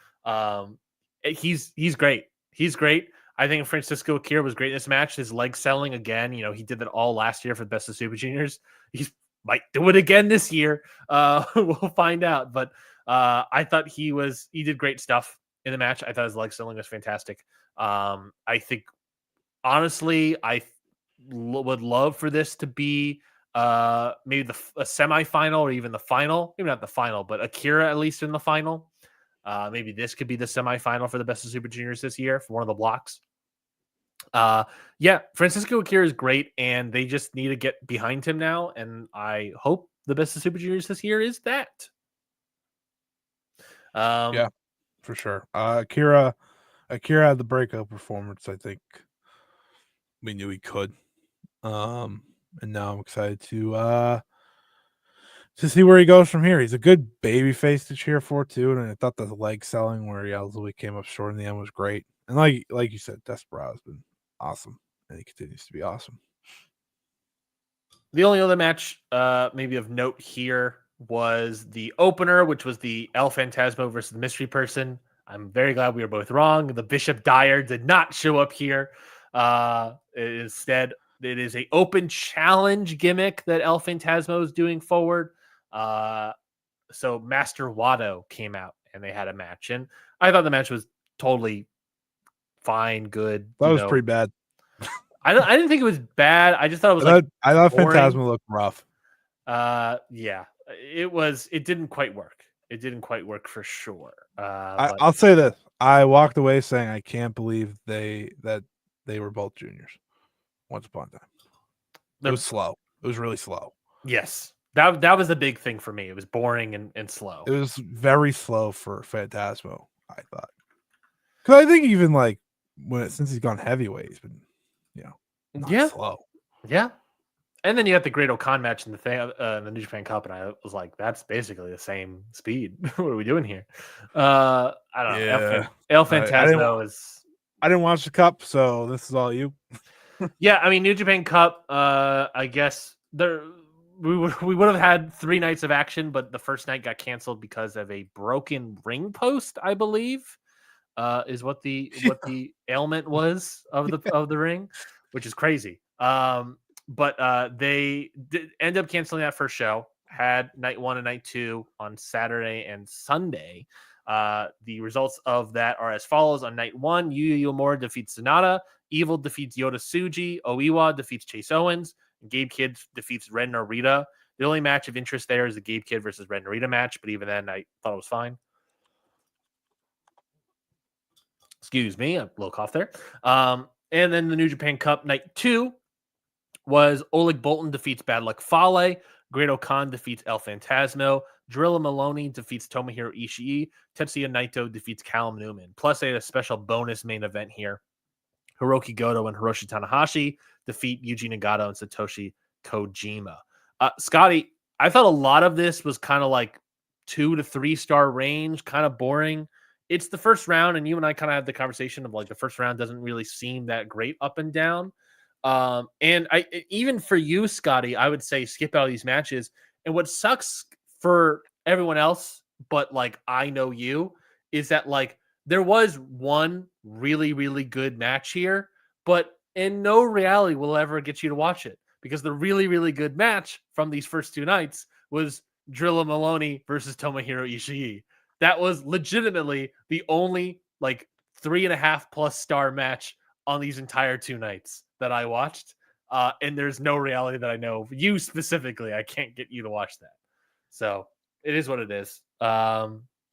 He's great. He's great. I think Francisco Akira was great in this match. His leg selling again. He did that all last year for the Best of Super Juniors. He might do it again this year. We'll find out. But I thought he did great stuff in the match. I thought his leg selling was fantastic. I think, honestly, I would love for this to be maybe a semifinal or even the final. Maybe not the final, but Akira at least in the final. Maybe this could be the semifinal for the Best of Super Juniors this year for one of the blocks. Francisco Akira is great, and they just need to get behind him now. And I hope the Best of Super Juniors this year is that. Yeah, for sure. Akira had the breakout performance. I think we knew he could. And now I'm excited to see where he goes from here. He's a good baby face to cheer for too, and I thought the leg selling where he ultimately came up short in the end was great. And like you said, Desperado's been awesome, and he continues to be awesome. The only other match maybe of note here was the opener, which was the El Phantasmo versus the Mystery Person. I'm very glad we were both wrong. The Bishop Dyer did not show up here. Instead, it is a open challenge gimmick that El Phantasmo is doing forward. So Master Wato came out and they had a match, and I thought the match was totally fine, good. That was pretty bad. I didn't think it was bad. I just thought it was I thought Phantasmo looked rough. Yeah, it didn't quite work. It didn't quite work for sure. I'll say this: I walked away saying I can't believe they were both juniors. Once upon a time, it was slow. It was really slow. Yes, that was the big thing for me. It was boring and slow. It was very slow for Phantasmo, I thought. Because I think even since he's gone heavyweight, he's been slow. Yeah. And then you got the Great Okan match in the New Japan Cup, and I was like, that's basically the same speed. What are we doing here? I don't know. Yeah. El Phantasmo is... I didn't watch the Cup, so this is all you. Yeah, I mean, New Japan Cup, I guess we would have had 3 nights of action, but the first night got canceled because of a broken ring post, I believe, is what the ailment was of the ring, which is crazy. But they end up canceling that first show. Had night 1 and night 2 on Saturday and Sunday. The results of that are as follows: on night 1, Yuya Uemura defeats Sonata, Evil defeats Yota Tsuji, Oiwa defeats Chase Owens, and Gabe Kidd defeats Ren Narita. The only match of interest there is the Gabe Kidd versus Ren Narita match, but even then, I thought it was fine. Excuse me, a little cough there. And then the New Japan Cup night 2 was Oleg Boltin defeats Bad Luck Fale, Great Khan defeats El Phantasmo, Drilla Maloney defeats Tomohiro Ishii, Tetsuya Naito defeats Callum Newman. Plus, they had a special bonus main event here. Hiroki Goto and Hiroshi Tanahashi defeat Yuji Nagata and Satoshi Kojima. Scotty, I thought a lot of this was kind of like 2 to 3 star range, kind of boring. It's the first round, and you and I kind of had the conversation of like the first round doesn't really seem that great up and down. And even for you, Scotty, I would say skip out of these matches. And what sucks for everyone else, but like I know you, is that like there was one really, really good match here, but in no reality will ever get you to watch it, because the really, really good match from these first 2 nights was Drilla Maloney versus Tomohiro Ishii. That was legitimately the only like 3.5+ star match on these entire 2 nights that I watched. And there's no reality that I know you specifically. I can't get you to watch that. So it is what it is. I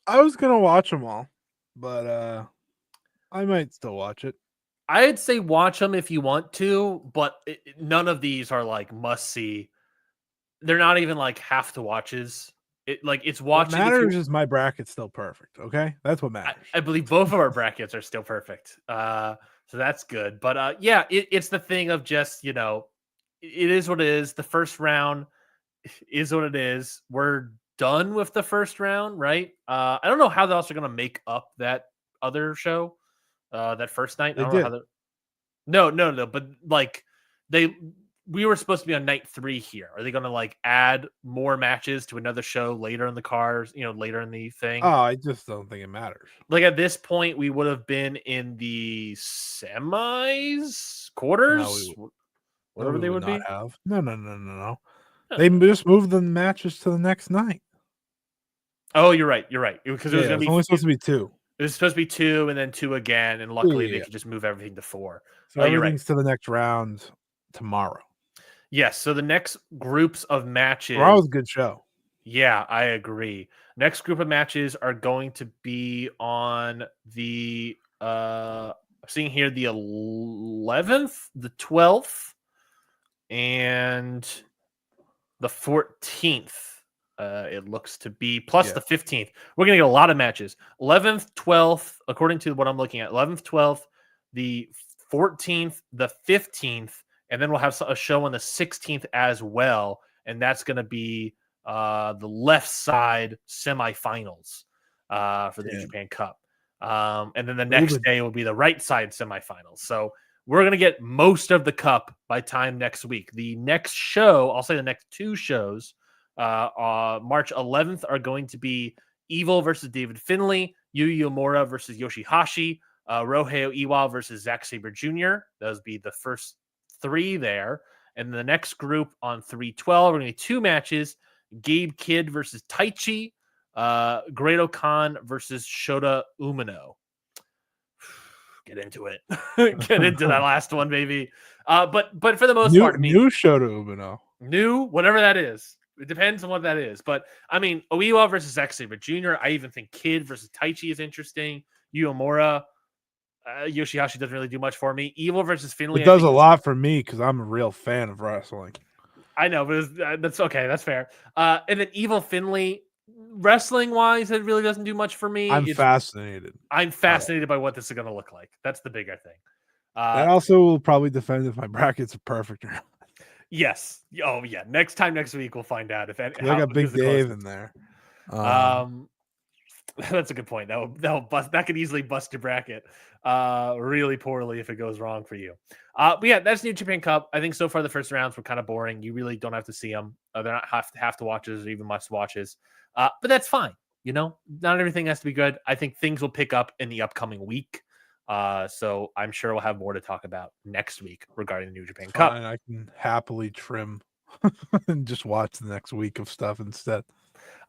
was going to watch them all, but I might still watch it. I'd say watch them if you want to, but none of these are like must see. They're not even like have to watches. It's watching. What matters is my bracket's still perfect. Okay, that's what matters. I believe both of our brackets are still perfect. So that's good. But yeah, it's the thing of just, it is what it is. The first round is what it is. We're done with the first round, right? I don't know how else they're gonna make up that other show, that first night. I don't know how No, but like we were supposed to be on night 3 here. Are they going to like add more matches to another show later in the cars, later in the thing? Oh, I just don't think it matters. Like at this point, we would have been in the semis, quarters, whatever they would be. Have. No. They just moved the matches to the next night. Oh, you're right. Because it was going to be only supposed to be 2. It was supposed to be 2 and then 2 again. And luckily they could just move everything to 4. So everything's to the next round tomorrow. Yes, so the next groups of matches. Tomorrow was a good show. Yeah, I agree. Next group of matches are going to be on the I'm seeing here the 11th, the 12th, and the 14th. It looks to be plus the 15th. We're gonna get a lot of matches. 11th, 12th, according to what I'm looking at. 11th, 12th, the 14th, the 15th. And then we'll have a show on the 16th as well. And that's going to be the left side semifinals for the New Japan Cup. And then the next day will be the right side semifinals. So we're going to get most of the cup by time next week. The next show, I'll say the next 2 shows, March 11th are going to be Evil versus David Finlay, Yuya Uemura versus Yoshihashi, Rohei Iwa versus Zack Sabre Jr. Those be the first 3 there. And the next group on 3/12, we're going to 2 matches: Gabe Kidd versus Taichi, Great Khan versus Shota Umino. Get into it. Get into that last one, baby. But for the most part, new Shota Umino. New, whatever that is. It depends on what that is. But I mean, Oiwa versus Zack Sabre Jr. I even think Kidd versus Taichi is interesting. Uemura. Yoshihashi doesn't really do much for me. Evil versus Finlay. It does a lot for me because I'm a real fan of wrestling. I know, but that's okay. That's fair. And then Evil Finlay, wrestling wise, it really doesn't do much for me. I'm fascinated. I'm fascinated by what this is going to look like. That's the bigger thing. That also will probably defend if my brackets are perfect or not. Yes. Oh yeah. Next week we'll find out if I got Big Dave in there. That's a good point. That could easily bust your bracket really poorly if it goes wrong for you. But yeah, that's New Japan Cup. I think so far the first rounds were kind of boring. You really don't have to see them. They're not have to watches or even must watches. But that's fine. You know, not everything has to be good. I think things will pick up in the upcoming week. So I'm sure we'll have more to talk about next week regarding the New Japan Cup. Fine, I can happily trim and just watch the next week of stuff instead.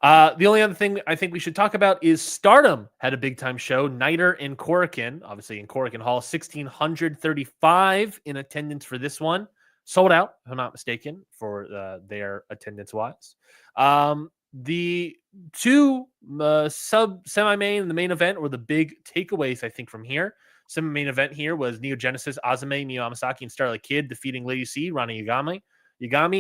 The only other thing I think we should talk about is Stardom had a big time show. Niter in Korakuen, obviously in Korakuen Hall, 1,635 in attendance for this one. Sold out, if I'm not mistaken, for their attendance wise. The two semi-main and the main event were the big takeaways, I think, from here. Semi-main event here was Neo Genesis, Azumi, Mio Amasaki, and Starlight Kid defeating Lady C, Rana Yagami,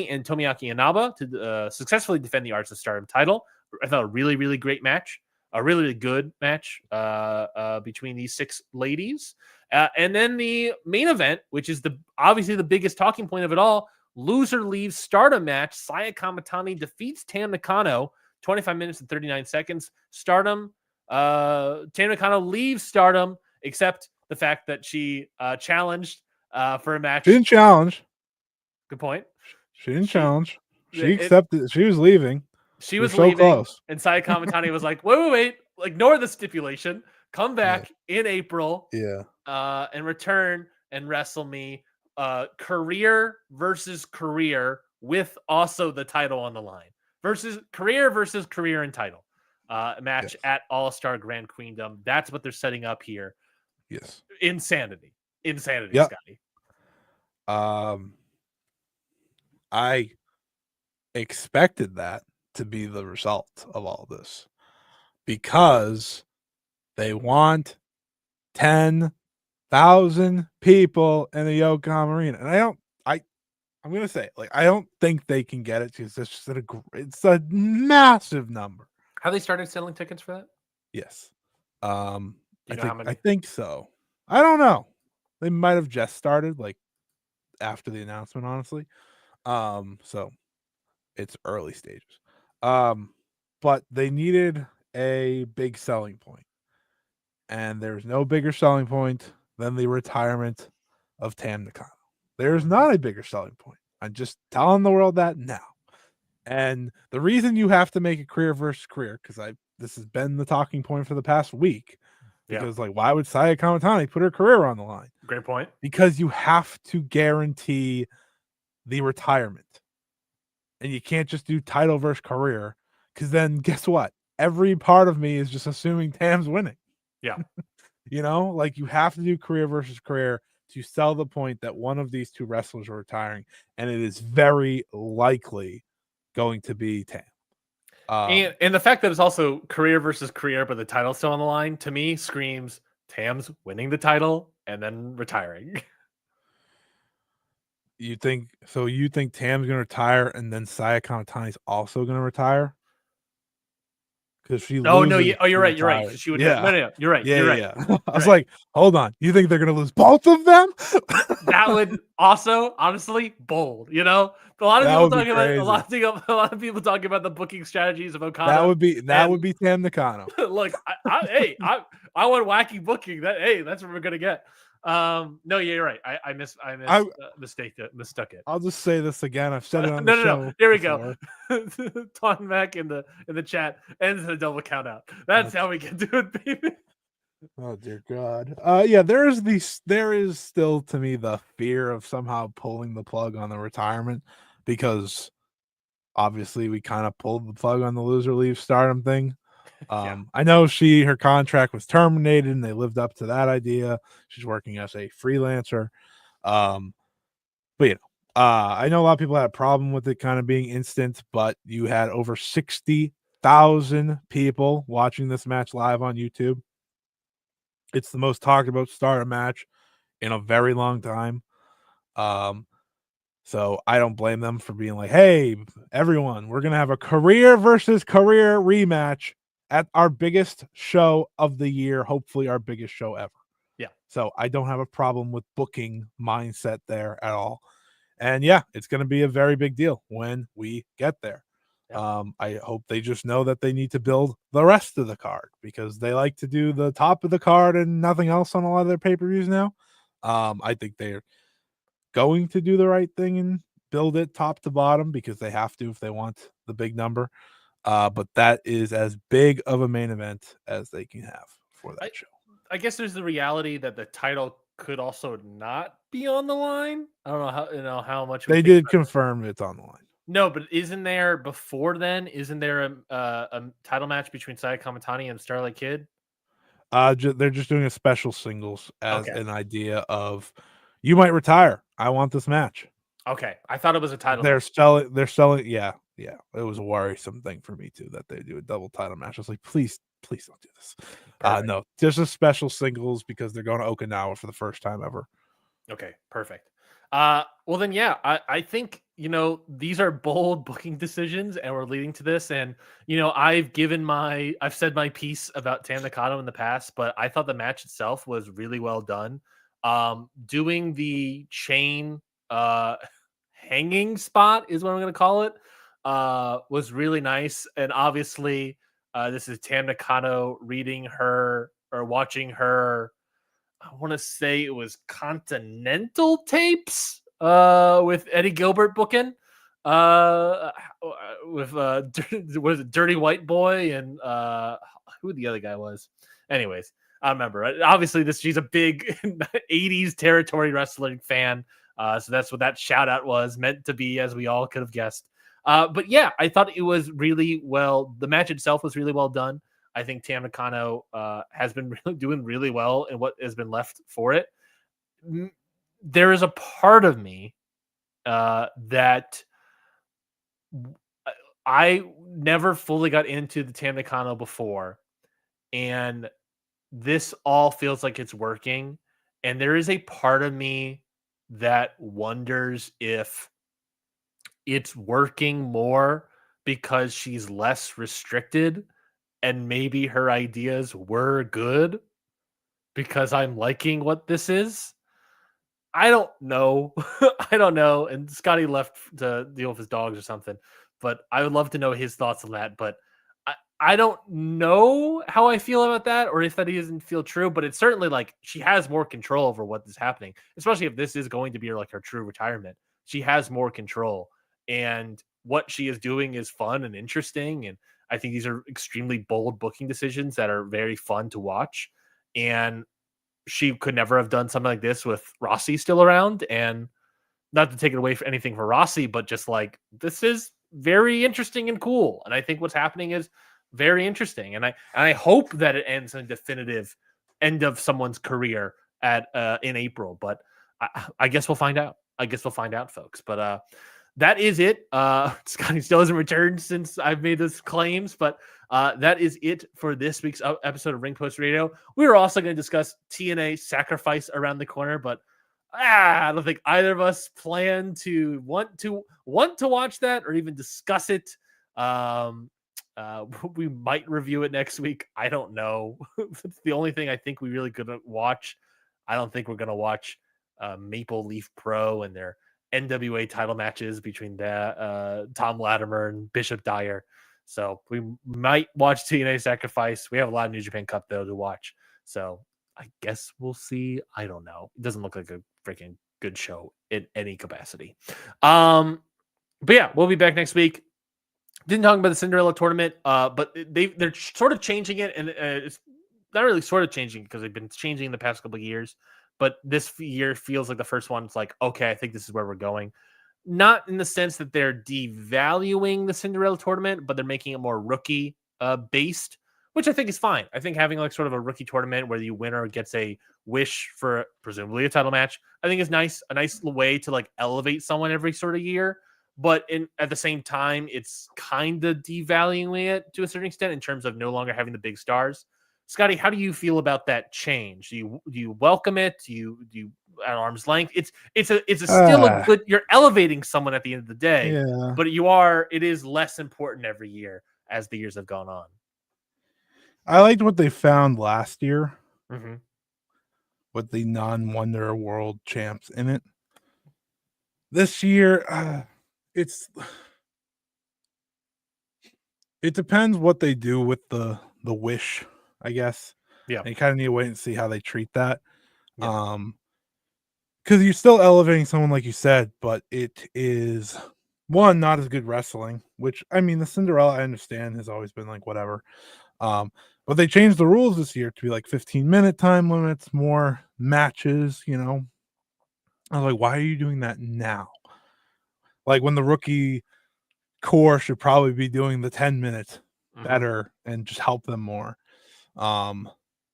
and Tomoyaki Inaba to successfully defend the Arts of Stardom title. I thought a really, really great match, a really, really good match between these 6 ladies. And then the main event, which is obviously the biggest talking point of it all, loser leaves Stardom match. Saya Kamatani defeats Tam Nakano, 25 minutes and 39 seconds. Tam Nakano leaves Stardom, except the fact that she challenged for a match. She didn't challenge. Good point. She didn't challenge. She accepted. She was leaving. She was leaving, close. And Saya Kamatani was like, wait, ignore the stipulation. Come back in April. Yeah. And return and wrestle me career versus career with also the title on the line. Versus career and title. Match at All-Star Grand Queendom. That's what they're setting up here. Yes. Insanity, Scotty. I expected that to be the result of all this because they want 10,000 people in the Yokohama Arena, and I'm gonna say, I don't think they can get it because it's a massive number. Have they started selling tickets for that? Yes. I think so. I don't know. They might have just started after the announcement, honestly. So it's early stages. But they needed a big selling point. And there's no bigger selling point than the retirement of Tam Nakano. There's not a bigger selling point. I'm just telling the world that now. And the reason you have to make a career versus career, because this has been the talking point for the past week. Because why would Saya Kamatani put her career on the line? Great point. Because you have to guarantee the retirement. And you can't just do title versus career, because then guess what? Every part of me is just assuming Tam's winning. Yeah. You have to do career versus career to sell the point that one of these 2 wrestlers are retiring, and it is very likely going to be Tam. And the fact that it's also career versus career, but the title's still on the line, to me screams Tam's winning the title and then retiring. You think Tam's going to retire and then Saya Kamatani's also going to retire? Because she loses. You're right. You're right. She would. No. You're right. Yeah, you're right. Yeah. I was like, hold on. You think they're going to lose both of them? That would also, honestly, bold. A lot of people talking about the booking strategies of Okada. That would be Tam Nakano. Look, I want wacky booking. That's what we're gonna get. No, yeah, you're right. I mistook it. I'll just say this again. I've said it on the show. No. Here we go. Ton Mac in the chat ends the double count out. That's how we can do it, baby. Oh dear God. There is still to me the fear of somehow pulling the plug on the retirement, because obviously we kind of pulled the plug on the loser leaves Stardom thing. I know her contract was terminated and they lived up to that idea. She's working as a freelancer. But I know a lot of people had a problem with it kind of being instant, but you had over 60,000 people watching this match live on YouTube. It's the most talked about Stardom match in a very long time. So I don't blame them for being like, hey, everyone, we're going to have a career versus career rematch at our biggest show of the year, hopefully our biggest show ever. Yeah. So I don't have a problem with booking mindset there at all. And it's going to be a very big deal when we get there. Yeah. I hope they just know that they need to build the rest of the card because they like to do the top of the card and nothing else on a lot of their pay-per-views now. I think they're going to do the right thing and build it top to bottom because they have to if they want the big number. But that is as big of a main event as they can have for that show. I guess there's the reality that the title could also not be on the line. I don't know how much we They think did about that. confirm it's on the line. No, but isn't there before then? Isn't there a title match between Saya Kamatani and Starlight Kid? They're just doing a special singles as Okay. an idea of you might retire. I want this match. Okay, I thought it was a title They're match. selling. Yeah. It was a worrisome thing for me too that they do a double title match. I was like, please don't do this. Perfect. No, just a special singles because they're going to Okinawa for the first time ever. Okay, perfect. Well then, yeah, I think these are bold booking decisions, and we're leading to this. And I've said my piece about Tam Nakano in the past, but I thought the match itself was really well done. Doing the chain hanging spot is what I'm going to call it. Was really nice, and obviously, this is Tam Nakano reading her or watching her. I want to say it was Continental tapes with Eddie Gilbert booking with was it Dirty White Boy and who the other guy was. Anyways, I remember. Obviously, she's a big 80s territory wrestling fan. So that's what that shout out was meant to be, as we all could have guessed. But yeah, I thought it was really well. The match itself was really well done. I think Tam Nakano has been doing really well in what has been left for it. There is a part of me that I never fully got into the Tam Nakano before, and this all feels like it's working. And there is a part of me that wonders if it's working more because she's less restricted and maybe her ideas were good because I'm liking what this is. I don't know. I don't know. And Scotty left to deal with his dogs or something, but I would love to know his thoughts on that. But I don't know how I feel about that or if that doesn't feel true, but it's certainly like she has more control over what is happening, especially if this is going to be like her true retirement. She has more control, and what she is doing is fun and interesting. And I think these are extremely bold booking decisions that are very fun to watch. And she could never have done something like this with Rossi still around. And not to take it away from anything for Rossi, but just like this is very interesting and cool. And I think what's happening is very interesting. And I hope that it ends in a definitive end of someone's career at in April. But I guess we'll find out. I guess we'll find out, folks. But that is it. Scotty still hasn't returned since I've made those claims, but that is it for this week's episode of Ring Post Radio. We are also going to discuss TNA Sacrifice around the corner, but I don't think either of us plan to want to watch that or even discuss it. We might review it next week. I don't know. It's the only thing I think we really could watch. I don't think we're going to watch Maple Leaf Pro and their NWA title matches between Tom Latimer and Bishop Dyer. So we might watch TNA Sacrifice. We have a lot of New Japan Cup though to watch. So I guess we'll see. I don't know. It doesn't look like a freaking good show in any capacity. But yeah, we'll be back next week. Didn't talk about the Cinderella tournament, but they're sort of changing it, and it's not really sort of changing because they've been changing the past couple of years. But this year feels like the first one. It's like, okay, I think this is where we're going. Not in the sense that they're devaluing the Cinderella tournament, but they're making it more rookie based, which I think is fine. I think having like sort of a rookie tournament where the winner gets a wish for presumably a title match, I think is nice. A nice way to like elevate someone every sort of year. But at the same time, it's kind of devaluing it to a certain extent in terms of no longer having the big stars. Scotty, how do you feel about that change? Do you welcome it? Do you at arm's length? It's still a good. You're elevating someone at the end of the day, Yeah. but it is less important every year as the years have gone on. I liked what they found last year Mm-hmm. with the non-Wonder World champs in it. This year, it's It depends what they do with the wish, I guess. Yeah. And you kind of need to wait and see how they treat that. Yeah. Because you're still elevating someone like you said, but it is one not as good wrestling. Which I mean, the Cinderella I understand has always been like whatever. But they changed the rules this year to be like 15-minute time limits, more matches. I was like, why are you doing that now? Like when the rookie core should probably be doing the 10 minutes better and just help them more. So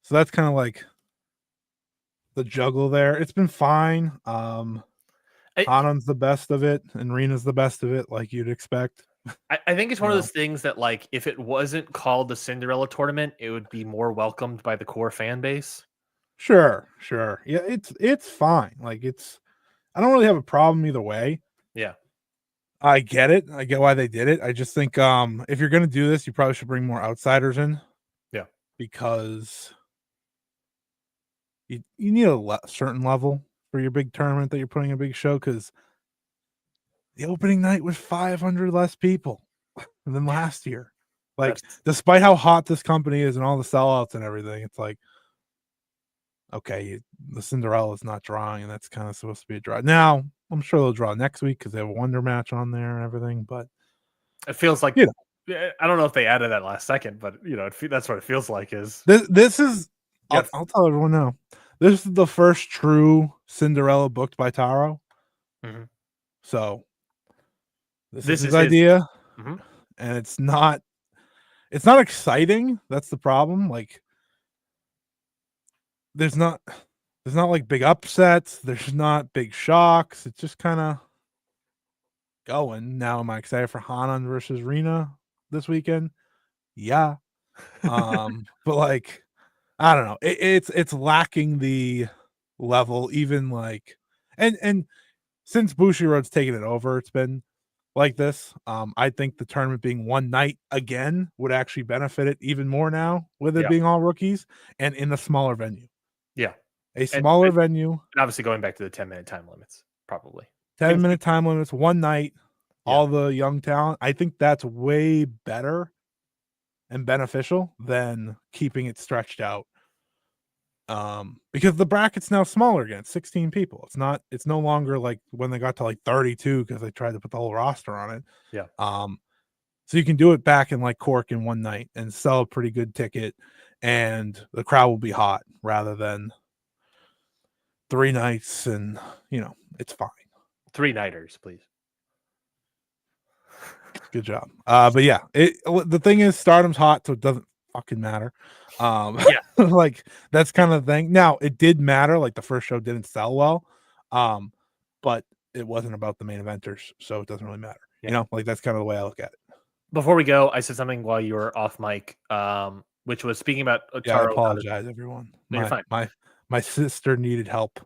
that's kind of like the juggle there. It's been fine. Hanan's the best of it, and Rena's the best of it, like you'd expect. I think it's one of those things that, like, if it wasn't called the Cinderella tournament, it would be more welcomed by the core fan base. Sure. Yeah, it's fine. Like I don't really have a problem either way. Yeah. I get it. I get why they did it. I just think if you're gonna do this, you probably should bring more outsiders in. Yeah. Because you need a certain level for your big tournament that you're putting a big show, because the opening night was 500 less people than last year. Like, despite how hot this company is and all the sellouts and everything, it's like, okay, the Cinderella is not drawing, and that's kind of supposed to be a draw. Now, I'm sure they'll draw next week because they have a Wonder match on there and everything, but it feels like, I don't know if they added that last second, but that's what it feels like. Is this is I'll tell everyone now. This is the first true Cinderella booked by Taro. So this is his idea, and it's not exciting. That's the problem. Like, there's not like big upsets. There's not big shocks. It's just kind of going. Now, am I excited for Hanan versus Rena this weekend? Yeah. But like, I don't know. It's lacking the level, even like, and since Bushiroad's taken it over, it's been like this. I think the tournament being one night again would actually benefit it even more now, with it being all rookies and in a smaller venue. Yeah. A smaller venue. And obviously going back to the 10-minute time limits, probably. 10-minute time limits, one night, all the young talent. I think that's way better and beneficial than keeping it stretched out. Because the bracket's now smaller again. It's 16 people. It's no longer like when they got to like 32 because they tried to put the whole roster on it. Yeah. So you can do it back in like Cork in one night and sell a pretty good ticket, and the crowd will be hot rather than 3 nights, and it's fine. 3-nighters, please. Good job. But yeah, the thing is, Stardom's hot, so it doesn't fucking matter. Like, that's kind of the thing. Now, it did matter. Like, the first show didn't sell well, but it wasn't about the main eventers, so it doesn't really matter. Like, that's kind of the way I look at it. Before we go, I said something while you were off mic, which was speaking about I apologize, everyone. No, you're fine. My sister needed help.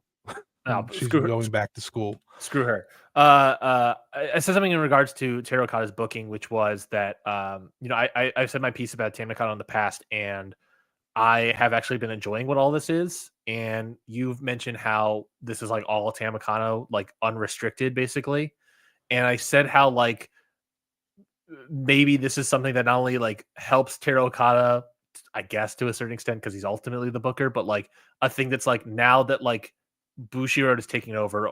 She's going back to school. Screw her. I said something in regards to Taro Okada's booking, which was that I've said my piece about Tam Nakano in the past, and I have actually been enjoying what all this is. And you've mentioned how this is like all Tam Nakano, like unrestricted, basically. And I said how like maybe this is something that not only like helps Taro Okada, I guess to a certain extent, because he's ultimately the booker, but like a thing that's like, now that like Bushiroad is taking over,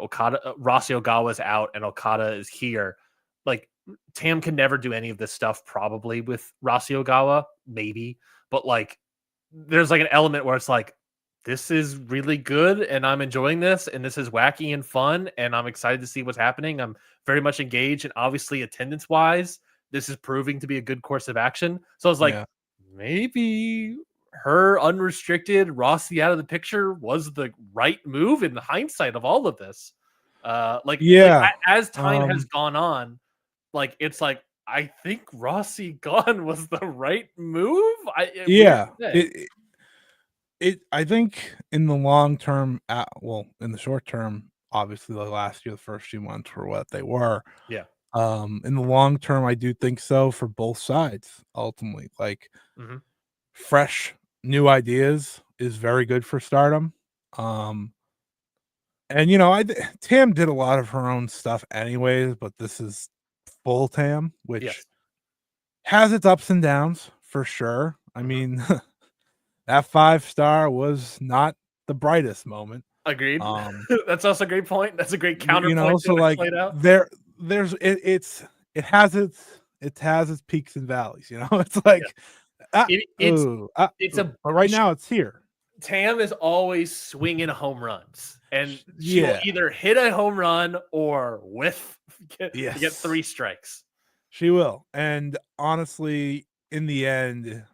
Rossi Ogawa's out, and Okada is here. Like, Tam can never do any of this stuff probably with Rossi Ogawa, maybe, but like there's like an element where it's like, this is really good and I'm enjoying this, and this is wacky and fun, and I'm excited to see what's happening. I'm very much engaged, and obviously attendance wise, this is proving to be a good course of action. So I was like, maybe her unrestricted Rossi out of the picture was the right move in the hindsight of all of this. As time has gone on, like, it's like, I think Rossi gone was the right move. I think in the long term, in the short term, obviously the last year, the first few months were what they were. Yeah. In the long term, I do think so for both sides. Ultimately, like, fresh new ideas is very good for Stardom. And Tam did a lot of her own stuff anyways, but this is full Tam, which has its ups and downs for sure. I mean, that 5-star was not the brightest moment. Agreed. That's also a great point. That's a great You know, counterpoint to so what I like played out. there's it has its peaks and valleys. You know, it's like It's a but right now it's here. Tam is always swinging home runs, and she will Yeah. either hit a home run or whiff, get Yes. 3 strikes. She will. And honestly, in the end,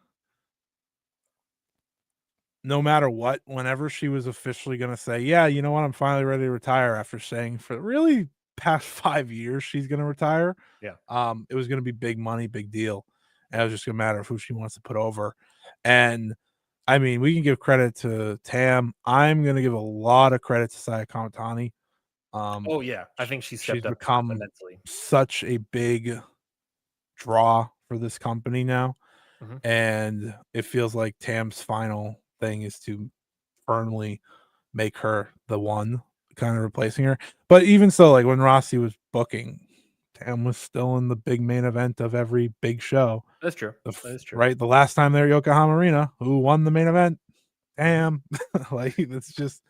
no matter what, whenever she was officially going to say, yeah, you know what, I'm finally ready to retire after saying for really past 5 years she's going to retire. Yeah. It was going to be big money, big deal. And it was just going to matter of who she wants to put over. And I mean, we can give credit to Tam. I'm going to give a lot of credit to Saya Kamatani. Oh, yeah. I think she's stepped become immensely. such a big draw for this company now. Mhm. And it feels like Tam's final thing is to firmly make her the one kind of replacing her. But even so, like when Rossi was booking, Tam was still in the big main event of every big show. That's true. That is true. Right? The last time they were at Yokohama Arena, who won the main event? Tam. Like it's just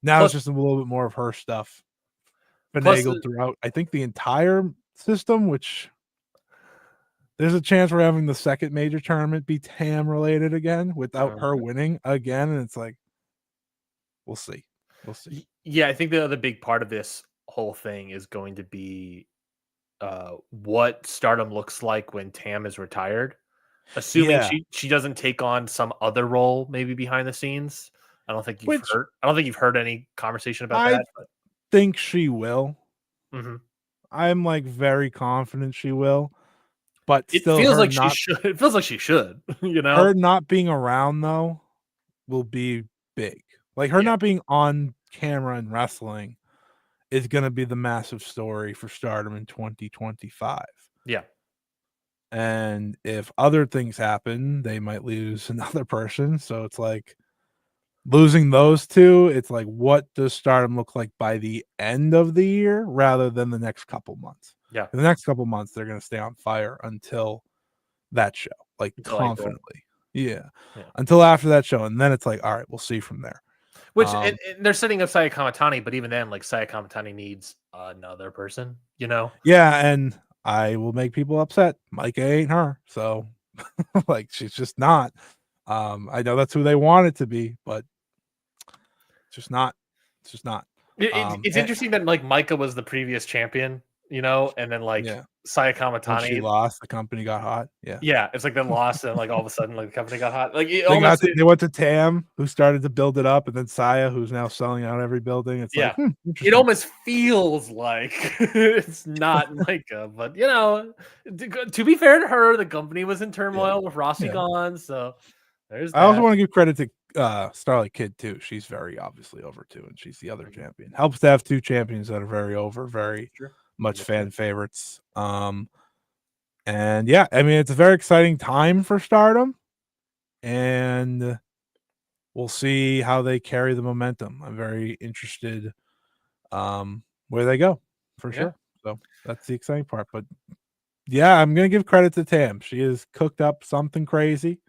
now it's just a little bit more of her stuff finagled throughout. I think the entire system, which there's a chance we're having the second major tournament be Tam related again without her winning again, and it's like, we'll see. We'll see. Yeah, I think the other big part of this whole thing is going to be what Stardom looks like when Tam is retired. Assuming she doesn't take on some other role, maybe behind the scenes. I don't think you've heard any conversation about that. But think she will. Mhm. I'm like very confident she will, but It still, feels like she should. It feels like she should. You know, her not being around though will be big. Like her not being on camera and wrestling is going to be the massive story for Stardom in 2025. Yeah. And if other things happen, they might lose another person. So it's like losing those two, it's like, what does Stardom look like by the end of the year rather than the next couple months? Yeah. In the next couple months, they're going to stay on fire until that show, like confidently. Yeah. Until after that show. And then it's like, all right, we'll see from there. Which and they're setting up Saya Kamatani, but even then, like Saya Kamatani needs another person, you know? Yeah, and I will make people upset. Micah ain't her. So like she's just not. I know that's who they want it to be, but it's just not. It's just not. It's interesting that like Micah was the previous champion, you know, and then like Saya Kamatani, when she lost, the company got hot. Yeah, it's like they lost, and like all of a sudden, like the company got hot. Like they went to Tam, who started to build it up, and then Saya, who's now selling out every building. It's like it almost feels like it's not Micah, but you know, to be fair to her, the company was in turmoil with Rossi gone, so there's that. I also want to give credit to Starlight Kid too. She's very obviously over too, and she's the other champion. Helps to have two champions that are very over, very much fan favorites. And yeah, I mean, it's a very exciting time for Stardom, and we'll see how they carry the momentum. I'm very interested where they go for sure. So that's the exciting part. But yeah, I'm gonna give credit to Tam. She has cooked up something crazy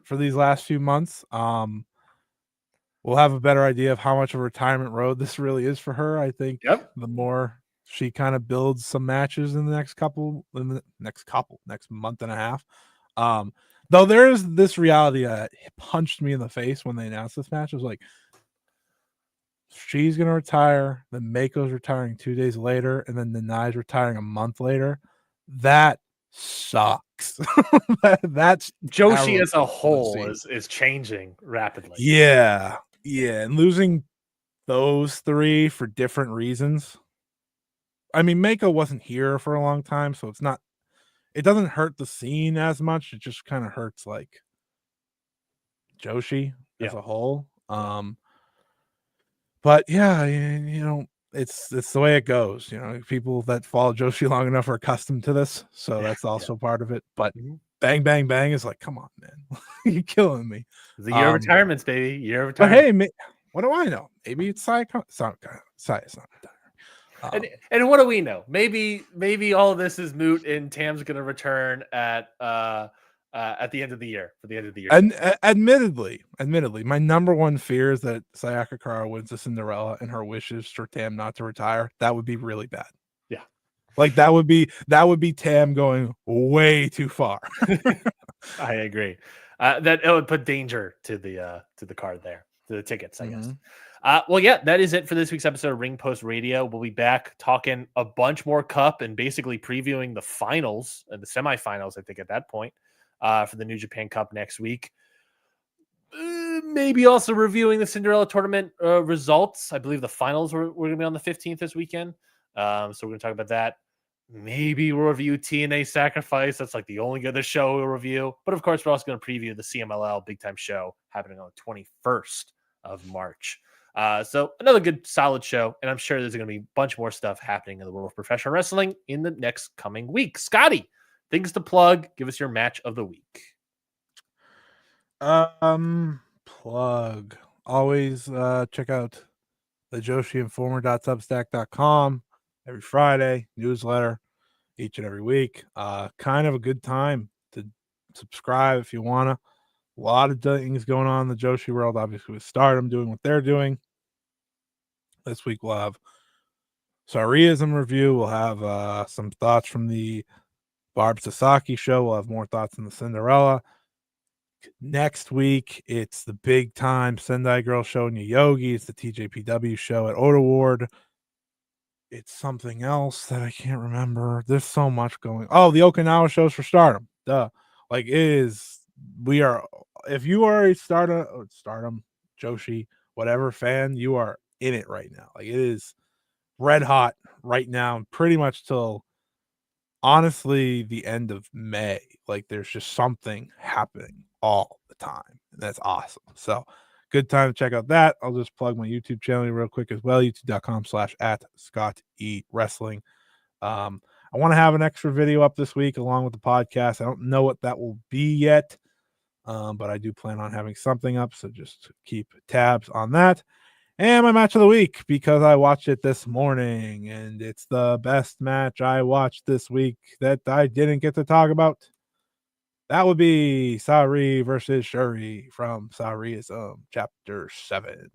for these last few months. We'll have a better idea of how much of a retirement road this really is for her. I think the more she kind of builds some matches in the next month and a half. Though there is this reality that punched me in the face when they announced this match. It was like, she's gonna retire, then Mako's retiring 2 days later, and then Nanai's retiring a month later. That sucks. That's Joshi as a whole is changing rapidly. Yeah, and losing those three for different reasons. I mean, Mako wasn't here for a long time, so it doesn't hurt the scene as much. It just kind of hurts like Joshi as a whole. But yeah, you know, it's the way it goes. You know, people that follow Joshi long enough are accustomed to this, so that's also part of it. But Bang Bang Bang is like, come on, man, you're killing me. It's the year of retirements, baby. Year of retirement. But hey, what do I know? Maybe it's Saya's not retiring. And what do we know? Maybe all of this is moot, and Tam's going to return at the end of the year for the end of the year. And admittedly, my number one fear is that Sayaka Kara wins the Cinderella, and her wishes for Tam not to retire. That would be really bad. Yeah, like that would be Tam going way too far. I agree. That it would put danger to the card there, to the tickets, I guess. Well, yeah, that is it for this week's episode of Ring Post Radio. We'll be back talking a bunch more Cup and basically previewing the finals and the semifinals, I think, at that point, for the New Japan Cup next week. Maybe also reviewing the Cinderella tournament results. I believe the finals were going to be on the 15th this weekend. So we're going to talk about that. Maybe we'll review TNA Sacrifice. That's like the only other show we'll review. But of course, we're also going to preview the CMLL Big Time Show happening on the 21st of March. So another good, solid show. And I'm sure there's going to be a bunch more stuff happening in the world of professional wrestling in the next coming week. Scotty, things to plug. Give us your match of the week. Plug. Always check out the JoshiInformer.substack.com every Friday, newsletter each and every week. Kind of a good time to subscribe if you want to. A lot of things going on in the Joshi world, obviously with Stardom doing what they're doing. This week we'll have Sariism review. We'll have some thoughts from the Barb Sasaki show. We'll have more thoughts on the Cinderella. Next week, it's the big time Sendai Girl show in Yogi. It's the TJPW show at Oda Ward. It's something else that I can't remember. There's so much going. Oh, the Okinawa shows for Stardom. Duh. Like it is. We are. If you are a Stardom, Joshi, whatever fan, you are in it right now. Like it is red hot right now, pretty much till honestly the end of May. Like there's just something happening all the time, and that's awesome. So good time to check out that. I'll just plug my YouTube channel real quick as well, youtube.com/@ScottEatWrestling. I want to have an extra video up this week along with the podcast. I don't know what that will be yet, but I do plan on having something up, so just keep tabs on that. And my match of the week, because I watched it this morning, and it's the best match I watched this week that I didn't get to talk about. That would be Saori versus Shuri from Saoriism, Chapter 7.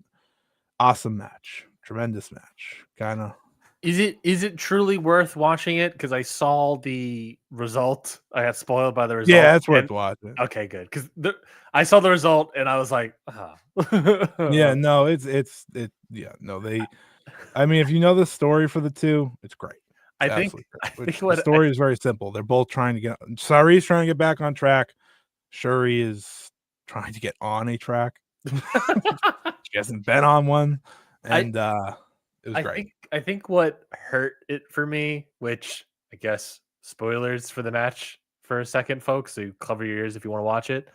Awesome match. Tremendous match. Kind of. Is it truly worth watching it? Because I saw the result. I got spoiled by the result. Yeah, it's worth watching. Okay, good. Because I saw the result and I was like, yeah, no, I mean, if you know the story for the two, it's great. I think the story is very simple. They're both trying to get. Sari's trying to get back on track. Shuri is trying to get on a track. She hasn't been on one, and it was great. I think what hurt it for me, which I guess spoilers for the match for a second, folks, so you cover your ears if you want to watch it,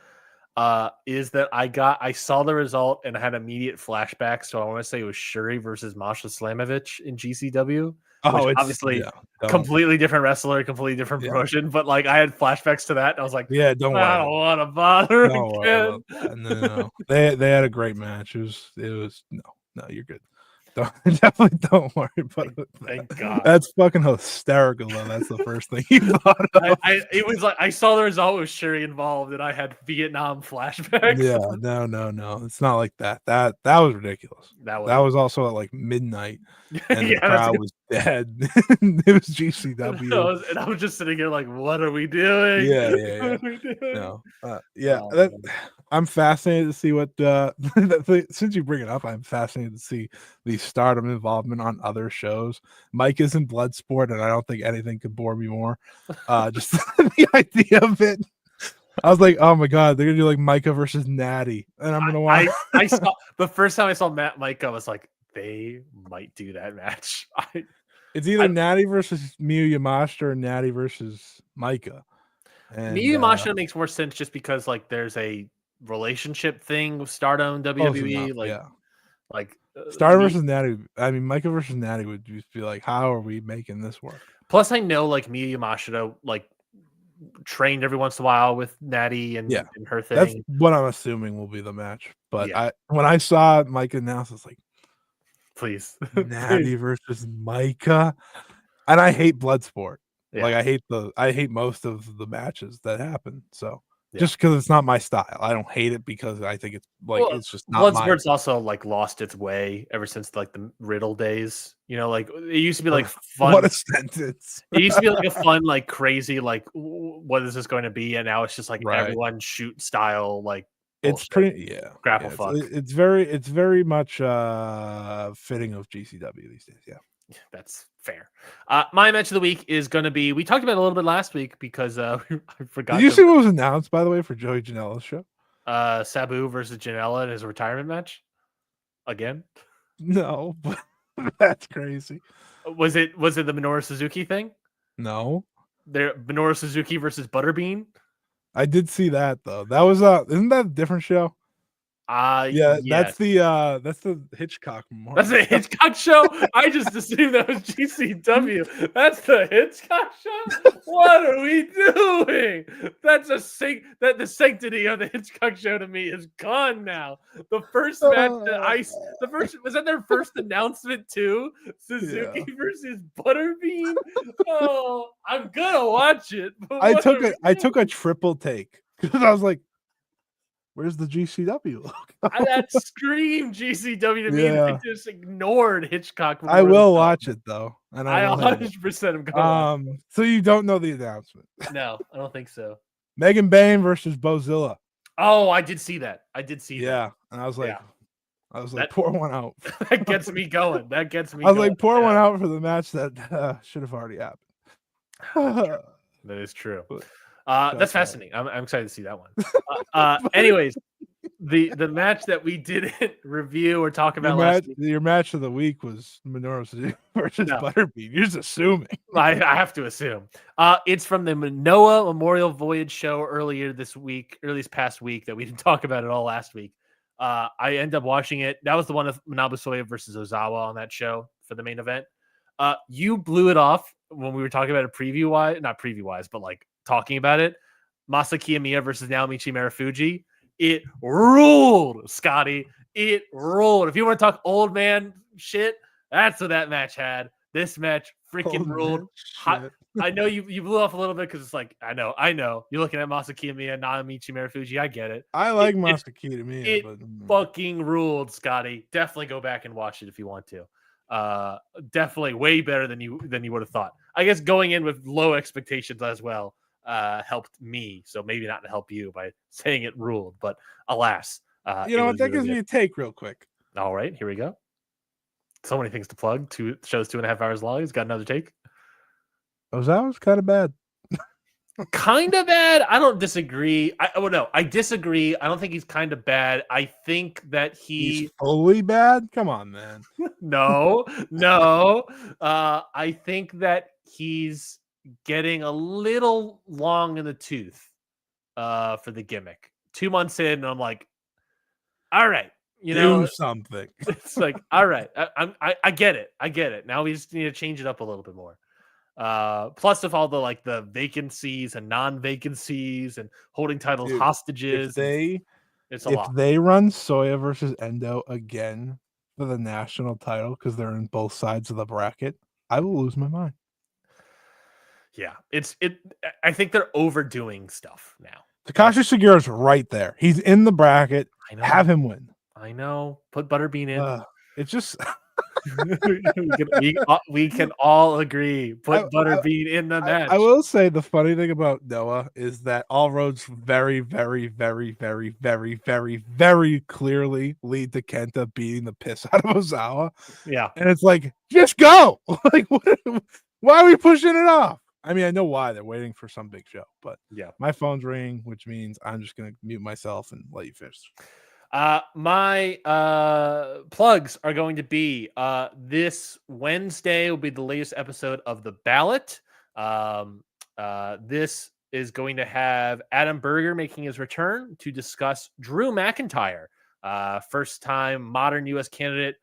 is that I saw the result and I had immediate flashbacks. So I want to say it was Shuri versus Masha Slamovich in GCW. Oh, it's obviously completely different wrestler, completely different promotion, but like I had flashbacks to that, and I was like, "Yeah, don't worry, I don't want to bother again." No. They had a great match. It was no, you're good. Definitely don't worry about it. Thank God. That's fucking hysterical, though. That's the first thing you thought of. It was like I saw the result with Shuri involved, and I had Vietnam flashbacks. Yeah, no. It's not like that. That was ridiculous. That was also at like midnight, and the crowd was dead. It was GCW, and I was just sitting here like, "What are we doing?" Yeah. What are we doing? No, I'm fascinated to see what. Since you bring it up, I'm fascinated to see the Stardom involvement on other shows. Mike is in Bloodsport, and I don't think anything could bore me more. Just the idea of it. I was like, oh my god, they're gonna do like Micah versus Natty, and I'm gonna watch. I saw the first time I saw Micah, I was like, they might do that match. It's either Natty versus Miyu Yamashita or Natty versus Micah. And Miyu Yamashita makes more sense just because like there's a relationship thing with Stardom WWE. Stardom versus Natty. I mean, Micah versus Natty would just be like, how are we making this work? Plus, I know like Miyu Yamashita like trained every once in a while with Natty and her thing. That's what I'm assuming will be the match. But when I saw Micah announce, it's like, Please. Natty versus Micah. And I hate Bloodsport. Yeah. Like I hate most of the matches that happen. So Yeah. just because it's not my style. I don't hate it because I think it's like Well, it's just not my Bloodsport's also like lost its way ever since like the Riddle days. You know, like it used to be like fun. What a sentence. It used to be like a fun, like crazy, like what is this going to be? And now it's just like Right. everyone shoot style, like It's bullshit. pretty Grapple yeah, fuck. it's very much fitting of GCW these days. Yeah. That's fair. My match of the week is going to be. We talked about it a little bit last week because I forgot. Did you see what was announced, by the way, for Joey Janela's show? Sabu versus Janela in his retirement match again. No, but that's crazy. Was it the Minoru Suzuki thing? No, There Minoru Suzuki versus Butterbean. I did see that though. That was isn't that a different show? Yeah, yes. that's the Hitchcock memorial. That's a Hitchcock show. I just assumed that was GCW. That's the Hitchcock show. What are we doing? That's that the sanctity of the Hitchcock show to me is gone now. The first match was that their first announcement too? Suzuki versus Butterbean. Oh, I'm gonna watch it. I took a triple take because I was like, where's the GCW look? That screamed GCW to me. And I just ignored Hitchcock. I will watch it though, and I 100% am going. So you don't know the announcement? No, I don't think so. Megan Bain versus Bozilla. Oh, I did see that. Yeah, and I was like, pour one out. That gets me going. I was like, pour one out for the match that should have already happened. That is true. That's fascinating. I'm excited to see that one. Anyways, the match that we didn't review or talk about last week. Your match of the week was Minoru Suzuki versus Butterbean. You're just assuming. I have to assume. It's from the Manoa Memorial Voyage show earlier this past week that we didn't talk about at all last week. I end up watching it. That was the one of Manabu Soya versus Ozawa on that show for the main event. You blew it off when we were talking about it not preview wise, but like talking about it. Masa Kiyomiya versus Naomichi Marufuji. It ruled, Scotty. It ruled. If you want to talk old man shit, that's what that match had. This match freaking ruled. I know you blew off a little bit because it's like, I know. You're looking at Masa Kiyomiya, Naomichi Marufuji. I get it. I like Masa Kiyomiya. It fucking ruled, Scotty. Definitely go back and watch it if you want to. Definitely way better than you would have thought. I guess going in with low expectations as well helped me, so maybe not to help you by saying it ruled, but alas, you know what, that gives me a take real quick. All right, here we go. So many things to plug. Show's 2.5 hours long. He's got another take. Ozawa's kind of bad. Kind of bad. I don't disagree. I disagree. I don't think he's kind of bad. I think that he's fully bad. Come on, man. No. I think that he's getting a little long in the tooth for the gimmick. 2 months in, and I'm like, all right, do something. It's like, all right, I get it. Now we just need to change it up a little bit more. Plus of all the vacancies and non-vacancies and holding titles hostages. It's a lot. If they run Soya versus Endo again for the national title because they're in both sides of the bracket, I will lose my mind. Yeah, I think they're overdoing stuff now. Takashi Sugiura's right there. He's in the bracket. I know. Have him win. I know. Put Butterbean in. It's just we can all agree. Put Butterbean in the match. I will say the funny thing about Noah is that all roads very, very, very, very, very, very, very clearly lead to Kenta beating the piss out of Ozawa. Yeah, and it's like, just go. Like, why are we pushing it off? I mean, I know why they're waiting for some big show, but yeah, my phone's ringing, which means I'm just gonna mute myself and let you finish. My plugs are going to be this Wednesday will be the latest episode of The Ballot. This is going to have Adam Berger making his return to discuss Drew McIntyre, first time modern U.S. candidate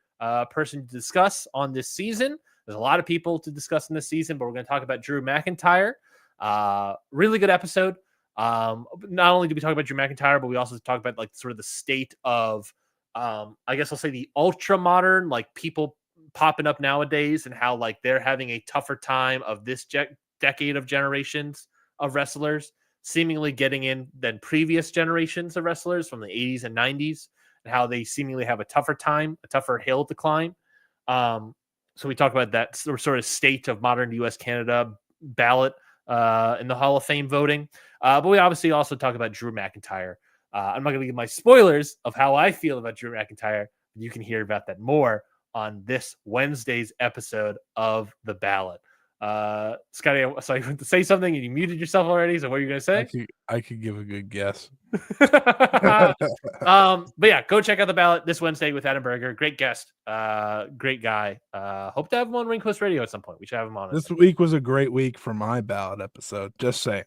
person to discuss on this season. There's a lot of people to discuss in this season, but we're going to talk about Drew McIntyre. Really good episode. Not only do we talk about Drew McIntyre, but we also talk about sort of the state of, I guess I'll say the ultra modern, people popping up nowadays and how like they're having a tougher time of this decade of generations of wrestlers seemingly getting in than previous generations of wrestlers from the 80s and 90s, and how they seemingly have a tougher time, a tougher hill to climb. So we talk about that sort of state of modern US Canada ballot in the Hall of Fame voting. But we obviously also talk about Drew McIntyre. I'm not going to give my spoilers of how I feel about Drew McIntyre. You can hear about that more on this Wednesday's episode of The Ballot. Scotty, I saw you went to say something and you muted yourself already. So what are you going to say? I could give a good guess. But yeah, go check out The Ballot this Wednesday with Adam Berger. Great guest. Great guy. Hope to have him on Ring Post Radio at some point. We should have him on. This week was a great week for my Ballot episode. Just saying.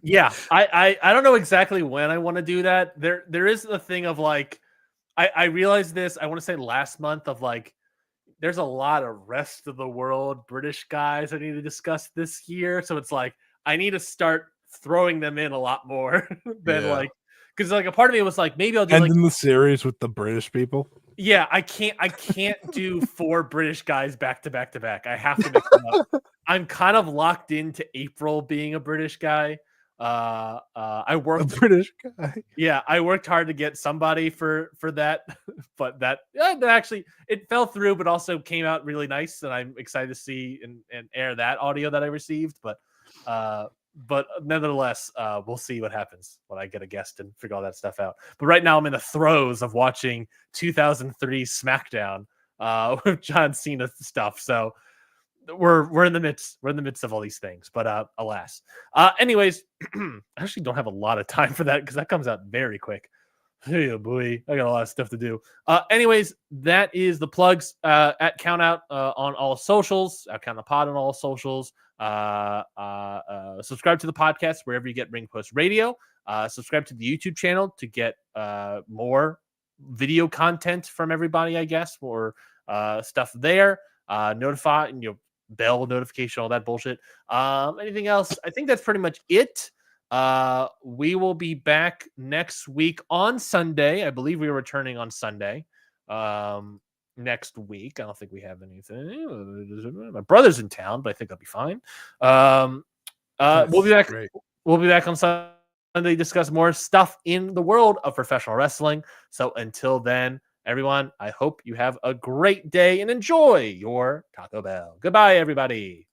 Yeah, I don't know exactly when I want to do that. There is the thing of like, I realized this, I want to say last month, of like, there's a lot of rest of the world British guys I need to discuss this year. So it's like, I need to start throwing them in a lot more than like, because like a part of me was like, maybe I'll do in the series with the British people. Yeah, I can't do 4 British guys back to back to back. I have to mix them up. I'm kind of locked into April being a British guy. I worked a British guy. Yeah, I worked hard to get somebody for that, but that actually it fell through, but also came out really nice, and I'm excited to see and air that audio that I received. But nevertheless, we'll see what happens when I get a guest and figure all that stuff out. But right now, I'm in the throes of watching 2003 SmackDown with John Cena stuff. So we're in the midst of all these things. But alas, anyways, I actually don't have a lot of time for that because that comes out very quick. Hey boy, I got a lot of stuff to do. Anyways, that is the plugs at Countout on all socials. At Count the Pod on all socials. Subscribe to the podcast wherever you get Ring Post Radio. Subscribe to the YouTube channel to get more video content from everybody, I guess, or stuff there. Notify and bell notification, all that bullshit. Anything else? I think that's pretty much it. We will be back next week on Sunday. I believe we are returning on Sunday. Next week. I don't think we have anything. My brother's in town, but I think I'll be fine. We'll be back. Great. We'll be back on Sunday to discuss more stuff in the world of professional wrestling. So until then, everyone, I hope you have a great day and enjoy your Taco Bell. Goodbye, everybody.